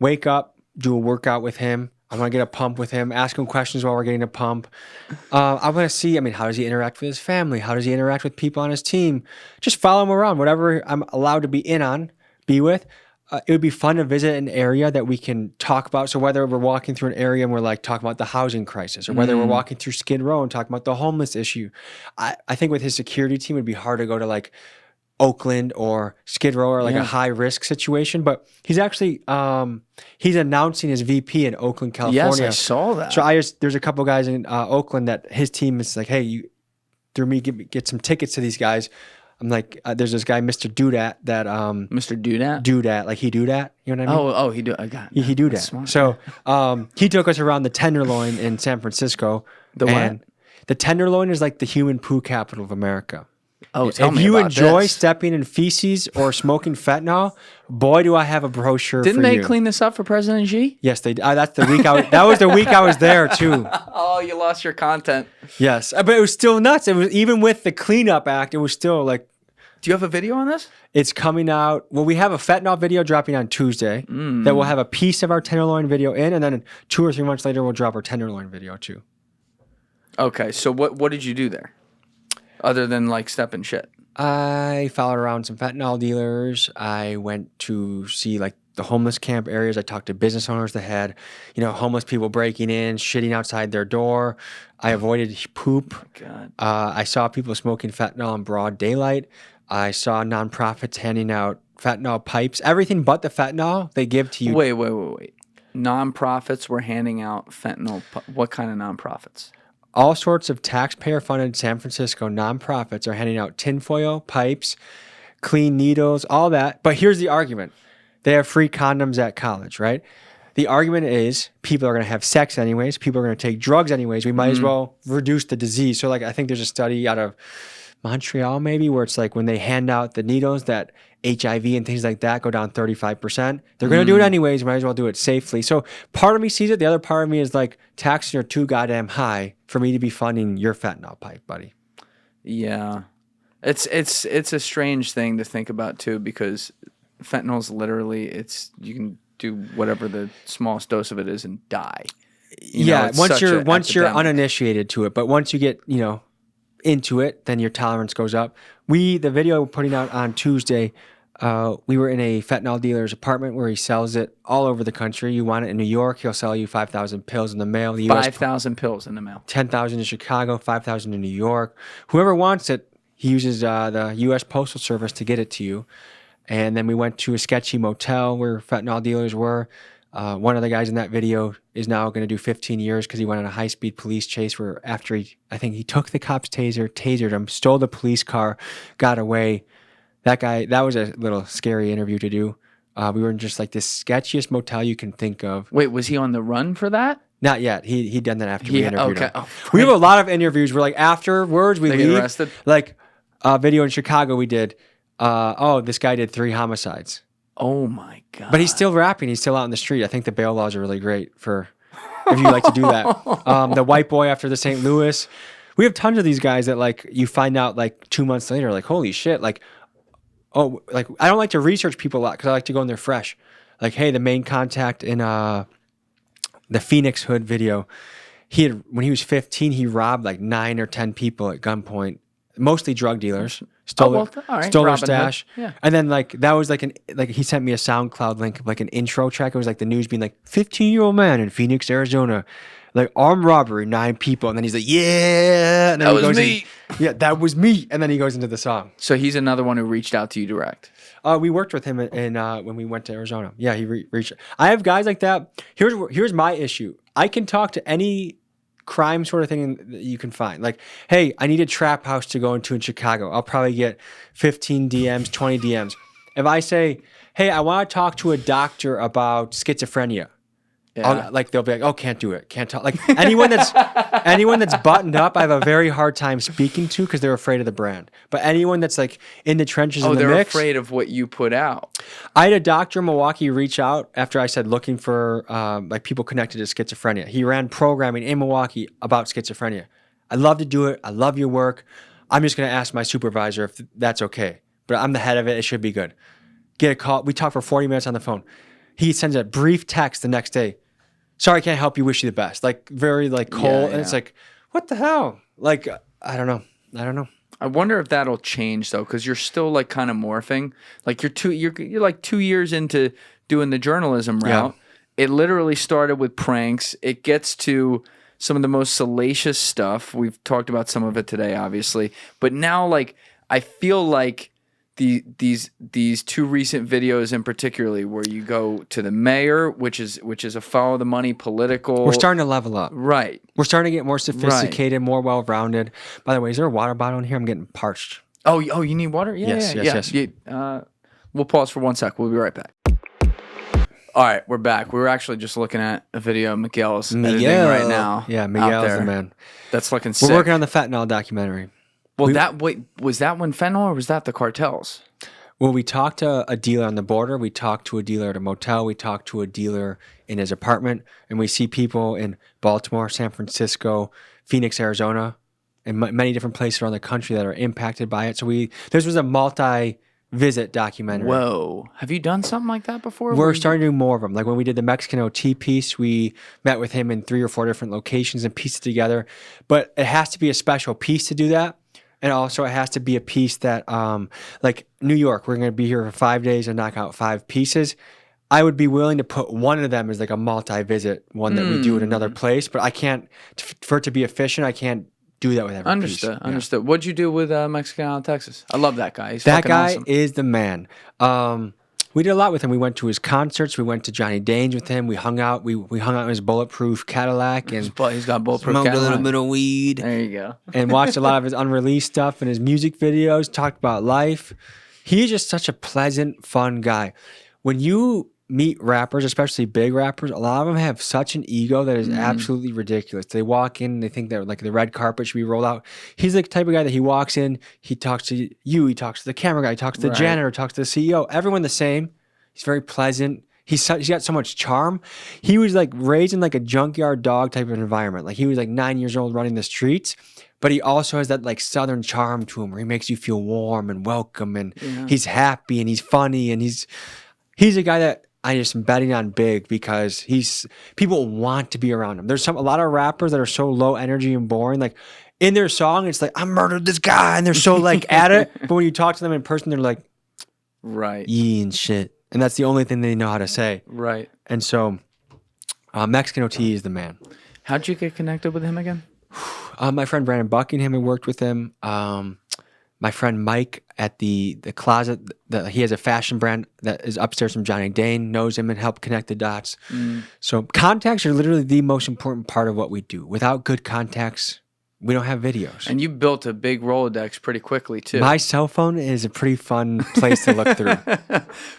Wake up, do a workout with him. I want to get a pump with him. Ask him questions while we're getting a pump. I want to see, how does he interact with his family? How does he interact with people on his team? Just follow him around. Whatever I'm allowed to be with. It would be fun to visit an area that we can talk about. So whether we're walking through an area and we're like talking about the housing crisis, or whether we're walking through Skid Row and talking about the homeless issue, I think with his security team, it'd be hard to go to like Oakland or Skid Row or like a high risk situation. But he's actually he's announcing his VP in Oakland, California.
Yes, I saw that.
So there's a couple guys in Oakland that his team is like, hey, you through me get some tickets to these guys. I'm like, there's this guy, Mr. Doodat, that
Mr. Doodat?
Doodat, like he do that. You know what I mean?
Oh, he do. I got it.
He do that.
Smart.
So he took us around the Tenderloin in San Francisco.
The what?
The Tenderloin is like the human poo capital of America.
Oh, tell me
If you
about
enjoy
this.
stepping in feces or smoking fentanyl, boy, do I have a brochure
Didn't
for
they
you.
clean this up for President Xi?
Yes, they. That's the week. That was the week I was there too.
Oh, you lost your content.
Yes, but it was still nuts. It was even with the cleanup act. It was still like.
Do you have a video on this?
It's coming out. Well, we have a fentanyl video dropping on Tuesday. That will have a piece of our Tenderloin video in, and then 2 or 3 months later, we'll drop our Tenderloin video too.
Okay, so what did you do there, other than like step and shit?
I followed around some fentanyl dealers. I went to see like the homeless camp areas. I talked to business owners that had, homeless people breaking in, shitting outside their door. I avoided poop.
Oh, God.
I saw people smoking fentanyl in broad daylight. I saw nonprofits handing out fentanyl pipes. Everything but the fentanyl they give to you.
Wait. Nonprofits were handing out fentanyl. What kind of nonprofits?
All sorts of taxpayer-funded San Francisco nonprofits are handing out tinfoil, pipes, clean needles, all that. But here's the argument. They have free condoms at college, right? The argument is people are going to have sex anyways. People are going to take drugs anyways. We might as well reduce the disease. So like I think there's a study out of Montreal maybe where it's like when they hand out the needles that HIV and things like that go down 35%. They're going to do it anyways. Might as well do it safely. So part of me sees it. The other part of me is like taxes are too goddamn high for me to be funding your fentanyl pipe, buddy.
Yeah. It's a strange thing to think about too, because fentanyl's literally you can do whatever the smallest dose of it is and die.
Once you're uninitiated to it, but once you get, into it, then your tolerance goes up. The video we're putting out on Tuesday, we were in a fentanyl dealer's apartment where he sells it all over the country. You want it in New York, he'll sell you 5,000 pills in the mail.
5,000 pills in the mail.
10,000 in Chicago, 5,000 in New York. Whoever wants it, he uses the U.S. Postal Service to get it to you. And then we went to a sketchy motel where fentanyl dealers were. One of the guys in that video is now going to do 15 years because he went on a high-speed police chase where after I think he took the cop's tasered him, stole the police car, got away. That was a little scary interview to do. We were in just like the sketchiest motel you can think of.
Wait, was he on the run for that?
Not yet. He'd done that after we interviewed him.
Oh,
we have a lot of interviews where like afterwards we
they
leave.
Get arrested?
Like a video in Chicago we did. This guy did 3 homicides.
Oh my God.
But he's still rapping. He's still out in the street. I think the bail laws are really great for if you like to do that. The white boy after the St. Louis. We have tons of these guys that like you find out like 2 months later, like, holy shit. Like, I don't like to research people a lot because I like to go in there fresh. Like, hey, the main contact in the Phoenix Hood video, when he was 15, he robbed like 9 or 10 people at gunpoint, mostly drug dealers. Stole their stash.
Yeah.
And then that was he sent me a SoundCloud link of like an intro track. It was like the news being like 15-year-old man in Phoenix, Arizona, like armed robbery, 9 people. And then he's like, yeah. And then
that was me.
Yeah, that was me. And then he goes into the song.
So he's another one who reached out to you direct.
We worked with him when we went to Arizona. Yeah, he reached. I have guys like that. Here's my issue. I can talk to any crime sort of thing that you can find. Like, hey, I need a trap house to go into in Chicago. I'll probably get 15 DMs, 20 DMs. If I say, hey, I want to talk to a doctor about schizophrenia, they'll be like, oh, can't do it. Can't talk. Like anyone that's buttoned up, I have a very hard time speaking to because they're afraid of the brand. But anyone that's like in the trenches in the mix.
They're afraid of what you put out.
I had a doctor in Milwaukee reach out after I said looking for people connected to schizophrenia. He ran programming in Milwaukee about schizophrenia. I'd love to do it. I love your work. I'm just going to ask my supervisor if that's okay. But I'm the head of it. It should be good. Get a call. We talked for 40 minutes on the phone. He sends a brief text the next day. Sorry, I can't help you. Wish you the best. Like very cold. Yeah. And it's like, what the hell? Like, I don't know.
I wonder if that'll change though, because you're still like kind of morphing. Like you're like 2 years into doing the journalism route. Yeah. It literally started with pranks. It gets to some of the most salacious stuff. We've talked about some of it today, obviously. But now, like, I feel like these two recent videos in particularly, where you go to the mayor, which is a follow the money political.
We're starting to level up.
Right.
We're starting to get more sophisticated, more well-rounded. By the way, is there a water bottle in here? I'm getting parched.
Oh, you need water? Yeah,
Yes.
We'll pause for 1 sec. We'll be right back. All right, we're back. We were actually just looking at a video of Miguel's editing right now.
Yeah, Miguel's
there.
the man.
That's looking sick.
We're working on the fentanyl documentary.
Well, was that when fentanyl, or was that the cartels?
Well, we talked to a dealer on the border. We talked to a dealer at a motel. We talked to a dealer in his apartment. And we see people in Baltimore, San Francisco, Phoenix, Arizona, and many different places around the country that are impacted by it. So this was a multi-visit documentary.
Whoa. Have you done something like that before?
We're starting to do more of them. Like when we did the Mexican OT piece, we met with him in 3 or 4 different locations and pieced it together. But it has to be a special piece to do that. And also it has to be a piece that, like New York, we're going to be here for 5 days and knock out 5 pieces. I would be willing to put one of them as like a multi-visit one that we do in another place. But I can't, for it to be efficient, I can't do that with every piece.
Understood. What'd you do with Mexican out of Texas? I love that guy. He's
that
fucking
guy
awesome.
is the man. We did a lot with him. We went to his concerts. We went to Johnny Dane's with him. We hung out. We hung out in his bulletproof Cadillac and
he's got bulletproof
smoked
Cadillac.
a little bit of weed.
There you go.
And watched a lot of his unreleased stuff and his music videos. Talked about life. He's just such a pleasant, fun guy. When you meet rappers, especially big rappers, a lot of them have such an ego that is absolutely ridiculous. They walk in, they think that like the red carpet should be rolled out. He's the type of guy that he walks in, he talks to you, he talks to the camera guy, he talks to the janitor, talks to the CEO. Everyone the same. He's very pleasant. He's got so much charm. He was like raised in like a junkyard dog type of environment. Like he was like 9 years old running the streets, but he also has that like southern charm to him where he makes you feel warm and welcome, and he's happy and he's funny, and he's a guy that I just am betting on big because people want to be around him. There's a lot of rappers that are so low energy and boring. Like in their song, it's like, I murdered this guy, and they're so like at it. But when you talk to them in person, they're like, yee and shit. And that's the only thing they know how to say.
Right.
And so Mexican OT is the man.
How'd you get connected with him again?
My friend Brandon Buckingham, I worked with him. My friend Mike at the closet, he has a fashion brand that is upstairs from Johnny Dane, knows him and helped connect the dots. So contacts are literally the most important part of what we do. Without good contacts, we don't have videos.
And you built a big Rolodex pretty quickly, too.
My cell phone is a pretty fun place to look through.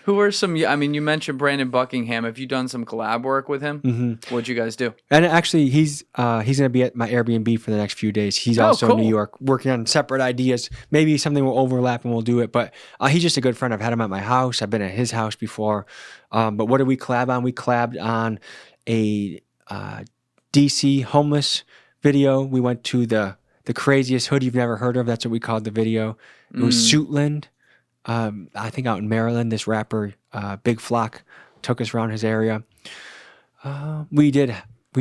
Who are some, I mean, you mentioned Brandon Buckingham. Have you done some collab work with him? What'd you guys do?
And actually, he's going to be at my Airbnb for the next few days. He's also in New York working on separate ideas. Maybe something will overlap and we'll do it. But he's just a good friend. I've had him at my house. I've been at his house before. But what did we collab on? We collabed on a DC homeless video. We went to the craziest hood you've never heard of. That's what we called the video. It was Suitland. I think out in Maryland, this rapper, Big Flock, took us around his area. We've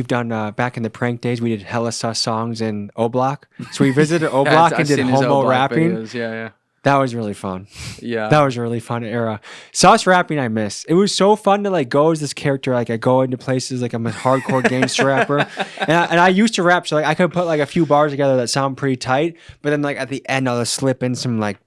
done, back in the prank days, we did hella sus songs in O Block. So we visited O Block and did homo rapping.
Videos. Yeah.
That was really fun.
Yeah.
That was a really fun era. Sus rapping I miss. It was so fun to like go as this character. Like I go into places like I'm a hardcore gangster rapper. And I used to rap, so like I could put like a few bars together that sound pretty tight. But then like at the end I'll just slip in some like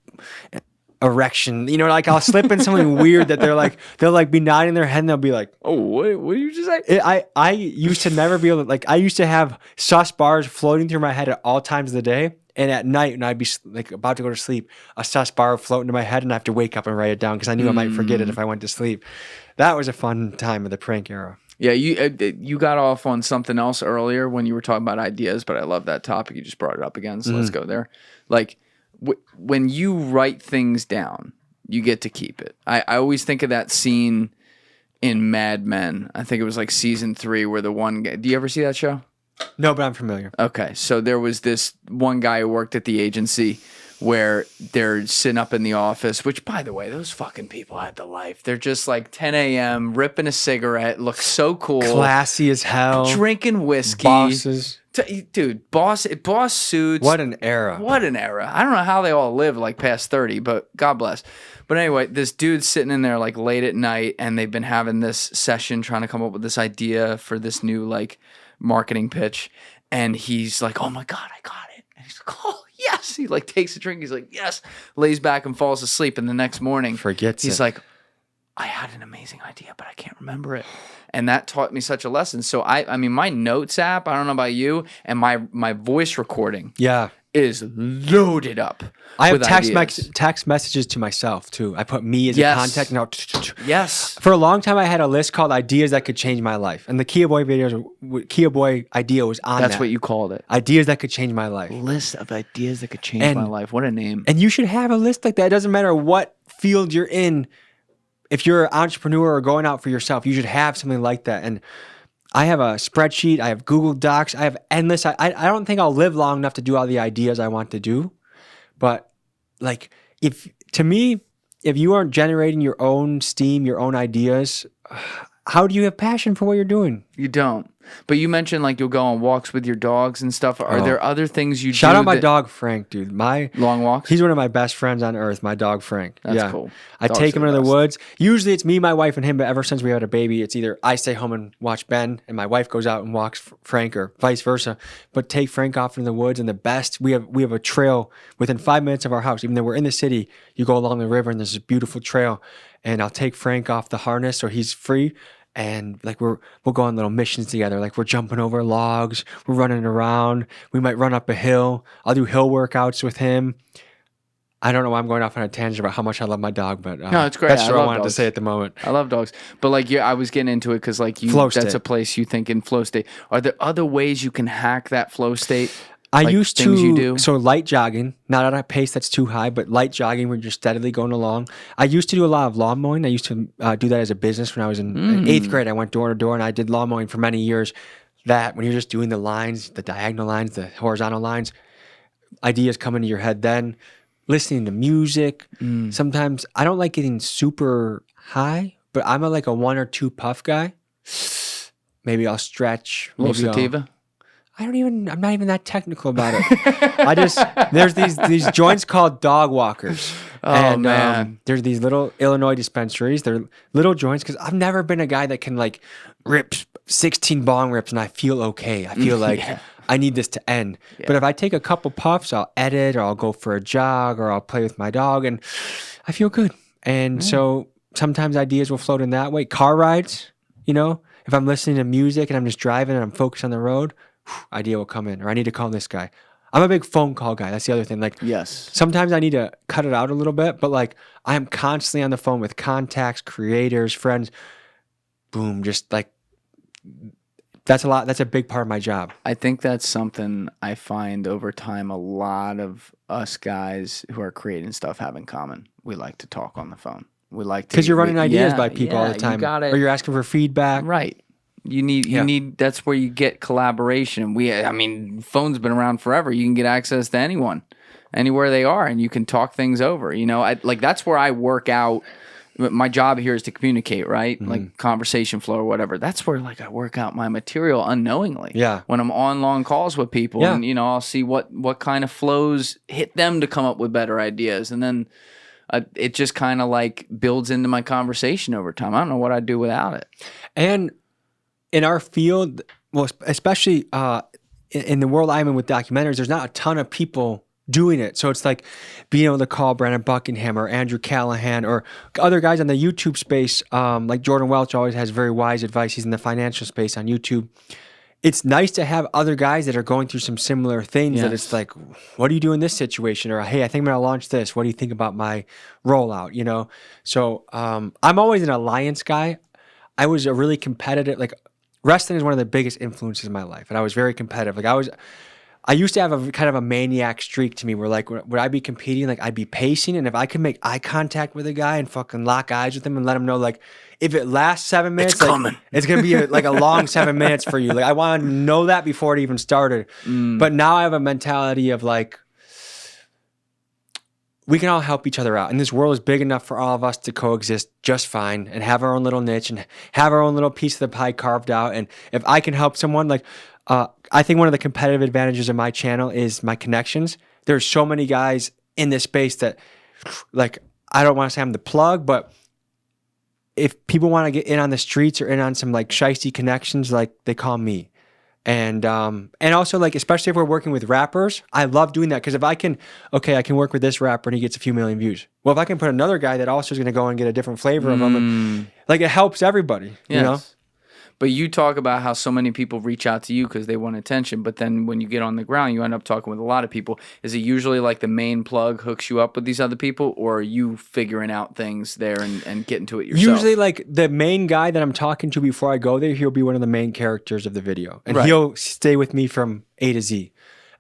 erection. You know, like I'll slip in something weird that they'll like be nodding their head and they'll be like,
oh, what did you just say?
I used to never be able to, like, I used to have sus bars floating through my head at all times of the day. And at night, when I'd be like about to go to sleep, a sus bar would float into my head and I have to wake up and write it down because I knew I might forget it if I went to sleep. That was a fun time of the prank era.
Yeah, you got off on something else earlier when you were talking about ideas, but I love that topic. You just brought it up again, so let's go there. Like, when you write things down, you get to keep it. I always think of that scene in Mad Men. I think it was like season 3 where the one guy... Do you ever see that show?
No, but I'm familiar.
Okay, so there was this one guy who worked at the agency where they're sitting up in the office, which, by the way, those fucking people had the life. They're just like 10 a.m., ripping a cigarette, look so cool.
Classy as hell.
Drinking whiskey.
Bosses.
Dude, boss suits.
What an era.
What an era. I don't know how they all live like past 30, but God bless. But anyway, this dude's sitting in there like late at night and they've been having this session trying to come up with this idea for this new like marketing pitch. And he's like, oh my God, I got it. And he's like, oh yes. yes. He like takes a drink. He's like, yes. Lays back and falls asleep. And the next morning, he's like, I had an amazing idea, but I can't remember it. And that taught me such a lesson. So I mean, my notes app, I don't know about you, and my voice recording is loaded up.
I have
with
text messages to myself too. I put me as a contact. Now,
yes.
For a long time, I had a list called ideas that could change my life, and the Kia Boy Kia Boy idea was on.
That's what you called it.
Ideas that could change my life.
List of ideas that could change my life. What a name!
And you should have a list like that. It doesn't matter what field you're in. If you're an entrepreneur or going out for yourself, you should have something like that. And I have a spreadsheet. I have Google Docs. I have endless. I don't think I'll live long enough to do all the ideas I want to do. But like, if you aren't generating your own steam, your own ideas, how do you have passion for what you're doing?
You don't. But you mentioned like you'll go on walks with your dogs and stuff. Are there other things you do?
Shout out my dog Frank, dude. My
long walks.
He's one of my best friends on earth. My dog Frank.
That's cool.
I take him into the woods. Usually it's me, my wife, and him. But ever since we had a baby, it's either I stay home and watch Ben, and my wife goes out and walks Frank, or vice versa. But take Frank off into the woods, and the best we have a trail within 5 minutes of our house. Even though we're in the city, you go along the river, and there's this beautiful trail. And I'll take Frank off the harness, so he's free. And like we'll go on little missions together. Like we're jumping over logs, we're running around. We might run up a hill. I'll do hill workouts with him. I don't know why I'm going off on a tangent about how much I love my dog, but
no, it's great.
That's what I wanted to say at the moment.
I love dogs, but like I was getting into it because like that's a place you think in flow state. Are there other ways you can hack that flow state?
I used to, so light jogging, not at a pace that's too high, but light jogging where you're steadily going along. I used to do a lot of lawn mowing. I used to do that as a business when I was in 8th grade. I went door to door and I did lawn mowing for many years. That when you're just doing the lines, the diagonal lines, the horizontal lines, ideas come into your head then. Listening to music. Sometimes I don't like getting super high, but I'm like a 1 or 2 puff guy. Maybe I'll stretch.
A little sativa?
I'm not even that technical about it. There's these joints called dog walkers.
Man.
There's these little Illinois dispensaries. They're little joints because I've never been a guy that can like rip 16 bong rips and I feel okay. I feel like I need this to end. Yeah. But if I take a couple puffs, I'll edit or I'll go for a jog or I'll play with my dog and I feel good. And so sometimes ideas will float in that way. Car rides, if I'm listening to music and I'm just driving and I'm focused on the road, idea will come in, or I need to call this guy. I'm a big phone call guy. That's the other thing. Like,
yes,
sometimes I need to cut it out a little bit, but like I am constantly on the phone with contacts, creators, friends. Boom, just like that's a lot. That's a big part of my job.
I think that's something I find over time. A lot of us guys who are creating stuff have in common. We like to talk on the phone. We like to
because you're running ideas by people all the time, or you're asking for feedback,
right? You need. That's where you get collaboration. Phone's been around forever. You can get access to anyone, anywhere they are, and you can talk things over. That's where I work out. My job here is to communicate, right? Like conversation flow or whatever. That's where I work out my material unknowingly.
Yeah.
When I'm on long calls with people, and I'll see what kind of flows hit them to come up with better ideas, and then it just kind of builds into my conversation over time. I don't know what I'd do without it.
And in our field, well, especially in the world I'm in with documentaries, there's not a ton of people doing it. So it's like being able to call Brandon Buckingham or Andrew Callahan or other guys on the YouTube space, like Jordan Welch always has very wise advice. He's in the financial space on YouTube. It's nice to have other guys that are going through some similar things that it's like, what do you do in this situation? Or, hey, I think I'm going to launch this. What do you think about my rollout? So I'm always an alliance guy. I was a really competitive, wrestling is one of the biggest influences in my life, and I was very competitive. I used to have a kind of a maniac streak to me where would I be competing, I'd be pacing, and if I could make eye contact with a guy and fucking lock eyes with him and let him know if it lasts 7 minutes, it's gonna be a long 7 minutes for you. I want to know that before it even started. But now I have a mentality of we can all help each other out. And this world is big enough for all of us to coexist just fine and have our own little niche and have our own little piece of the pie carved out. And if I can help someone, I think one of the competitive advantages of my channel is my connections. There's so many guys in this space that, I don't want to say I'm the plug, but if people want to get in on the streets or in on some shiesty connections, they call me. And also like, especially if we're working with rappers, I love doing that. Cause if I can work with this rapper and he gets a few million views. Well, if I can put another guy that also is going to go and get a different flavor of them, like it helps everybody, you know?
But you talk about how so many people reach out to you because they want attention. But then when you get on the ground, you end up talking with a lot of people. Is it usually like the main plug hooks you up with these other people, or are you figuring out things there and getting to it yourself?
Usually, like the main guy that I'm talking to before I go there, he'll be one of the main characters of the video, and he'll stay with me from A to Z.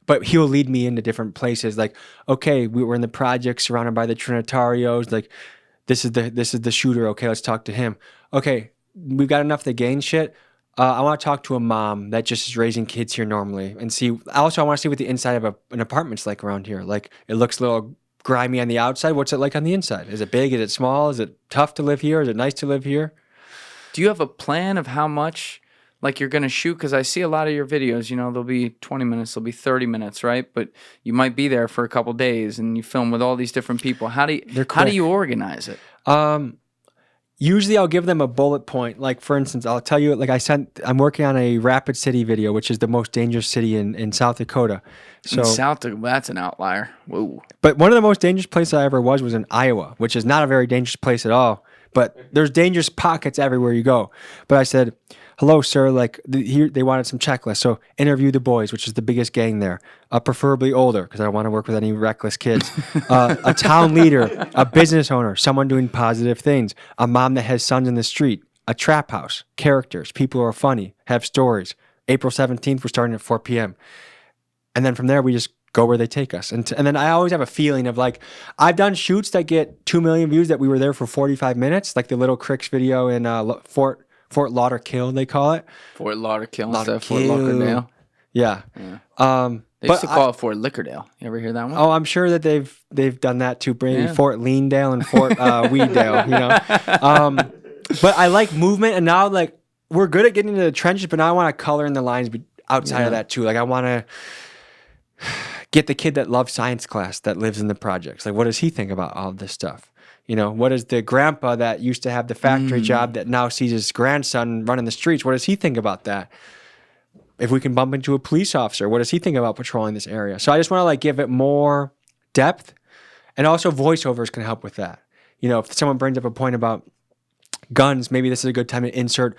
But he'll lead me into different places. Like, okay, we were in the project surrounded by the Trinitarios. Like, this is the shooter. Okay, let's talk to him. Okay. We've got enough to gain shit. I want to talk to a mom that just is raising kids here normally and see. Also, I want to see what the inside of an apartment's like around here. Like, it looks a little grimy on the outside. What's it like on the inside? Is it big? Is it small? Is it tough to live here? Is it nice to live here?
Do you have a plan of how much like you're going to shoot? Because I see a lot of your videos, you know, there'll be 20 minutes, there'll be 30 minutes, right? But you might be there for a couple days and you film with all these different people. How do you organize it?
Usually I'll give them a bullet point. Like, for instance, I'll tell you, like I'm working on a Rapid City video, which is the most dangerous city in South Dakota. So
in South Dakota, that's an outlier. Whoa.
But one of the most dangerous places I ever was in Iowa, which is not a very dangerous place at all. But there's dangerous pockets everywhere you go. But I said, hello, sir. Like, here they wanted some checklists. So interview the boys, which is the biggest gang there, preferably older, because I don't want to work with any reckless kids. A town leader, a business owner, someone doing positive things, a mom that has sons in the street, a trap house, characters, people who are funny, have stories. April 17th, we're starting at 4 p.m. And then from there, we just go where they take us. And then I always have a feeling of like, I've done shoots that get 2 million views that we were there for 45 minutes, like the little Crips video in Fort Lauderdale, they call it.
Fort Lauderdale instead of Fort Lauderdale.
Yeah.
They used to call it Fort Lickerdale. You ever hear that one?
Oh, I'm sure that they've done that too. Maybe Fort Leandale and Fort Weeddale, you know. But I like movement, and now like we're good at getting into the trenches, but now I want to color in the lines outside of that too. Like I want to get the kid that loves science class that lives in the projects. Like, what does he think about all of this stuff? You know, what is the grandpa that used to have the factory job that now sees his grandson running the streets? What does he think about that? If we can bump into a police officer, what does he think about patrolling this area? So I just want to like give it more depth, and also voiceovers can help with that. You know, if someone brings up a point about guns, maybe this is a good time to insert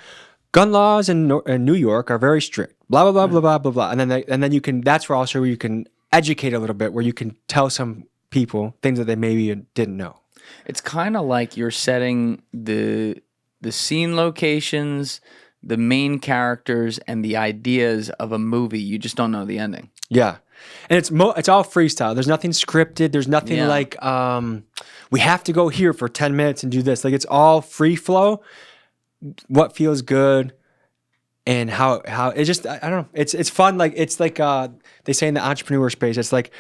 gun laws in New York are very strict. Blah blah blah blah blah blah blah, and then you can. That's where also where you can educate a little bit, where you can tell some people things that they maybe didn't know.
It's kind of like you're setting the scene locations, the main characters, and the ideas of a movie. You just don't know the ending.
Yeah. And it's all freestyle. There's nothing scripted. There's nothing like we have to go here for 10 minutes and do this. Like, it's all free flow. What feels good and how it just, I don't know. It's fun. Like, it's like they say in the entrepreneur space, it's like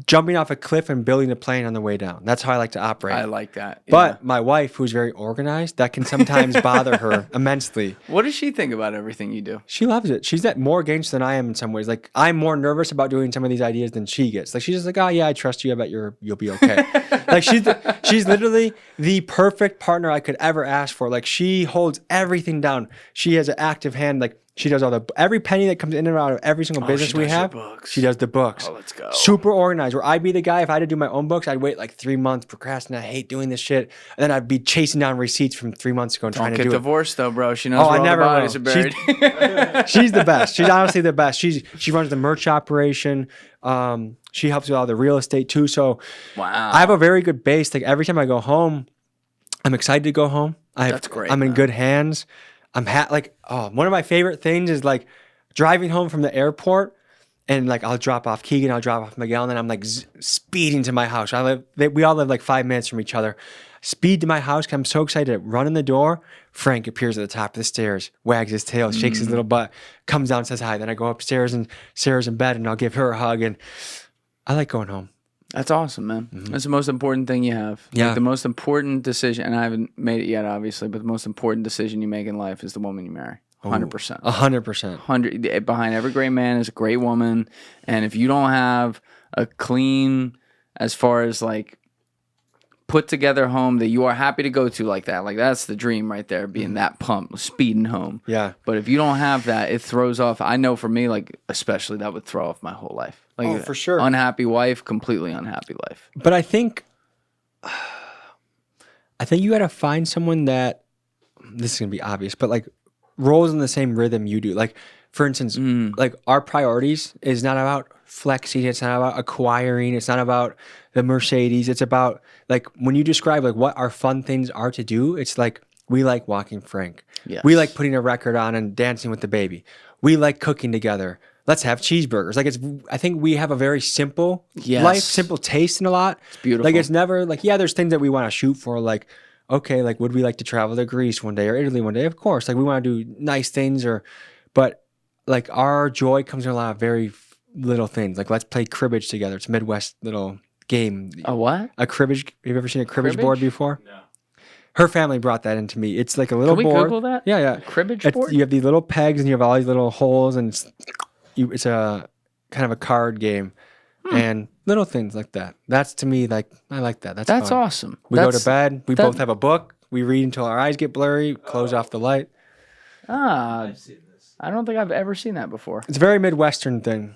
jumping off a cliff and building a plane on the way down. That's how I like to operate.
I like that. Yeah.
But my wife, who's very organized, that can sometimes bother her immensely.
What does she think about everything you do?
She loves it. She's more against than I am in some ways. Like, I'm more nervous about doing some of these ideas than she gets. Like, she's just like, oh yeah, I trust you. I bet you'll be okay. Like, she's literally the perfect partner I could ever ask for. Like, she holds everything down. She has an active hand. Like, she does every penny that comes in and out of every single business we have. She does the books.
Oh, let's go.
Super organized. Where I'd be the guy, if I had to do my own books, I'd wait like 3 months, procrastinate, I hate doing this shit. And then I'd be chasing down receipts from 3 months ago and trying to do it.
Don't get divorced though, bro. She knows where all the bodies are buried.
She's the best. She's honestly the best. She runs the merch operation. She helps with all the real estate too. So
wow.
I have a very good base. Like, every time I go home, I'm excited to go home.
That's great.
I'm in good hands. One of my favorite things is like driving home from the airport, and like I'll drop off Keegan, I'll drop off Miguel, and then I'm like speeding to my house. We all live like 5 minutes from each other. Speed to my house because I'm so excited to run in the door. Frank appears at the top of the stairs, wags his tail, shakes his little butt, comes down, says hi. Then I go upstairs and Sarah's in bed, and I'll give her a hug. And I like going home.
That's awesome, man. That's the most important thing you have.
Yeah.
Like, the most important decision, and I haven't made it yet, obviously, but the most important decision you make in life is the woman you marry. 100%.
100%.
Behind every great man is a great woman. And if you don't have a clean, as far as like put together home that you are happy to go to like that. Like that's the dream right there, being that pumped, speeding home.
Yeah.
But if you don't have that, it throws off. I know for me, like especially that would throw off my whole life. Like
Oh, for sure.
Unhappy wife, completely unhappy life.
But I think you got to find someone that, this is going to be obvious, but like rolls in the same rhythm you do. Like, for instance, like our priorities is not about flexing. It's not about acquiring. It's not about the Mercedes. It's about like when you describe like what our fun things are to do, it's like we like walking Frank.
Yes.
We like putting a record on and dancing with the baby. We like cooking together. Let's have cheeseburgers. Like I think we have a very simple life, simple taste in a lot.
It's beautiful.
Like it's never like, yeah, there's things that we want to shoot for. Like, okay, like would we like to travel to Greece one day or Italy one day? Of course. Like we want to do nice things but like our joy comes in a lot of very little things. Like let's play cribbage together. It's a Midwest little game.
A what?
A cribbage. Have you ever seen a cribbage board before? No. Her family brought that into me. It's like a little
Can we
board.
Google that?
Yeah, yeah.
Cribbage board?
You have these little pegs and you have all these little holes and it's a kind of a card game and little things like that. That's to me like I like that. That's fun.
Awesome.
We go to bed. We both have a book. We read until our eyes get blurry. Close off the light.
I don't think I've ever seen that before.
It's a very Midwestern thing.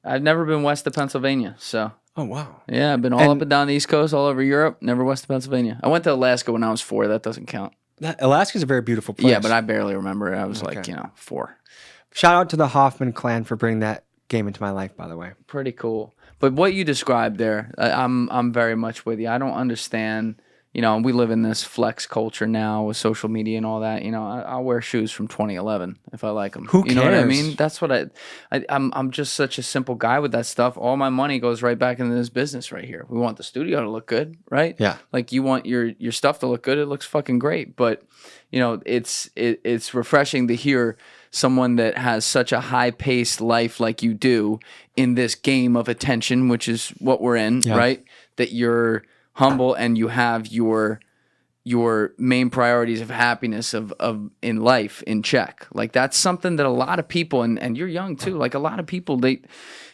I've never been west of Pennsylvania, so.
Oh, wow.
Yeah, I've been all up and down the East Coast, all over Europe, never west of Pennsylvania. I went to Alaska when I was 4. That doesn't count.
Alaska's a very beautiful place.
Yeah, but I barely remember it. I was like, 4.
Shout out to the Hoffman clan for bringing that game into my life, by the way.
Pretty cool. But what you described there, I'm very much with you. I don't understand. You know, we live in this flex culture now with social media and all that. You know, I'll wear shoes from 2011 if I like them.
Who cares?
You know what I mean? That's what I'm just such a simple guy with that stuff. All my money goes right back into this business right here. We want the studio to look good, right?
Yeah.
Like you want your stuff to look good. It looks fucking great. But, you know, it's refreshing to hear someone that has such a high-paced life like you do in this game of attention, which is what we're in, right? That you're humble and you have your main priorities of happiness of in life in check. Like that's something that a lot of people and you're young too, like a lot of people they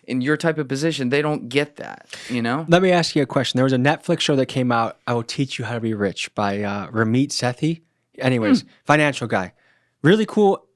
in your type of position, they don't get that, you know?
Let me ask you a question. There was a Netflix show that came out, I Will Teach You How to Be Rich by Ramit Sethi. Anyways, financial guy. Really cool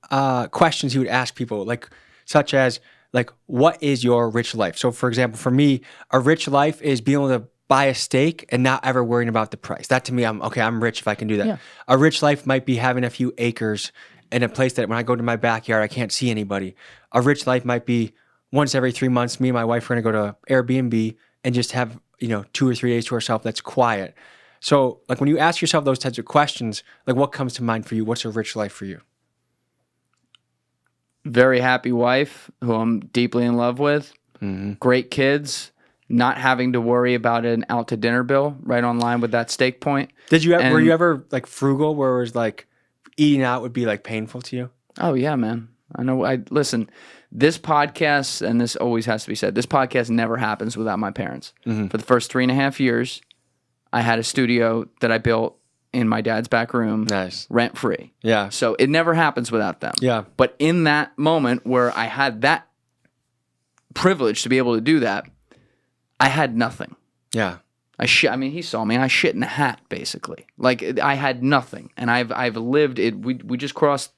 questions he would ask people, like such as like, what is your rich life? So for example, for me, a rich life is being able to buy a steak and not ever worrying about the price. That to me, I'm rich if I can do that. Yeah. A rich life might be having a few acres in a place that when I go to my backyard, I can't see anybody. A rich life might be once every 3 months, me and my wife are going to go to Airbnb and just have, 2 or 3 days to ourselves that's quiet. So like when you ask yourself those types of questions, like what comes to mind for you? What's a rich life for you?
Very happy wife who I'm deeply in love with. Great kids. Not having to worry about an out to dinner bill right on line with that steak point.
Were you ever like frugal where it was like eating out would be like painful to you?
Oh yeah, man. I know. Listen, this podcast, and this always has to be said, this podcast never happens without my parents. For the first 3.5 years, I had a studio that I built in my dad's back room, rent free.
Yeah.
So it never happens without them.
Yeah.
But in that moment where I had that privilege to be able to do that, I had nothing.
Yeah.
I mean, he saw me. I shit in a hat, basically. Like I had nothing, and I've lived it. We just crossed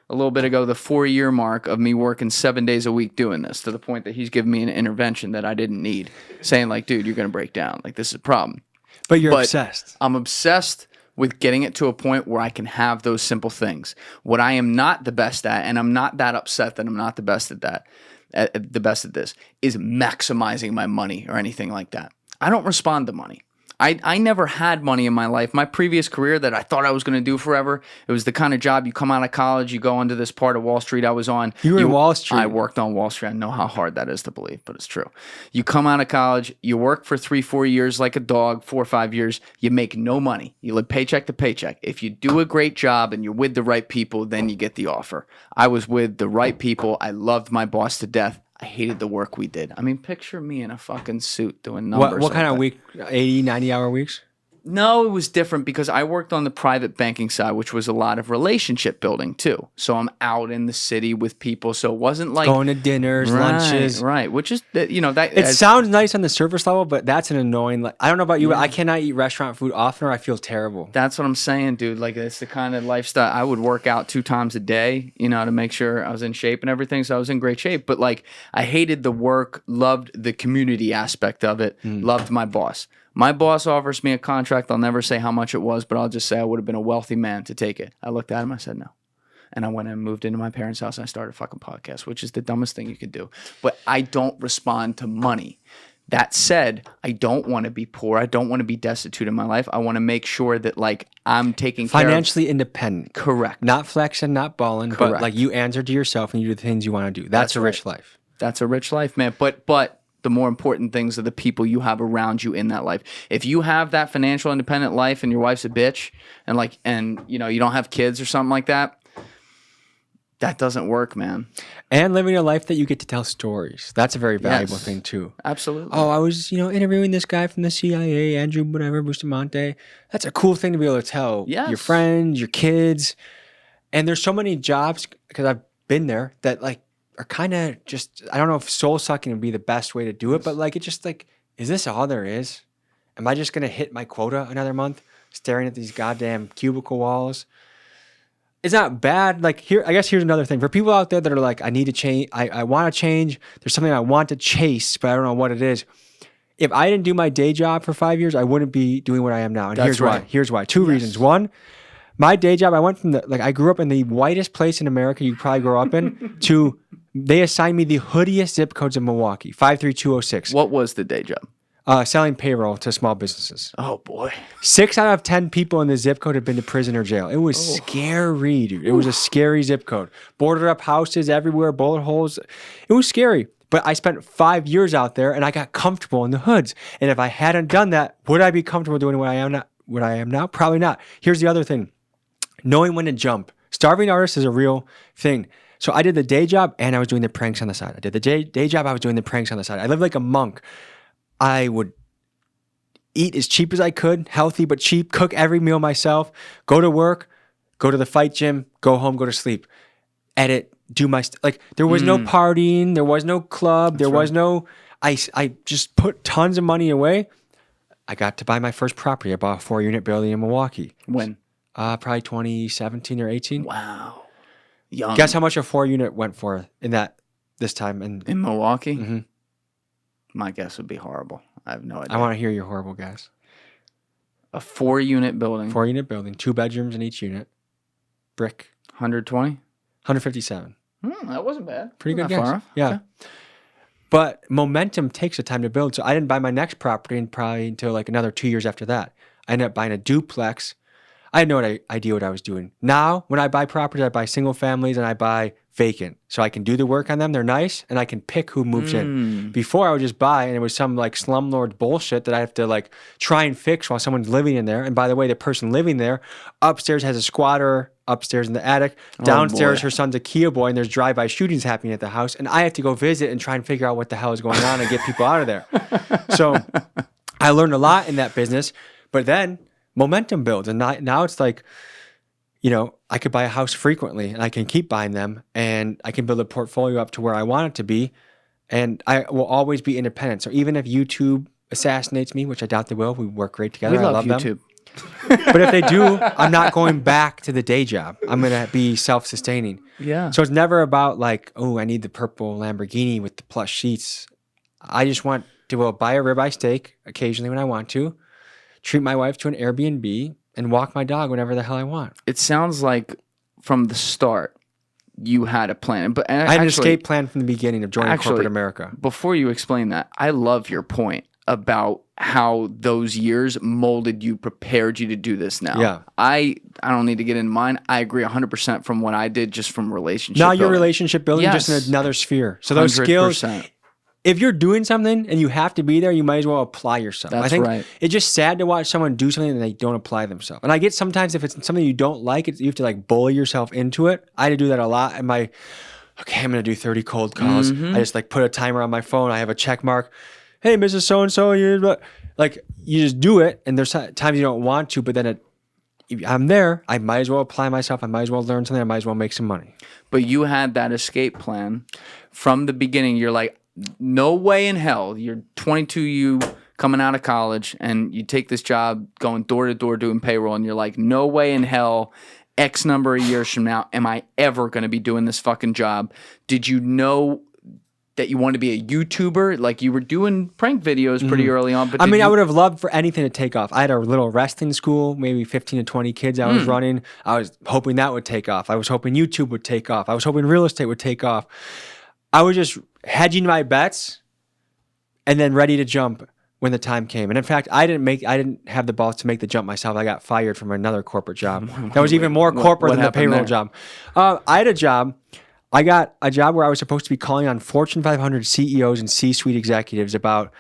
a little bit ago the 4-year mark of me working 7 days a week doing this, to the point that he's given me an intervention that I didn't need, saying like, "Dude, you're gonna break down. Like this is a problem."
But you're obsessed.
I'm obsessed with getting it to a point where I can have those simple things. What I am not the best at, and I'm not that upset that I'm not the best at that. The best at this is maximizing my money or anything like that. I don't respond to money. I never had money in my life. My previous career that I thought I was going to do forever, it was the kind of job you come out of college, you go into this part of Wall Street I was on.
You were in Wall Street.
I worked on Wall Street. I know how hard that is to believe, but it's true. You come out of college, you work for 3-4 years like a dog, 4 or 5 years, you make no money. You live paycheck to paycheck. If you do a great job and you're with the right people, then you get the offer. I was with the right people. I loved my boss to death. I hated the work we did. I mean, picture me in a fucking suit doing numbers.
What kind of week? 80, 90-hour weeks?
No, it was different because I worked on the private banking side, which was a lot of relationship building too. So I'm out in the city with people. So it wasn't like
going to dinners, lunches.
Right. Which is, that
it sounds nice on the surface level, but that's an annoying, like, I don't know about you, but I cannot eat restaurant food often or I feel terrible.
That's what I'm saying, dude. Like, it's the kind of lifestyle. I would work out 2 times a day, to make sure I was in shape and everything. So I was in great shape. But like, I hated the work, loved the community aspect of it, loved my boss. My boss offers me a contract. I'll never say how much it was, but I'll just say I would have been a wealthy man to take it. I looked at him. I said no. And I went and moved into my parents' house and I started a fucking podcast, which is the dumbest thing you could do. But I don't respond to money. That said, I don't want to be poor. I don't want to be destitute in my life. I want to make sure that like I'm taking care of
financially independent.
Correct.
Not flexing, not balling, but like you answer to yourself and you do the things you want to do. That's a rich life.
That's a rich life, man. But the more important things are the people you have around you in that life. If you have that financial independent life and your wife's a bitch and you don't have kids or something like that, that doesn't work, man.
And living a life that you get to tell stories. That's a very valuable thing too.
Absolutely.
Oh, I was, interviewing this guy from the CIA, Andrew, whatever, Bustamante. That's a cool thing to be able to tell your friends, your kids. And there's so many jobs, because I've been there, that like are kind of just, I don't know if soul sucking would be the best way to do it, but like, it's just like, is this all there is? Am I just going to hit my quota another month staring at these goddamn cubicle walls? It's not bad. Like I guess here's another thing for people out there that are like, I need to change. I want to change. There's something I want to chase, but I don't know what it is. If I didn't do my day job for 5 years, I wouldn't be doing what I am now. And here's why. Here's why. 2 reasons. One, my day job, I went from I grew up in the whitest place in America you could probably grow up in to they assigned me the hoodiest zip codes in Milwaukee, 53206.
What was the day job?
Selling payroll to small businesses.
Oh, boy.
6 out of 10 people in the zip code have been to prison or jail. It was scary, dude. It was a scary zip code. Boarded up houses everywhere, bullet holes. It was scary. But I spent 5 years out there, and I got comfortable in the hoods. And if I hadn't done that, would I be comfortable doing what I am now? Probably not. Here's the other thing. Knowing when to jump. Starving artist is a real thing. So I did the day job, and I was doing the pranks on the side. I did the day job, I was doing the pranks on the side. I lived like a monk. I would eat as cheap as I could, healthy but cheap, cook every meal myself, go to work, go to the fight gym, go home, go to sleep, edit, do my like there was no partying, there was no club, there was no I just put tons of money away. I got to buy my first property. I bought a 4-unit building in Milwaukee.
When?
Probably 2017 or 18.
Wow. Young.
Guess how much a 4-unit went for this time in
Milwaukee?
Mm-hmm.
My guess would be horrible. I have no idea.
I want to hear your horrible guess.
A 4-unit building.
4-unit building, 2 bedrooms in each unit. Brick.
120?
157.
That wasn't bad.
Pretty good
Not far
guess.
off.
Yeah.
Okay.
But momentum takes a time to build. So I didn't buy my next property until like another 2 years after that. I ended up buying a duplex. I had no idea what I was doing. Now, when I buy properties, I buy single families and I buy vacant. So I can do the work on them. They're nice. And I can pick who moves in. Before I would just buy and it was some like slumlord bullshit that I have to like try and fix while someone's living in there. And by the way, the person living there upstairs has a squatter upstairs in the attic. Downstairs, her son's a Kia boy and there's drive-by shootings happening at the house. And I have to go visit and try and figure out what the hell is going on and get people out of there. So I learned a lot in that business. But then momentum builds. And now it's like, I could buy a house frequently and I can keep buying them and I can build a portfolio up to where I want it to be. And I will always be independent. So even if YouTube assassinates me, which I doubt they will, we work great together.
We love
I love
YouTube.
Them. But if they do, I'm not going back to the day job. I'm going to be self-sustaining.
Yeah.
So it's never about like, oh, I need the purple Lamborghini with the plush sheets. I just want to buy a ribeye steak occasionally when I want to, treat my wife to an Airbnb, and walk my dog whenever the hell I want.
It sounds like from the start you had a plan. But
I had an escape plan from the beginning of joining corporate America.
Before you explain that, I love your point about how those years molded you, prepared you to do this now.
Yeah.
I don't need to get into mine. I agree 100% from what I did just from relationship
Now
building.
your relationship building just in another sphere. So those
100%.
skills, if you're doing something and you have to be there, you might as well apply yourself.
That's
I think
right.
It's just sad to watch someone do something and they don't apply themselves. And I get sometimes if it's something you don't like, you have to like bully yourself into it. I had to do that a lot. And I'm going to do 30 cold calls. I just like put a timer on my phone. I have a check mark. Hey, Mrs. So-and-so, like you just do it, and there's times you don't want to, but then I'm there. I might as well apply myself. I might as well learn something. I might as well make some money.
But you had that escape plan from the beginning. You're like, no way in hell. You're 22, you coming out of college, and you take this job going door to door doing payroll, and you're like, no way in hell, X number of years from now, am I ever going to be doing this fucking job? Did you know that you wanted to be a YouTuber? Like, you were doing prank videos pretty early on. But
I would have loved for anything to take off. I had a little wrestling school, maybe 15 to 20 kids I was running. I was hoping that would take off. I was hoping YouTube would take off. I was hoping real estate would take off. I was just hedging my bets and then ready to jump when the time came. And in fact, I didn't have the balls to make the jump myself. I got fired from another corporate job. That was even more corporate than the payroll job. I had a job. I got a job where I was supposed to be calling on Fortune 500 CEOs and C-suite executives about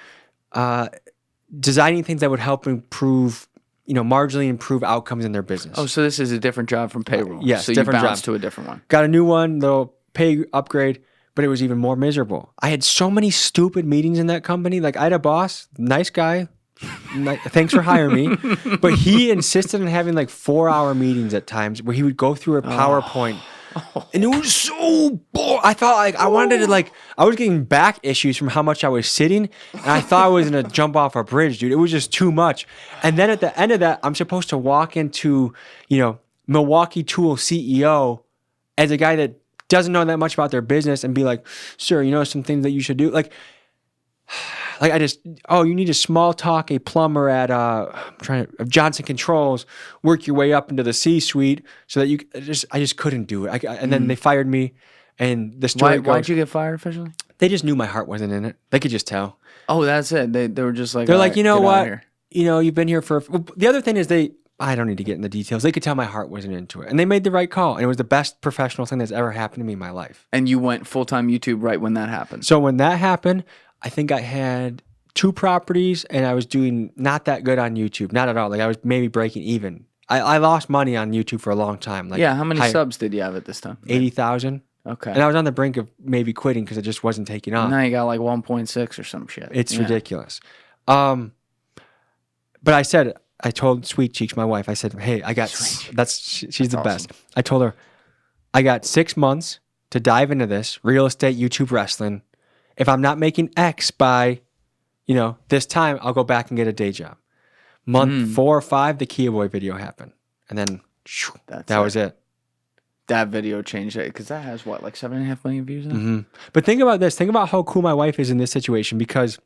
designing things that would help improve, marginally improve outcomes in their business.
Oh, so this is a different job from payroll.
Yes,
so
different
you bounced
job.
to a different one.
Got a new one, little pay upgrade, but it was even more miserable. I had so many stupid meetings in that company. Like, I had a boss, nice guy. Thanks for hiring me. But he insisted on having like 4-hour meetings at times where he would go through a PowerPoint. And it was so boring. I thought I wanted to I was getting back issues from how much I was sitting. And I thought I was going to jump off a bridge, dude. It was just too much. And then at the end of that, I'm supposed to walk into, Milwaukee Tool CEO as a guy that doesn't know that much about their business and be like, sir, some things that you should do. You need to small talk a plumber at Johnson Controls, work your way up into the C-suite so that I just couldn't do it. And then they fired me, and the story goes,
why'd you get fired officially?
They just knew my heart wasn't in it. They could just tell.
Oh, that's it. They were just like,
they're like, you know what?
Here.
You've been here for. The other thing is I don't need to get into details. They could tell my heart wasn't into it, and they made the right call. And it was the best professional thing that's ever happened to me in my life.
And you went full-time YouTube right when that happened.
So when that happened, I think I had 2 properties, and I was doing not that good on YouTube. Not at all. I was maybe breaking even. I lost money on YouTube for a long time.
How many subs did you have at this time?
80,000.
Okay.
And I was on the brink of maybe quitting because it just wasn't taking off.
Now you got like 1.6 or some shit.
It's ridiculous. But I told Sweet Cheeks, my wife, I said, hey, she's the best. I told her, I got 6 months to dive into this real estate, YouTube, wrestling. If I'm not making X by, this time, I'll go back and get a day job. Month 4 or 5, the Kia Boy video happened. And then that was it.
That video changed it because that has 7.5 million views now?
But think about this. Think about how cool my wife is in this situation because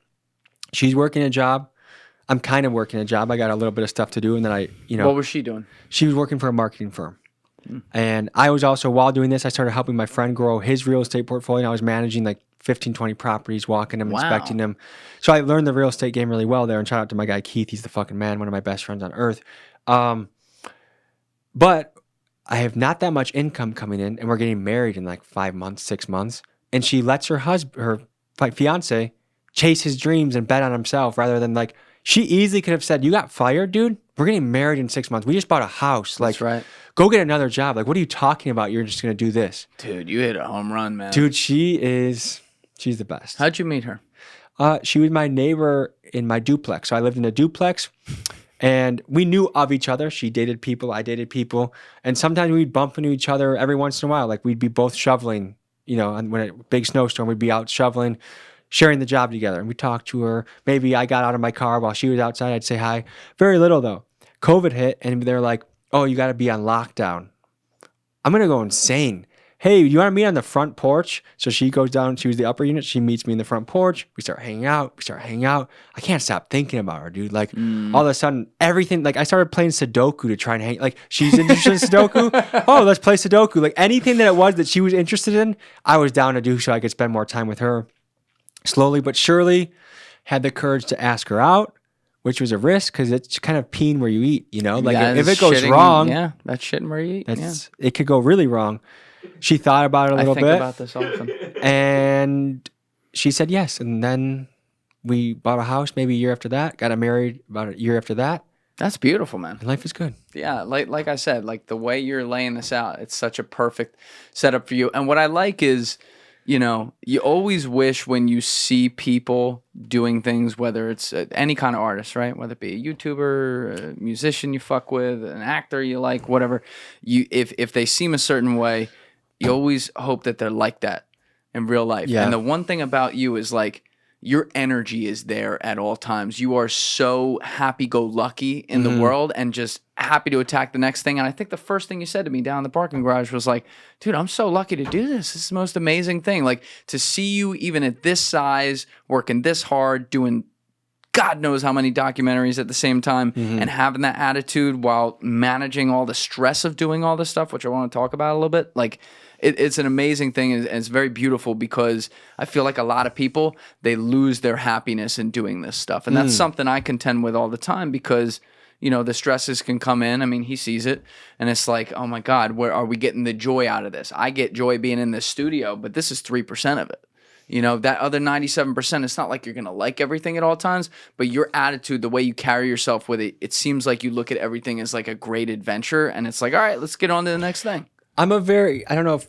she's working a job. I'm kind of working a job. I got a little bit of stuff to do. And then
What was she doing?
She was working for a marketing firm. And I was also, while doing this, I started helping my friend grow his real estate portfolio. And I was managing 15, 20 properties, walking them, inspecting them. So I learned the real estate game really well there. And shout out to my guy, Keith. He's the fucking man, one of my best friends on earth. But I have not that much income coming in, and we're getting married in 5 months, 6 months. And she lets her fiance chase his dreams and bet on himself rather than she easily could have said, you got fired, dude? We're getting married in 6 months. We just bought a house.
That's right.
Go get another job. What are you talking about? You're just going to do this.
Dude, you hit a home run, man.
Dude, she's the best.
How'd you meet her?
She was my neighbor in my duplex. So I lived in a duplex, and we knew of each other. She dated people. I dated people. And sometimes we'd bump into each other every once in a while. We'd be both shoveling, and when a big snowstorm, we'd be out shoveling, sharing the job together. And we talked to her. Maybe I got out of my car while she was outside. I'd say hi. Very little, though. COVID hit, and they're like, oh, you got to be on lockdown. I'm going to go insane. Hey, you want to meet on the front porch? So she goes down. She was the upper unit. She meets me in the front porch. We start hanging out. I can't stop thinking about her, dude. All of a sudden, everything, I started playing Sudoku to try and hang. She's interested in Sudoku. Oh, let's play Sudoku. Anything that it was that she was interested in, I was down to do so I could spend more time with her. Slowly but surely, had the courage to ask her out, which was a risk because it's kind of peeing where you eat, if it goes wrong.
Yeah, that's shitting where you eat.
It could go really wrong. She thought about it a little bit.
I think about this often.
And she said yes. And then we bought a house maybe a year after that, got married about a year after that.
That's beautiful, man.
And life is good.
Yeah, like I said, the way you're laying this out, it's such a perfect setup for you. And what I like is, you know, you always wish when you see people doing things, whether it's any kind of artist, right? Whether it be a YouTuber, a musician you fuck with, an actor you like, whatever. If they seem a certain way, you always hope that they're like that in real life.
Yeah.
And the one thing about you is like your energy is there at all times. You are so happy-go-lucky in the world and just happy to attack the next thing. And I think the first thing you said to me down in the parking garage was like, dude, I'm so lucky to do this. This is the most amazing thing. Like to see you even at this size, working this hard, doing God knows how many documentaries at the same time and having that attitude while managing all the stress of doing all this stuff, which I want to talk about a little bit. Like it's an amazing thing and it's very beautiful because I feel like a lot of people, they lose their happiness in doing this stuff. And that's something I contend with all the time because, you know, the stresses can come in. I mean, he sees it and it's like, oh my God, where are we getting the joy out of this? I get joy being in this studio, but this is 3% of it. You know, that other 97%, it's not like you're going to like everything at all times, but your attitude, the way you carry yourself with it, it seems like you look at everything as like a great adventure and it's like, all right, let's get on to the next thing.
I don't know if,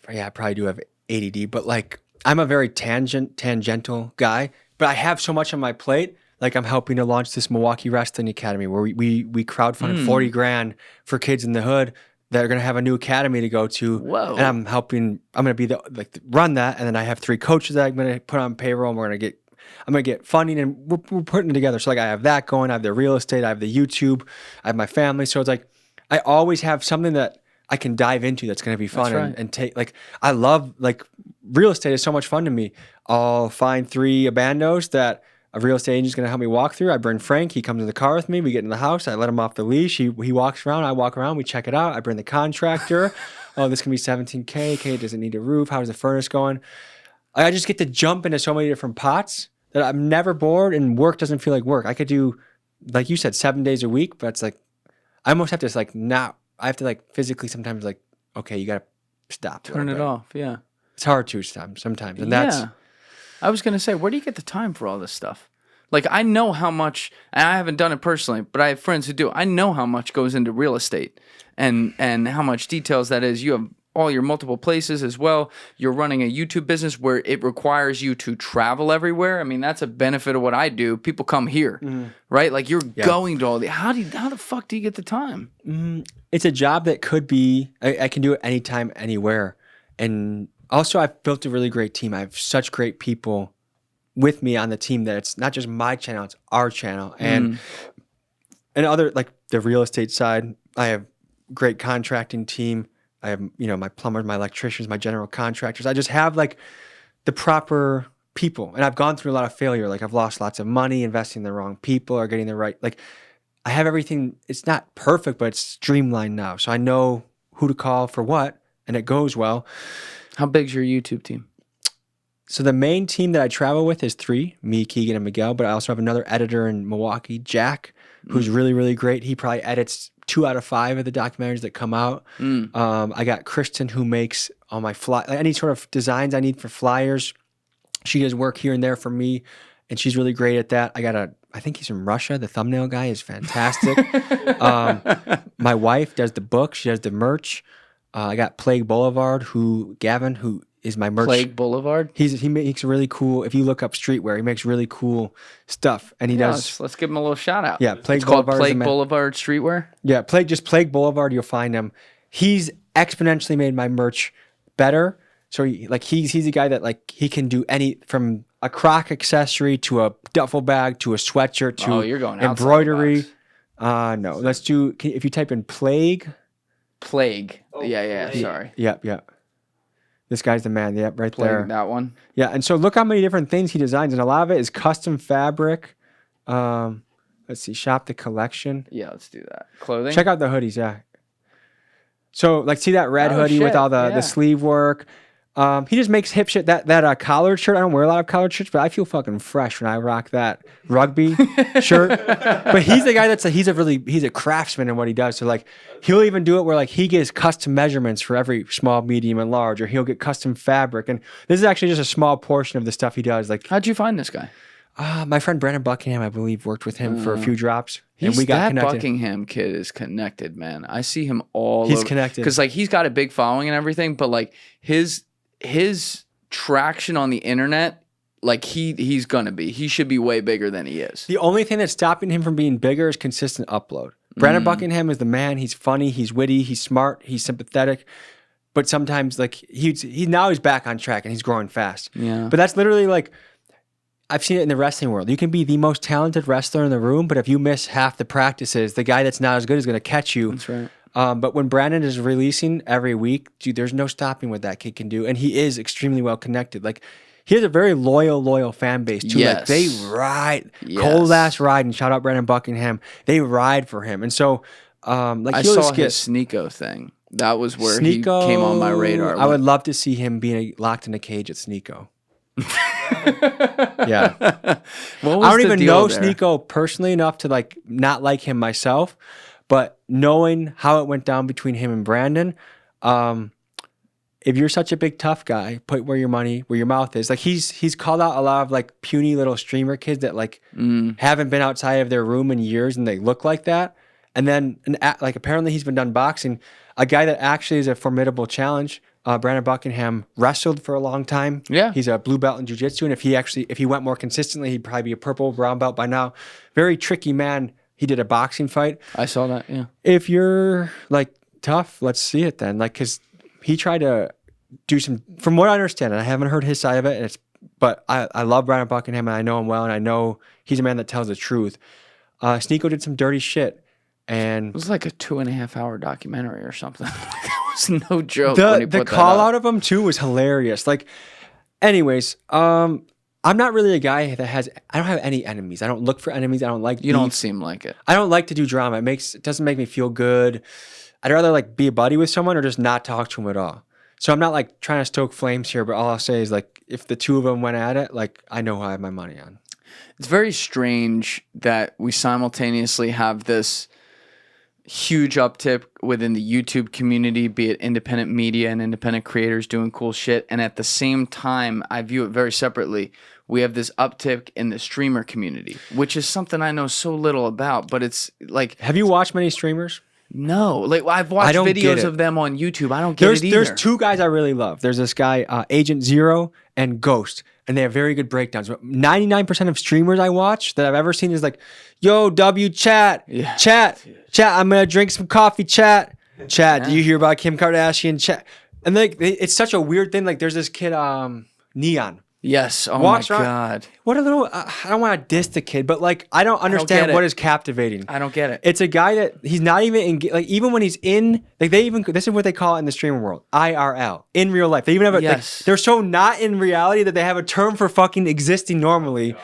I probably do have ADD, but like, I'm a very tangential guy, but I have so much on my plate. Like I'm helping to launch this Milwaukee Wrestling Academy where we crowdfunded 40 grand for kids in the hood that are going to have a new academy to go to.
Whoa.
And I'm going to be run that. And then I have 3 coaches that I'm going to put on payroll and I'm going to get funding and we're putting it together. So like I have that going, I have the real estate, I have the YouTube, I have my family. So it's like, I always have something that I can dive into that's going to be fun and take, like, I love, like, real estate is so much fun to me. I'll find 3 abandos that a real estate agent is going to help me walk through. I bring Frank, he comes in the car with me, we get in the house, I let him off the leash, he walks around, I walk around, we check it out, I bring the contractor, oh, this can be $17K, okay, does it need a roof, how's the furnace going? I just get to jump into so many different pots that I'm never bored and work doesn't feel like work. I could do, like you said, 7 days a week, but it's like, I almost have to, like, I have to like physically sometimes like, okay, you got to stop.
Turn it off. Yeah.
It's hard to sometimes. And that's,
I was going to say, where do you get the time for all this stuff? Like I know how much, and I haven't done it personally, but I have friends who do. I know how much goes into real estate and how much details that is. You have all your multiple places as well. You're running a YouTube business where it requires you to travel everywhere. I mean, that's a benefit of what I do. People come here, right? Like you're going to all the, how the fuck do you get the time?
It's a job that could be, I can do it anytime, anywhere. And also I've built a really great team. I have such great people with me on the team that it's not just my channel, it's our channel. And other, like the real estate side, I have great contracting team. I have, you know, my plumbers, my electricians, my general contractors. I just have like the proper people. And I've gone through a lot of failure. Like I've lost lots of money investing in the wrong people or getting the right, like I have everything. It's not perfect, but it's streamlined now. So I know who to call for what and it goes well.
How big's your YouTube team?
So the main team that I travel with is 3, me, Keegan, and Miguel. But I also have another editor in Milwaukee, Jack, who's really, really great. He probably edits 2 out of 5 of the documentaries that come out. I got Kristen who makes all my any sort of designs I need for flyers. She does work here and there for me, and she's really great at that. I think he's from Russia. The thumbnail guy is fantastic. My wife does the book. She does the merch. I got Plague Boulevard, Gavin, who is my merch.
Plague Boulevard?
He makes really cool, if you look up streetwear, he makes really cool stuff. And he does.
Let's give him a little shout out.
Yeah,
Plague Boulevard. It's called Plague Boulevard Streetwear?
Yeah, Plague Boulevard, you'll find him. He's exponentially made my merch better. So he's the guy that like he can do any, from a croc accessory to a duffel bag to a sweatshirt to
you're going
embroidery. No, let's do, if you type in Plague.
Yeah, sorry.
Yep. This guy's the man. Yep, right
Plague,
there.
that one.
Yeah, and so look how many different things he designs, and a lot of it is custom fabric. Let's see, shop the collection.
Yeah, let's do that. Clothing.
Check out the hoodies. Yeah. So like, see that red hoodie with all the sleeve work. He just makes hip shit. That collared shirt. I don't wear a lot of collared shirts, but I feel fucking fresh when I rock that rugby shirt. But he's the guy he's a craftsman in what he does. So like, he'll even do it where like he gets custom measurements for every small, medium, and large, or he'll get custom fabric. And this is actually just a small portion of the stuff he does. Like,
how'd you find this guy?
My friend Brandon Buckingham, I believe, worked with him for a few drops.
And
we got connected.
Buckingham kid is connected, man. I see him all
He's
over.
connected.
Because like he's got a big following and everything, but like his traction on the internet, like he's gonna be. He should be way bigger than he is.
The only thing that's stopping him from being bigger is consistent upload. Brandon Buckingham is the man. He's funny, he's witty, he's smart, he's sympathetic. But sometimes like he's back on track and he's growing fast.
Yeah.
But that's literally like, I've seen it in the wrestling world. You can be the most talented wrestler in the room, but if you miss half the practices, the guy that's not as good is going to catch you.
That's right.
But when Brandon is releasing every week, dude, there's no stopping what that kid can do. And he is extremely well connected. Like, he has a very loyal fan base, too.
Yes.
Like, they ride,
Yes.
cold ass ride, and shout out Brandon Buckingham. They ride for him. And so, like,
I saw his Sneako thing. That was where he came on my radar.
I would love to see him being locked in a cage at Sneako. Yeah.
What was
I don't
the
even
deal
know
there?
Sneako personally enough to like not like him myself, but knowing how it went down between him and Brandon, if you're such a big tough guy, put where your mouth is. Like he's called out a lot of like puny little streamer kids that like haven't been outside of their room in years and they look like that. And then like apparently he's been done boxing. A guy that actually is a formidable challenge. Brandon Buckingham wrestled for a long time.
Yeah.
He's a blue belt in jiu-jitsu. And if he went more consistently, he'd probably be a purple brown belt by now. Very tricky man. He did a boxing fight.
I saw that, yeah.
If you're like tough, let's see it then. Like, cause he tried to do some, from what I understand, and I haven't heard his side of it, but I love Brandon Buckingham and I know him well and I know he's a man that tells the truth. Sneako did some dirty shit. And
it was like a 2.5 hour documentary or something. That was no joke. when he
The
put that
call
up.
out of him too was hilarious. Like, anyways, I'm not really a guy that I don't have any enemies. I don't look for enemies. I don't like
You don't
beef.
seem like it.
I don't like to do drama. It doesn't make me feel good. I'd rather like be a buddy with someone or just not talk to him at all. So I'm not like trying to stoke flames here, but all I'll say is like if the two of them went at it, like I know who I have my money on.
It's very strange that we simultaneously have this huge uptick within the YouTube community, be it independent media and independent creators doing cool shit. And at the same time, I view it very separately. We have this uptick in the streamer community, which is something I know so little about, but it's like...
Have you watched many streamers?
No. Like I've watched videos of them on YouTube. I don't get it either.
There's two guys I really love. There's this guy, Agent Zero and Ghost. And they have very good breakdowns. 99% of streamers I watch that I've ever seen is like, yo, W chat, chat, I'm going to drink some coffee, chat. Do you hear about Kim Kardashian, chat? And like, it's such a weird thing. Like there's this kid, Neon.
Yes. Oh
Walks
my
around-
God.
What a little, I don't want to diss the kid, but like, I don't understand
get
what
it.
is captivating.
I don't get it.
It's a guy that he's not even like even when he's in like this is what they call it in the streaming world, IRL, in real life. They even have
Yes.
like, they're so not in reality that they have a term for fucking existing normally.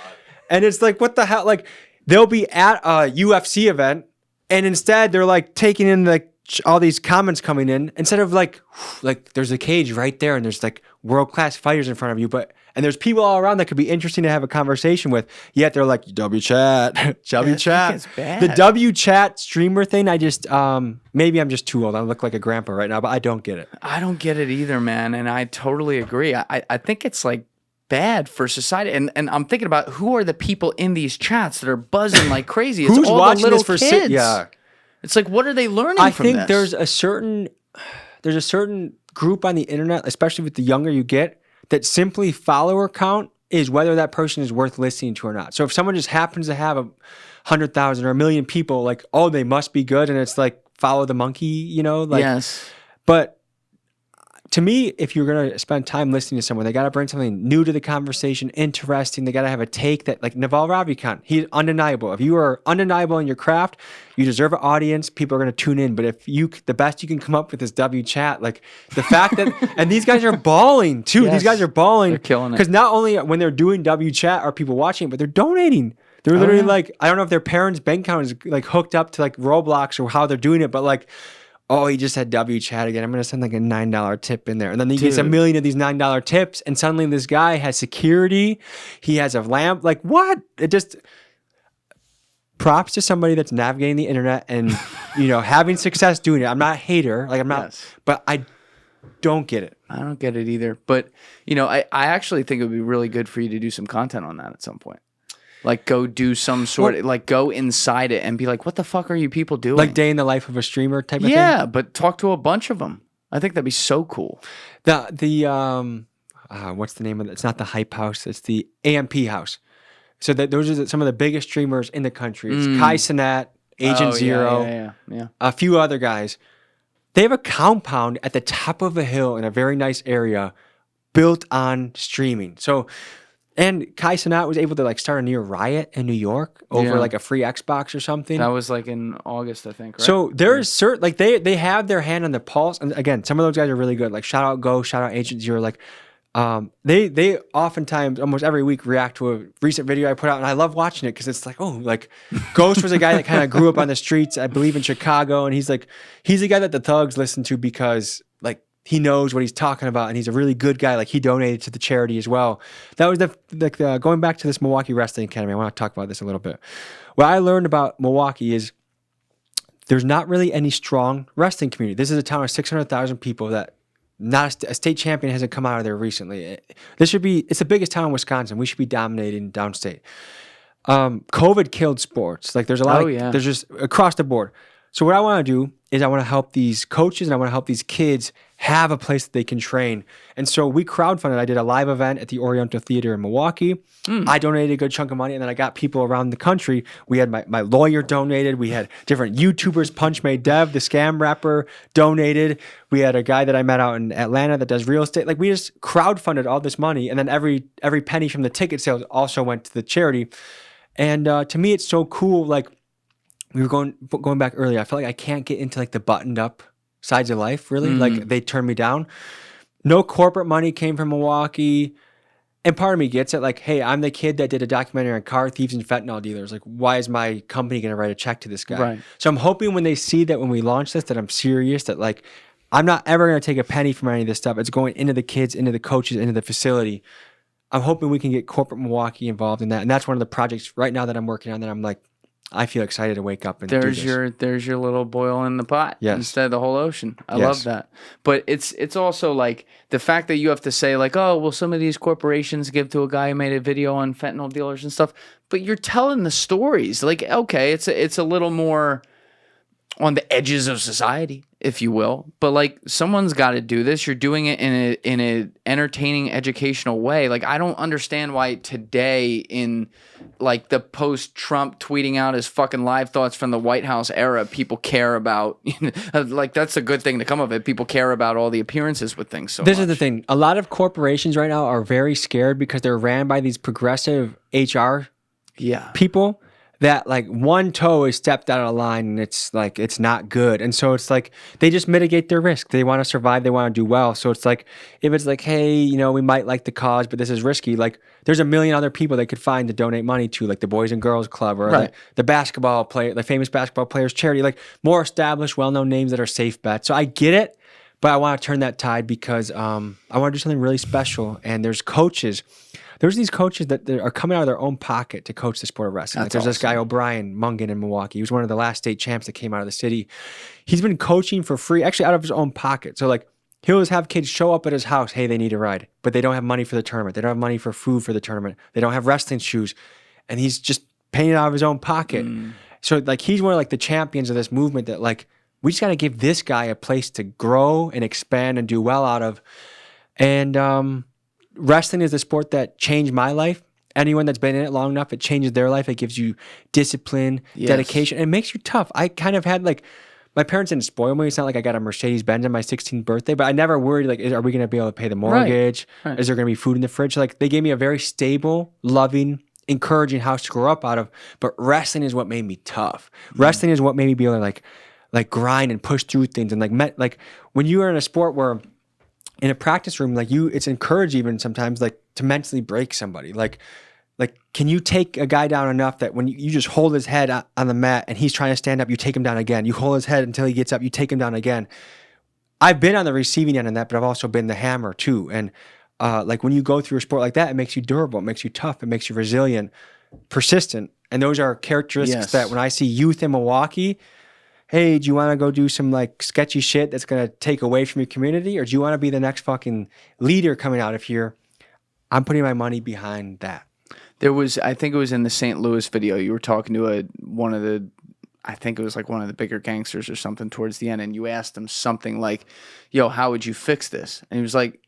And it's like what the hell, like they'll be at a UFC event and instead they're like taking in like all these comments coming in instead of like there's a cage right there and there's like world-class fighters in front of you, and there's people all around that could be interesting to have a conversation with, yet they're like, W chat, W chat.
It's bad.
The W chat streamer thing, I just, maybe I'm just too old. I look like a grandpa right now, but I don't get it.
I don't get it either, man. And I totally agree. I think it's like bad for society. And I'm thinking about who are the people in these chats that are buzzing like crazy. It's
Who's
all
watching
the little
this for
kids.
yeah.
It's like, what are they learning
I
from
think
this?
there's a certain group on the internet, especially with the younger you get, that simply follower count is whether that person is worth listening to or not. So if someone just happens to have 100,000 or 1 million people, like, oh, they must be good, and it's like follow the monkey, you know? Like,
yes.
But to me, if you're going to spend time listening to someone, they got to bring something new to the conversation, interesting. They got to have a take that, like Naval Ravikant, he's undeniable. If you are undeniable in your craft, you deserve an audience. People are going to tune in. But if the best you can come up with is W chat, like the fact that, and these guys are balling too.
Yes.
These guys are balling.
They're killing it.
Because not only when they're doing W chat are people watching, but they're donating. They're literally like, I don't know if their parents' bank account is like hooked up to like Roblox or how they're doing it, but like, oh, he just had W chat again. I'm going to send like a $9 tip in there. And then he gets a million of these $9 tips. And suddenly this guy has security. He has a lamp. Like what? It just props to somebody that's navigating the internet and, you know, having success doing it. I'm not a hater. Like I'm not, but I don't get it.
I don't get it either. But, you know, I actually think it would be really good for you to do some content on that at some point. Like go do some sort of, like go inside it and be like, what the fuck are you people doing?
Like day in the life of a streamer type of thing?
Yeah, but talk to a bunch of them. I think that'd be so cool.
I what's the name of it? It's not the Hype House. It's the AMP House. So those are some of the biggest streamers in the country. It's Kai Cenat, Agent Zero, a few other guys. They have a compound at the top of a hill in a very nice area built on streaming. So, and Kai Cenat was able to like start a near riot in New York over like a free Xbox or something.
That was like in August, I think, right?
So there's certain, like they have their hand on the pulse. And again, some of those guys are really good. Like shout out Go, shout out Agent Zero. Like they oftentimes almost every week react to a recent video I put out, and I love watching it because it's like, oh, like Ghost was a guy that kind of grew up on the streets, I believe in Chicago, and he's the guy that the thugs listen to because like he knows what he's talking about, and he's a really good guy. Like he donated to the charity as well. That was the going back to this Milwaukee Wrestling Academy. I want to talk about this a little bit. What I learned about Milwaukee is there's not really any strong wrestling community. This is a town of 600,000 people that not a state champion hasn't come out of there recently. It's the biggest town in Wisconsin. We should be dominating downstate. COVID killed sports. Like there's a lot there's just across the board. So what I want to do is I want to help these coaches and I want to help these kids have a place that they can train. And so we crowdfunded. I did a live event at the Oriental Theater in Milwaukee. I donated a good chunk of money, and then I got people around the country. We had my lawyer donated. We had different YouTubers. Punch Made Dev, the scam rapper, donated. We had a guy that I met out in Atlanta that does real estate. Like we just crowdfunded all this money, and then every penny from the ticket sales also went to the charity. And to me, it's so cool. Like we were going back earlier. I felt like I can't get into like the buttoned up sides of life, really. Like they turned me down. No corporate money came from Milwaukee. And part of me gets it, like, hey, I'm the kid that did a documentary on car thieves and fentanyl dealers. Like, why is my company going to write a check to this guy?
Right.
So I'm hoping when they see that when we launch this, that I'm serious, that like, I'm not ever going to take a penny from any of this stuff. It's going into the kids, into the coaches, into the facility. I'm hoping we can get corporate Milwaukee involved in that. And that's one of the projects right now that I'm working on that I'm like, I feel excited to wake up and do this.
There's your little boil in the pot instead of the whole ocean. I love that. But it's also like the fact that you have to say like, oh, well, some of these corporations give to a guy who made a video on fentanyl dealers and stuff, but you're telling the stories. Like, okay, it's a little more on the edges of society, if you will. But like someone's got to do this. You're doing it in a entertaining, educational way. Like I don't understand why today in like the post-Trump tweeting out his fucking live thoughts from the White House era, people care about like that's a good thing to come of it. People care about all the appearances with things so much.
This is the thing. A lot of corporations right now are very scared because they're ran by these progressive HR people that like one toe is stepped out of line and it's like it's not good. And so it's like they just mitigate their risk. They want to survive, they want to do well. So it's like if it's like, hey, you know, we might like the cause, but this is risky, like there's a million other people they could find to donate money to, like the Boys and Girls Club or the basketball player, the famous basketball players charity, like more established, well-known names that are safe bets. So I get it, but I want to turn that tide because I want to do something really special. And there's coaches. There's these coaches that are coming out of their own pocket to coach the sport of wrestling. Like there's this guy, O'Brien Mungan in Milwaukee. He was one of the last state champs that came out of the city. He's been coaching for free, actually out of his own pocket. So like he'll just have kids show up at his house. Hey, they need a ride, but they don't have money for the tournament. They don't have money for food for the tournament. They don't have wrestling shoes. And he's just paying it out of his own pocket. So like he's one of like the champions of this movement that like, we just got to give this guy a place to grow and expand and do well out of. And, wrestling is the sport that changed my life. Anyone that's been in it long enough, it changes their life. It gives you discipline, dedication, and it makes you tough. I kind of had like, my parents didn't spoil me. It's not like I got a Mercedes-Benz on my 16th birthday, but I never worried like, are we going to be able to pay the mortgage? Right. Is there going to be food in the fridge? Like they gave me a very stable, loving, encouraging house to grow up out of, but wrestling is what made me tough. Wrestling is what made me be able to like grind and push through things. And like when you are in a sport where in a practice room, like it's encouraged even sometimes like to mentally break somebody. Like can you take a guy down enough that when you just hold his head on the mat and he's trying to stand up, you take him down again. You hold his head until he gets up, you take him down again. I've been on the receiving end of that, but I've also been the hammer too. And like when you go through a sport like that, it makes you durable, it makes you tough, it makes you resilient, persistent. And those are characteristics that when I see youth in Milwaukee, hey, do you want to go do some like sketchy shit that's going to take away from your community? Or do you want to be the next fucking leader coming out of here? I'm putting my money behind that.
I think it was in the St. Louis video, you were talking to one of the bigger gangsters or something towards the end. And you asked him something like, yo, how would you fix this? And he was like,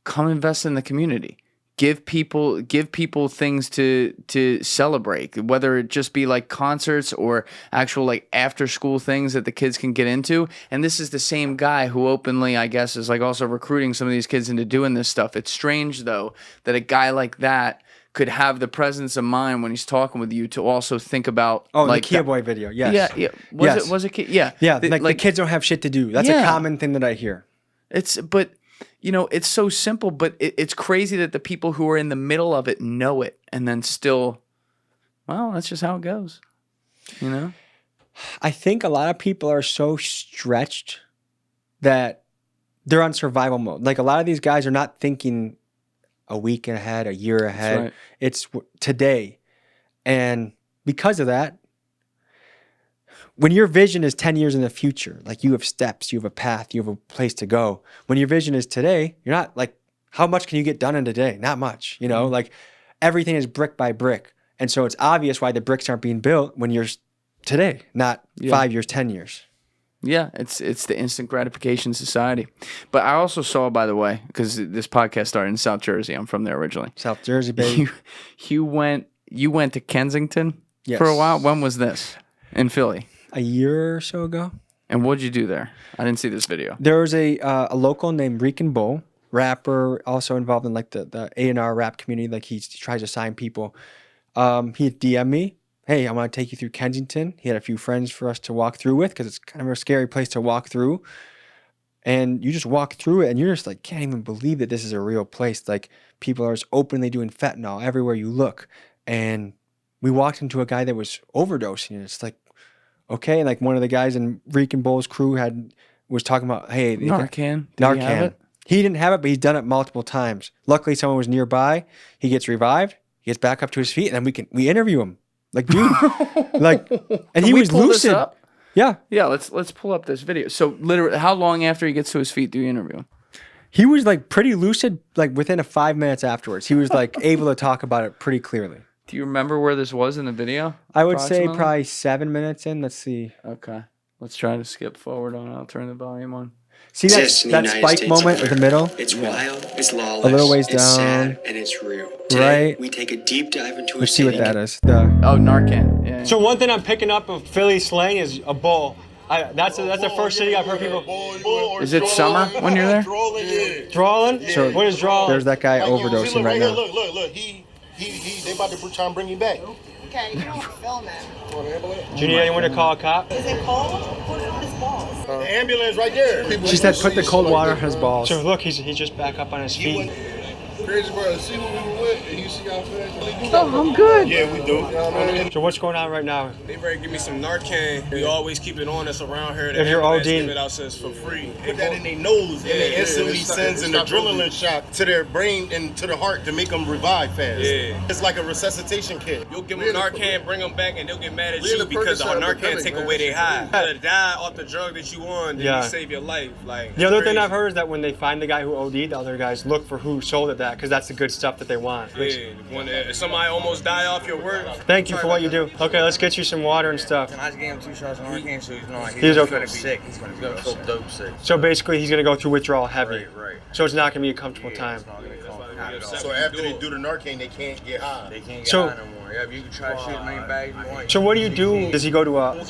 come invest in the community. Give people things to celebrate, whether it just be like concerts or actual like after school things that the kids can get into. And this is the same guy who openly, I guess, is like also recruiting some of these kids into doing this stuff. It's strange though that a guy like that could have the presence of mind when he's talking with you to also think about
like the Kia Boy video. Yes.
Yeah. Was it
Yeah. The kids don't have shit to do. That's a common thing that I hear.
But you know, it's so simple, but it's crazy that the people who are in the middle of it know it and then still, well, that's just how it goes, you know?
I think a lot of people are so stretched that they're on survival mode. Like a lot of these guys are not thinking a week ahead, a year ahead. Right. It's today. And because of that, when your vision is 10 years in the future, like you have steps, you have a path, you have a place to go. When your vision is today, you're not like, how much can you get done in a day? Not much, you know, like everything is brick by brick. And so it's obvious why the bricks aren't being built when you're today, not 5 years, 10 years.
Yeah, it's the instant gratification society. But I also saw, by the way, because this podcast started in South Jersey. I'm from there originally.
South Jersey, baby.
You went to Kensington for a while? When was this? In Philly?
A year or so ago.
And what'd you do there? I didn't see this video.
There was a local named Rican Bull, rapper, also involved in like the A&R rap community. Like he tries to sign people. He DM'd me, hey, I want to take you through Kensington. He had a few friends for us to walk through with because it's kind of a scary place to walk through. And you just walk through it and you're just like, can't even believe that this is a real place. Like people are just openly doing fentanyl everywhere you look. And we walked into a guy that was overdosing and it's like, okay, and like one of the guys in Rican Bull's crew was talking about, hey,
Narcan.
Narcan.
He have it?
He didn't have it, but he's done it multiple times. Luckily, someone was nearby. He gets revived. He gets back up to his feet, and then we interview him. Like, dude, and he was lucid. Yeah,
yeah. Let's pull up this video. So, literally, how long after he gets to his feet do you interview him?
He was like pretty lucid. Like within 5 minutes afterwards, he was like able to talk about it pretty clearly.
Do you remember where this was in the video?
I would say probably 7 minutes in. Let's see.
Okay. Let's try to skip forward on it. I'll turn the volume on.
See that spike moment in the middle?
It's wild, it's lawless,
a little ways
it's
down.
sad, and it's real. Today,
right.
We take a deep dive into
Let's
a
see what
city.
that is.
Narcan. Yeah.
So one thing I'm picking up of Philly slang is a bull. That's the first city I've heard people.
Is it summer when you're there?
Drawing?
So
what is drawing?
There's that guy overdosing right now.
Look. They about to try and bring you back.
Okay, you don't film it.
Do you need anyone to call a cop?
Is it cold? Put it on his balls.
The ambulance right there.
She said put the cold water on his balls.
So look, he's just back up on his feet.
Crazy brother, see what we were with, and you see how fast.
Oh, I'm good.
Yeah, we do.
So what's going on right now?
They better give me some Narcan. We always keep it on us around here.
If you're ODing,
give it out to us for free.
Put that in their nose, and it instantly sends an adrenaline shot to their brain and to the heart to make them revive fast.
Yeah.
It's like a resuscitation kit.
You'll give them Narcan, bring them back, and they'll get mad at you because the Narcan take away their high. You gotta die off the drug that you on, then you save your life. Like
the other thing I've heard is that when they find the guy who OD'd, the other guys look for who sold it that because that's the good stuff that they want.
Yeah, when somebody almost die off your work.
Thank you for what you do. Okay, let's get you some water and stuff.
And I just gave him 2 shots of Narcan, so
he's
gonna be sick. He's gonna go dope sick.
So basically, he's gonna go through withdrawal heavy.
Right.
So it's not gonna be a comfortable time.
So after they do the Narcan, they can't get high.
They can't get high no more. Yeah, you can try shit in my bag if you want.
So what do you do? Does he go to a?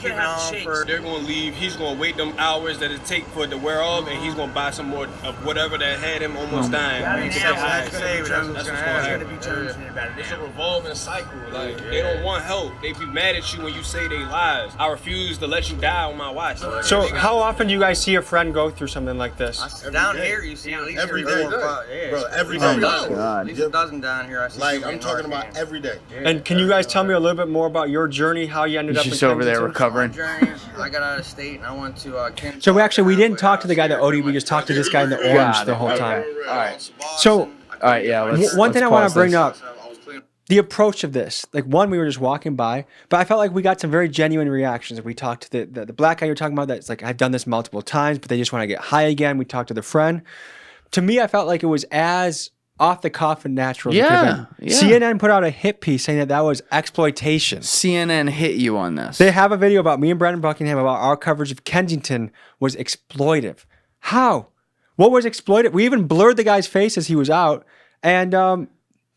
They're gonna leave. He's gonna wait them hours that it take for it to wear off, and he's gonna buy some more of whatever that had him almost dying. That's what's gonna happen. It's a revolving cycle. Like they don't want help. They be mad at you when you say they lies. I refuse to let you die on my watch.
So how often do you guys see a friend go through something like this?
Down here, you see at least
every
3,
day.
4, 5. Yeah,
Bro, every day.
At least a dozen down here. I see.
Like I'm talking about every day.
And can you guys tell me a little bit more about your journey, how you ended up in
Kensington? Over there recovering.
I got out of state and I went to Kensington.
So we didn't talk to the guy that OD'd. We just talked to this guy in the orange the whole time.
All right.
So,
all right, yeah.
One thing I want to bring up, the approach of this. Like one, we were just walking by, but I felt like we got some very genuine reactions. Like we talked to the black guy you're talking about. That's like I've done this multiple times, but they just want to get high again. We talked to the friend. To me, I felt like it was as off the cuff and natural.
Yeah.
CNN put out a hit piece saying that was exploitation.
CNN hit you on this.
They have a video about me and Brandon Buckingham about our coverage of Kensington was exploitive. How? what was exploited. We even blurred the guy's face as he was out, and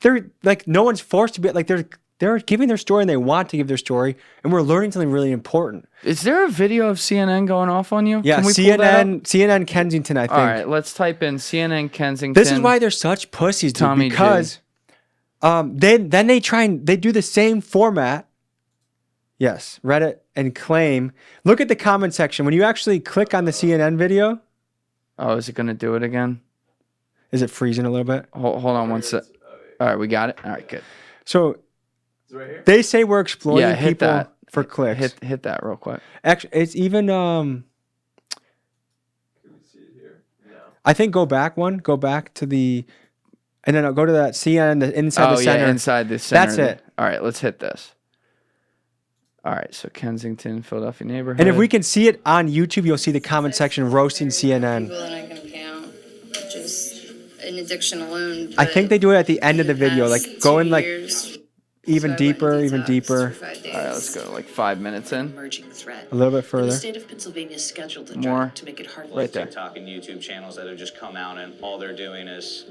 they're like, no one's forced to be like they're giving their story and they want to give their story, and we're learning something really important.
Is there a video of CNN going off on you?
Yeah,
Can we pull that up?
CNN Kensington, I think.
All right, let's type in CNN Kensington.
This is why they're such pussies, dude,
Tommy
because they try and they do the same format. Yes, Reddit and claim. Look at the comment section. When you actually click on the CNN video.
Oh, is it going to do it again?
Is it freezing a little bit?
Hold on one sec. All right, we got it. All right, good.
So they say we're exploiting people for clicks.
Hit that real quick.
Actually, it's even I think go back to the, and then I'll go to that CNN inside the center.
Yeah, inside the center.
That's it.
All right, let's hit this. All right, so Kensington, Philadelphia neighborhood.
And if we can see it on YouTube, you'll see the comment section roasting CNN.
People that I can count, just an addiction alone.
I think they do it at the end of the video, like going like even deeper.
All right, let's go like 5 minutes in.
A little bit further.
The state of Pennsylvania scheduled the
More.
drive to make it hard.
Right there.
TikTok and YouTube channels that have just come out and all they're doing is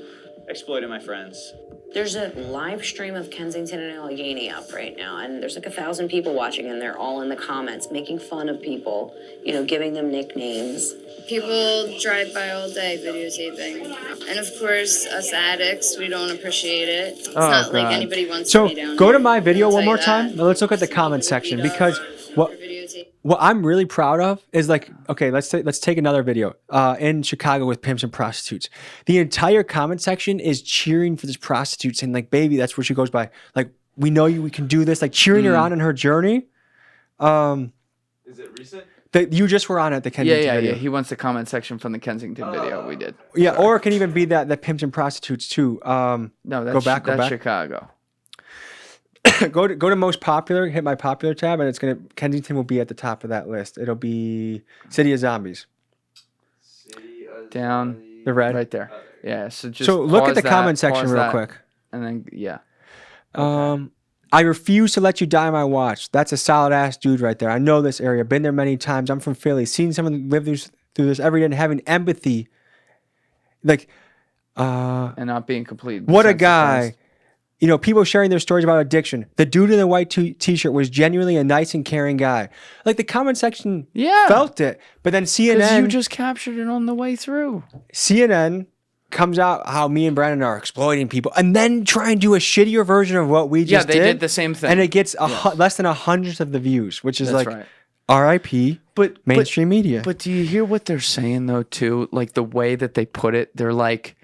exploiting my friends.
There's a live stream of Kensington and Allegheny up right now, and there's like 1,000 people watching, and they're all in the comments making fun of people, you know, giving them nicknames.
People drive by all day videotaping. And of course, us addicts, we don't appreciate it. It's not like anybody wants to be down
go
here.
to my video
I'll
one
tell
more
you
time.
that.
Now let's look at the comment section, because what I'm really proud of is like, okay, let's take another video in Chicago with pimps and prostitutes. The entire comment section is cheering for this prostitute, saying like, baby, that's where she goes by. Like, we know you, we can do this. Like cheering her on in her journey.
Is it recent?
You just were on at the Kensington video.
Yeah. He wants the comment section from the Kensington video we did.
Yeah, or it can even be that pimps and prostitutes too.
No, that's,
go back.
Chicago.
go to most popular, hit my popular tab, and Kensington will be at the top of that list. It'll be City of Zombies.
Down
the red
right there. Yeah. So
look at the comment section real quick.
And then yeah.
I refuse to let you die on my watch. That's a solid ass dude right there. I know this area. Been there many times. I'm from Philly. Seen someone live through this every day and having empathy. Like
and not being complete.
What a guy. You know, people sharing their stories about addiction. The dude in the white t-shirt was genuinely a nice and caring guy. Like the comment section felt it. But then CNN...
you just captured it on the way through.
CNN comes out how me and Brandon are exploiting people and then try and do a shittier version of what we just did.
Yeah, they did the same thing.
And it gets less than 100th of the views, which is
That's
like
right.
RIP mainstream media.
But do you hear what they're saying though too? Like the way that they put it, they're like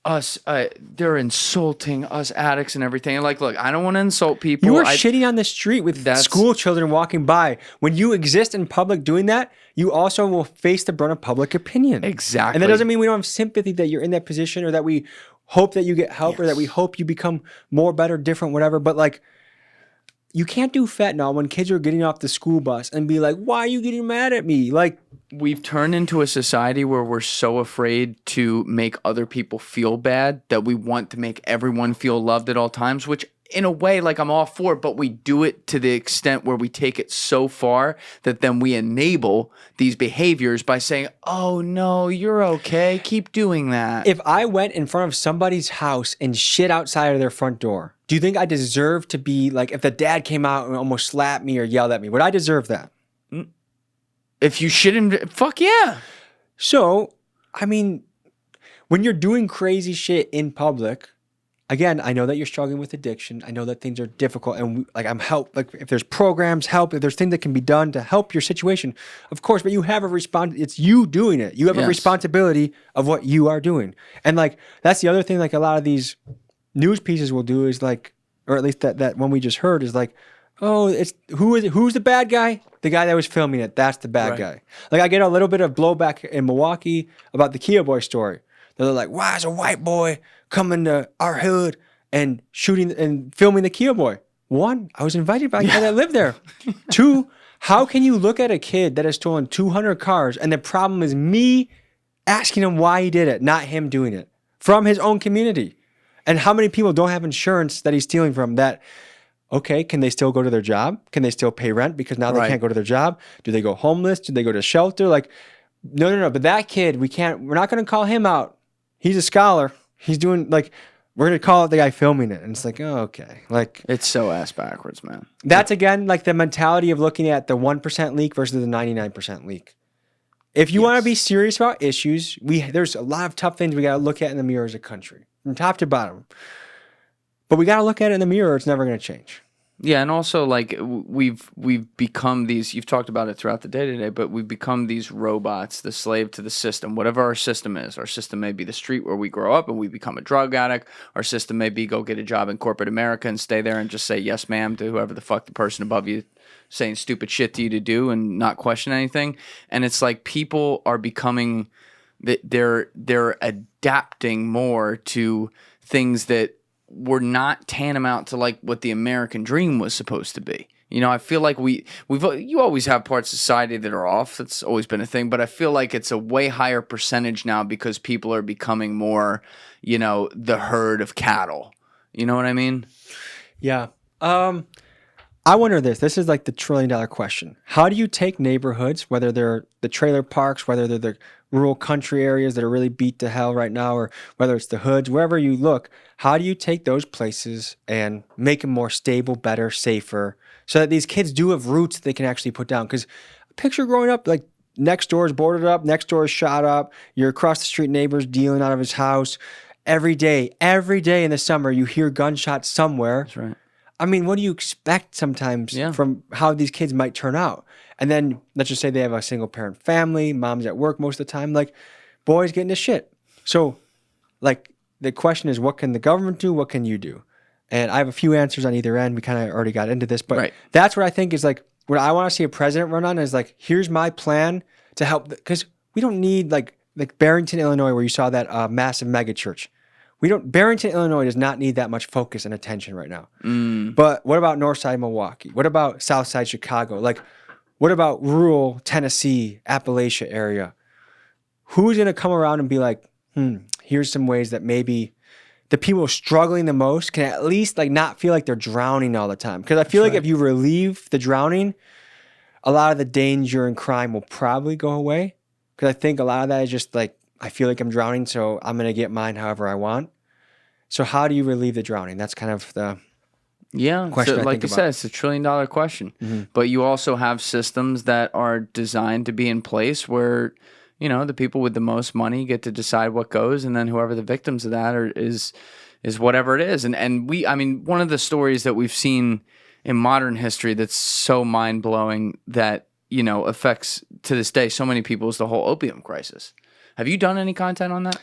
us, they're insulting us addicts and everything. And like, look, I don't want to insult people.
You were shitting on the street with school children walking by. When you exist in public doing that, you also will face the brunt of public opinion.
Exactly.
And that doesn't mean we don't have sympathy that you're in that position or that we hope that you get help or that we hope you become more, better, different, whatever. But like, you can't do fentanyl when kids are getting off the school bus and be like, why are you getting mad at me? Like,
we've turned into a society where we're so afraid to make other people feel bad that we want to make everyone feel loved at all times, which in a way, like I'm all for, but we do it to the extent where we take it so far that then we enable these behaviors by saying, oh no, you're okay. Keep doing that.
If I went in front of somebody's house and shit outside of their front door, do you think I deserve to be like, if the dad came out and almost slapped me or yelled at me, would I deserve that?
If you shit him, fuck yeah.
So, I mean, when you're doing crazy shit in public, again, I know that you're struggling with addiction. I know that things are difficult, and if there's programs, help, if there's things that can be done to help your situation, of course. But you have it's you doing it. You have a responsibility of what you are doing, and like that's the other thing. Like a lot of these news pieces will do is like, or at least that one we just heard is like, oh, who's the bad guy? The guy that was filming it. That's the bad guy. Like I get a little bit of blowback in Milwaukee about the Kia Boy story. They're like, why is a white boy coming to our hood and shooting and filming the Kia Boy? One, I was invited by a guy that lived there. Two, how can you look at a kid that has stolen 200 cars and the problem is me asking him why he did it, not him doing it from his own community? And how many people don't have insurance that he's stealing from that? Okay, can they still go to their job? Can they still pay rent because now they can't go to their job? Do they go homeless? Do they go to shelter? Like, No. But that kid, we're not going to call him out. He's a scholar. He's doing like, we're going to call it the guy filming it. And it's like, oh, okay. Like,
it's so ass backwards, man.
That's again, like the mentality of looking at the 1% leak versus the 99% leak. If you want to be serious about issues, there's a lot of tough things we got to look at in the mirror as a country, from top to bottom. But we got to look at it in the mirror. It's never going to change.
Yeah, and also like we've become these. You've talked about it throughout the day today, but we've become these robots, the slave to the system. Whatever our system is, our system may be the street where we grow up and we become a drug addict. Our system may be go get a job in corporate America and stay there and just say yes, ma'am, to whoever the fuck the person above you saying stupid shit to you to do and not question anything. And it's like people are becoming they're adapting more to things that were not tantamount to like what the American dream was supposed to be. You know, I feel like you always have parts of society that are off. That's always been a thing, but I feel like it's a way higher percentage now because people are becoming more, you know, the herd of cattle. You know what I mean?
Yeah. I wonder this. This is like the $1 trillion question. How do you take neighborhoods, whether they're the trailer parks, whether they're the rural country areas that are really beat to hell right now, or whether it's the hoods, wherever you look, how do you take those places and make them more stable, better, safer, so that these kids do have roots that they can actually put down? Because picture growing up, like next door is boarded up, next door is shot up, you're across the street neighbor's dealing out of his house. Every day in the summer, you hear gunshots somewhere.
That's right.
I mean, what do you expect sometimes from how these kids might turn out? And then let's just say they have a single parent family, mom's at work most of the time, like boys getting to shit. So like the question is, what can the government do? What can you do? And I have a few answers on either end. We kind of already got into this, but that's what I think is like, what I want to see a president run on is like, here's my plan to help. Because we don't need like Barrington, Illinois, where you saw that massive megachurch. Barrington, Illinois does not need that much focus and attention right now. But what about Northside Milwaukee? What about Southside Chicago? Like, what about rural Tennessee, Appalachia area? Who's going to come around and be like, here's some ways that maybe the people struggling the most can at least like not feel like they're drowning all the time? Because I feel like if you relieve the drowning, a lot of the danger and crime will probably go away. Because I think a lot of that is just like, I feel like I'm drowning, so I'm going to get mine however I want. So how do you relieve the drowning? That's kind of the question.
So like you said, it's a $1 trillion question. But you also have systems that are designed to be in place where, you know, the people with the most money get to decide what goes, and then whoever the victims of that is whatever it is. And one of the stories that we've seen in modern history that's so mind-blowing that, you know, affects to this day so many people is the whole opium crisis. Have you done any content on that?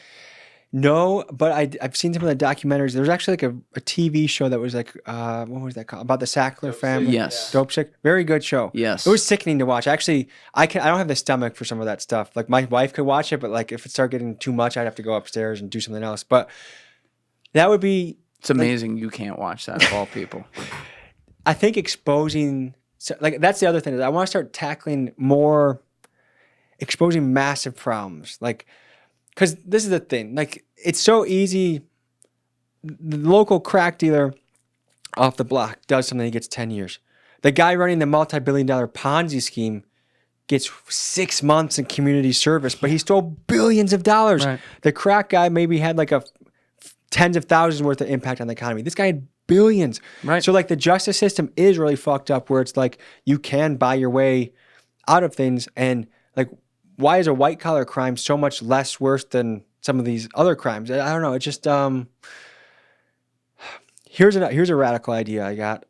No, but I've seen some of the documentaries. There was actually like a TV show that was like, what was that called? About the Sackler family.
Yes.
Dope Sick. Very good show.
Yes.
It was sickening to watch. Actually, I don't have the stomach for some of that stuff. Like my wife could watch it, but like if it started getting too much, I'd have to go upstairs and do something else. But that would be...
It's amazing you can't watch that of all people.
I think exposing... Like that's the other thing. Is I want to start tackling more... Exposing massive problems. Like... Because this is the thing, like, it's so easy. The local crack dealer off the block does something, he gets 10 years. The guy running the multi-billion-dollar Ponzi scheme gets 6 months in community service, but he stole billions of dollars.
Right.
The crack guy maybe had like a tens of thousands worth of impact on the economy. This guy had billions.
Right.
So like the justice system is really fucked up where it's like you can buy your way out of things, and like, why is a white collar crime so much less worse than some of these other crimes? I don't know. It's just here's a radical idea I got.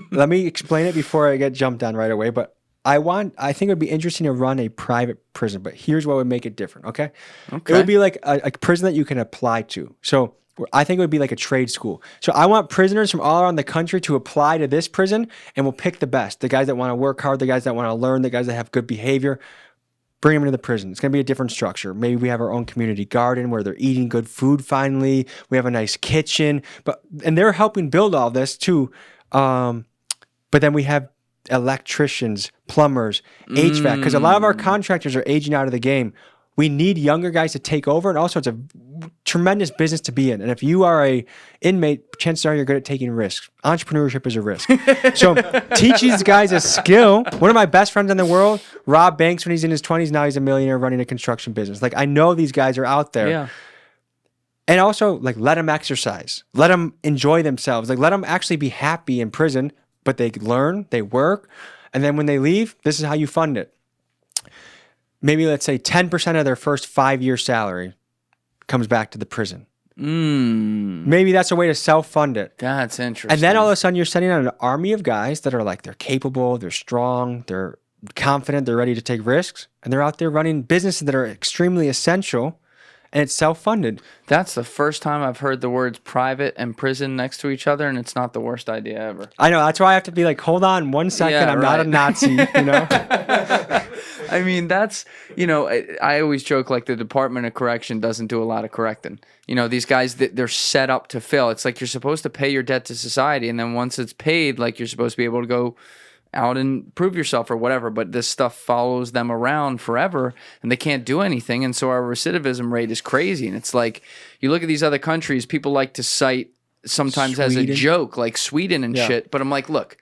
Let me explain it before I get jumped on right away. But I think it would be interesting to run a private prison. But here's what would make it different. Okay. It would be like a prison that you can apply to. So I think it would be like a trade school. So I want prisoners from all around the country to apply to this prison, and we'll pick the best. The guys that want to work hard, the guys that want to learn, the guys that have good behavior. Bring them into the prison. It's going to be a different structure. Maybe we have our own community garden where they're eating good food finally. We have a nice kitchen. And they're helping build all this too. But then we have electricians, plumbers, HVAC. Because a lot of our contractors are aging out of the game. we need younger guys to take over, and also it's a tremendous business to be in. And if you are a inmate, chances are you're good at taking risks. Entrepreneurship is a risk. So teach these guys a skill. One of my best friends in the world, Rob Banks, when he's in his 20s, now he's a millionaire running a construction business. Like, I know these guys are out there.
Yeah.
And also, like, let them exercise. Let them enjoy themselves. Like, let them actually be happy in prison, but they learn, they work, and then when they leave, this is how you fund it. Maybe let's say 10% of their first 5-year salary comes back to the prison. Maybe that's a way to self-fund it.
That's interesting.
And then all of a sudden you're sending out an army of guys that are like, they're capable, they're strong, they're confident, they're ready to take risks, and they're out there running businesses that are extremely essential, and it's self-funded.
That's the first time I've heard the words private and prison next to each other, and it's not the worst idea ever.
I know. That's why I have to be like, hold on 1 second. I'm not a Nazi, you know?
I mean, that's, you know, I always joke like the Department of Correction doesn't do a lot of correcting. You know, these guys, they're set up to fail. It's like you're supposed to pay your debt to society, and then once it's paid, like you're supposed to be able to go out and prove yourself or whatever, but this stuff follows them around forever and they can't do anything. And so our recidivism rate is crazy. And it's like, you look at these other countries, people like to cite sometimes as a joke, like Sweden and shit. But I'm like, look,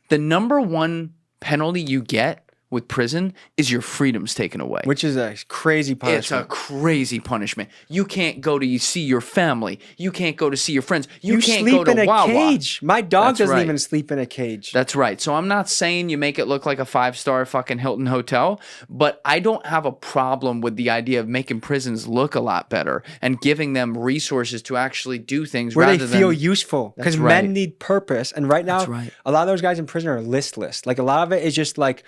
the number one penalty you get with prison is your freedom's taken away.
Which is a crazy punishment.
It's a crazy punishment. You can't go to see your family. You can't go to see your friends. You can't
sleep
go to
in a
Wawa.
cage. My dog
That's
doesn't
right.
even sleep in a cage.
That's right. So I'm not saying you make it look like a 5-star fucking Hilton hotel, but I don't have a problem with the idea of making prisons look a lot better and giving them resources to actually do things
where
rather
they feel
than,
useful. Because
That's right.
men need purpose. And right now, a lot of those guys in prison are listless. Like, a lot of it is just like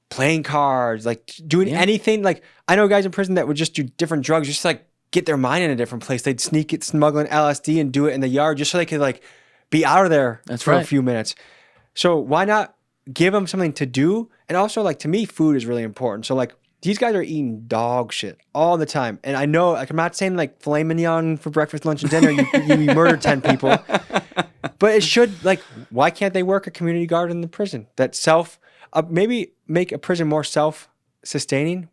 playing cards, like doing anything. Like, I know guys in prison that would just do different drugs, just like get their mind in a different place. They'd sneak it, smuggling LSD and do it in the yard just so they could like be out of there for a few minutes. So why not give them something to do? And also, like, to me, food is really important. So like, these guys are eating dog shit all the time. And I know, like, I'm not saying like filet mignon for breakfast, lunch, and dinner, you murder 10 people. But it should, like, why can't they work a community garden in the prison? That maybe make a prison more self-sustaining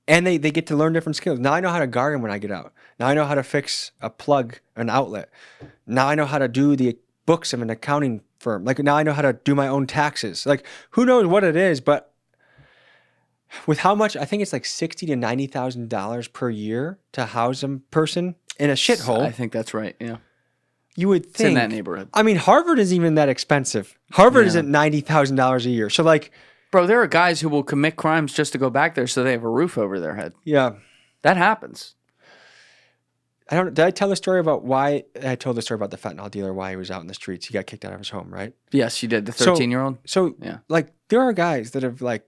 and they get to learn different skills. Now I know how to garden when I get out. Now I know how to fix a plug, an outlet. Now I know how to do the books of an accounting firm. Like, now I know how to do my own taxes. Like, who knows what it is, but with how much, I think it's like $60,000 to $90,000 per year to house a person in a shithole.
I think that's right, yeah.
You would think.
It's in that neighborhood.
I mean, Harvard isn't even that expensive. Harvard isn't $90,000 a year. So like,
bro, there are guys who will commit crimes just to go back there so they have a roof over their head.
Yeah.
That happens.
Did I tell the story about why I told the story about the fentanyl dealer, why he was out in the streets? He got kicked out of his home, right?
Yes, you did. The 13-year-old.
So
yeah,
like, there are guys that have like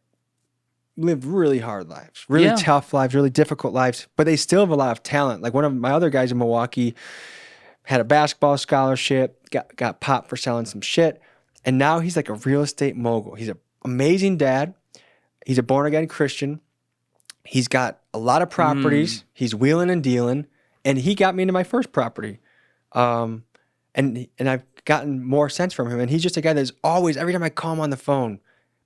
lived really hard lives, really tough lives, really difficult lives, but they still have a lot of talent. Like, one of my other guys in Milwaukee had a basketball scholarship, got popped for selling some shit, and now he's like a real estate mogul. He's an amazing dad. He's a born-again Christian. He's got a lot of properties. He's wheeling and dealing, and he got me into my first property. And I've gotten more sense from him, and he's just a guy that's always, every time I call him on the phone,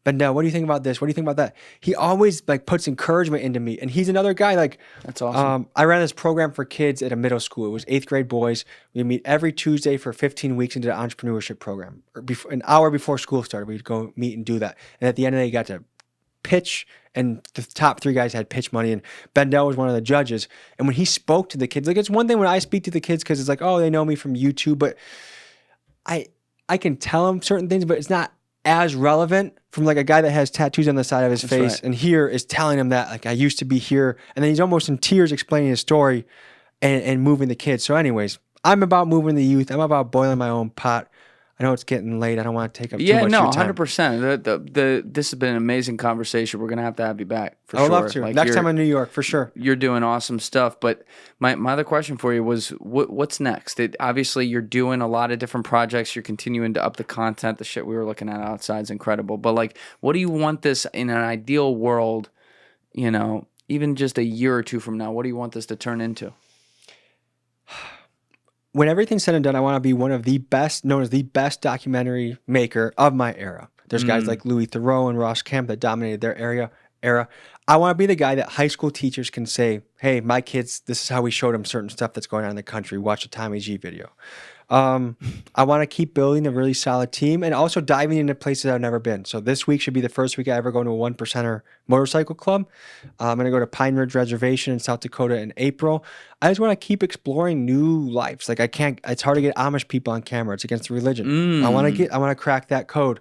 Bendel, what do you think about this? What do you think about that? He always like puts encouragement into me. And he's another guy, like,
that's awesome.
I ran this program for kids at a middle school. It was 8th grade boys. We meet every Tuesday for 15 weeks into the entrepreneurship program. An hour before school started, we'd go meet and do that. And at the end of the day, you got to pitch, and the top 3 guys had pitch money, and Bendel was one of the judges. And when he spoke to the kids, like, it's one thing when I speak to the kids because it's like, oh, they know me from YouTube, but I can tell them certain things, but it's not as relevant from like a guy that has tattoos on the side of his face,
right.
And here is telling him that, like, I used to be here, and then he's almost in tears explaining his story and moving the kids. So anyways, I'm about moving the youth. I'm about boiling my own pot. I know it's getting late. I don't want to take up too much of your time.
100%. This has been an amazing conversation. We're going to have you back for sure.
I would love to.
Like,
next time in New York, for sure.
You're doing awesome stuff. But my other question for you was, what's next? Obviously, you're doing a lot of different projects. You're continuing to up the content. The shit we were looking at outside is incredible. But like, what do you want this, in an ideal world, you know, even just a year or two from now, what do you want this to turn into?
When everything's said and done, I want to be one of the best, known as the best documentary maker of my era. There's guys like Louis Theroux and Ross Kemp that dominated their era, era. I want to be the guy that high school teachers can say, hey, my kids, this is how we showed them certain stuff that's going on in the country. Watch a Tommy G video. I want to keep building a really solid team and also diving into places I've never been. So this week should be the first week I ever go to a 1%er motorcycle club. I'm going to go to Pine Ridge Reservation in South Dakota in April. I just want to keep exploring new lives. Like it's hard to get Amish people on camera. It's against the religion. I want to crack that code.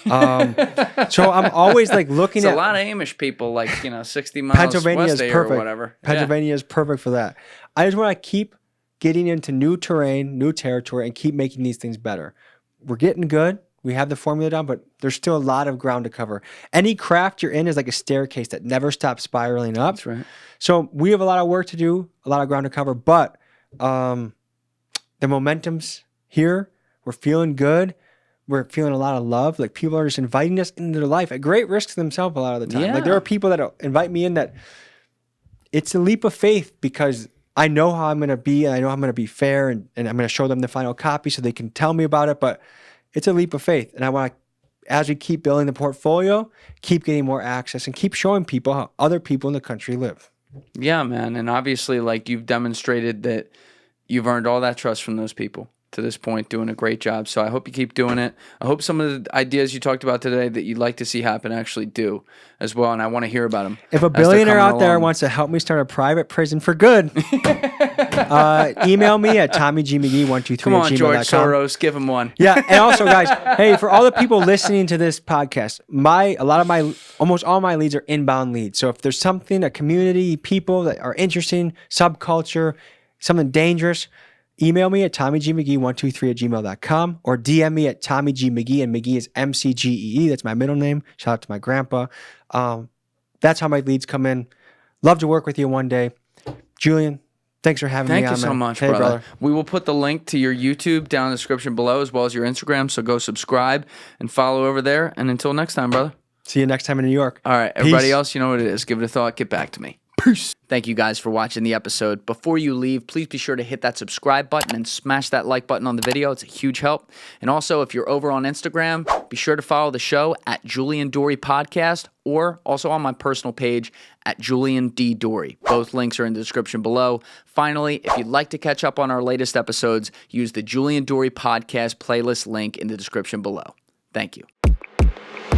So I'm always like looking at
a lot of Amish people, like, 60 miles
Pennsylvania
west
is
of here
perfect.
or whatever.
Pennsylvania is perfect for that. I just want to keep getting into new terrain, new territory, and keep making these things better. We're getting good. We have the formula down, but there's still a lot of ground to cover. Any craft you're in is like a staircase that never stops spiraling up.
That's right.
So we have a lot of work to do, a lot of ground to cover, but the momentum's here. We're feeling good. We're feeling a lot of love. Like, people are just inviting us into their life at great risk to themselves a lot of the time.
Yeah.
Like, there are people that invite me in that it's a leap of faith because I know how I'm going to be, and I know I'm going to be fair, and I'm going to show them the final copy so they can tell me about it, but it's a leap of faith. And I want to, as we keep building the portfolio, keep getting more access and keep showing people how other people in the country live.
Yeah, man. And obviously, like, you've demonstrated that you've earned all that trust from those people to this point, doing a great job. So I hope you keep doing it. I hope some of the ideas you talked about today that you'd like to see happen actually do as well. And I want to hear about them.
If a billionaire out there wants to help me start a private prison for good, email me at TommyGMcGee123
Come on,
at
George
gmail.com.
Soros, give him one.
Yeah, and also, guys, hey, for all the people listening to this podcast, almost all my leads are inbound leads. So if there's something, a community, people that are interesting, subculture, something dangerous, email me at TommyGMcGee123 at gmail.com or DM me at TommyGMcGee, and McGee is McGee. That's my middle name. Shout out to my grandpa. That's how my leads come in. Love to work with you one day. Julian, thanks for having me on.
Thank you so much,
hey, brother.
We will put the link to your YouTube down in the description below, as well as your Instagram. So go subscribe and follow over there. And until next time, brother.
See you next time in New York.
All right. Everybody else, you know what it is. Give it a thought. Get back to me. Peace. Thank you guys for watching the episode. Before you leave, please be sure to hit that subscribe button and smash that like button on the video. It's a huge help. And also, if you're over on Instagram, be sure to follow the show at Julian Dorey Podcast, or also on my personal page at Julian D. Dorey. Both links are in the description below. Finally, if you'd like to catch up on our latest episodes, use the Julian Dorey Podcast playlist link in the description below. Thank you.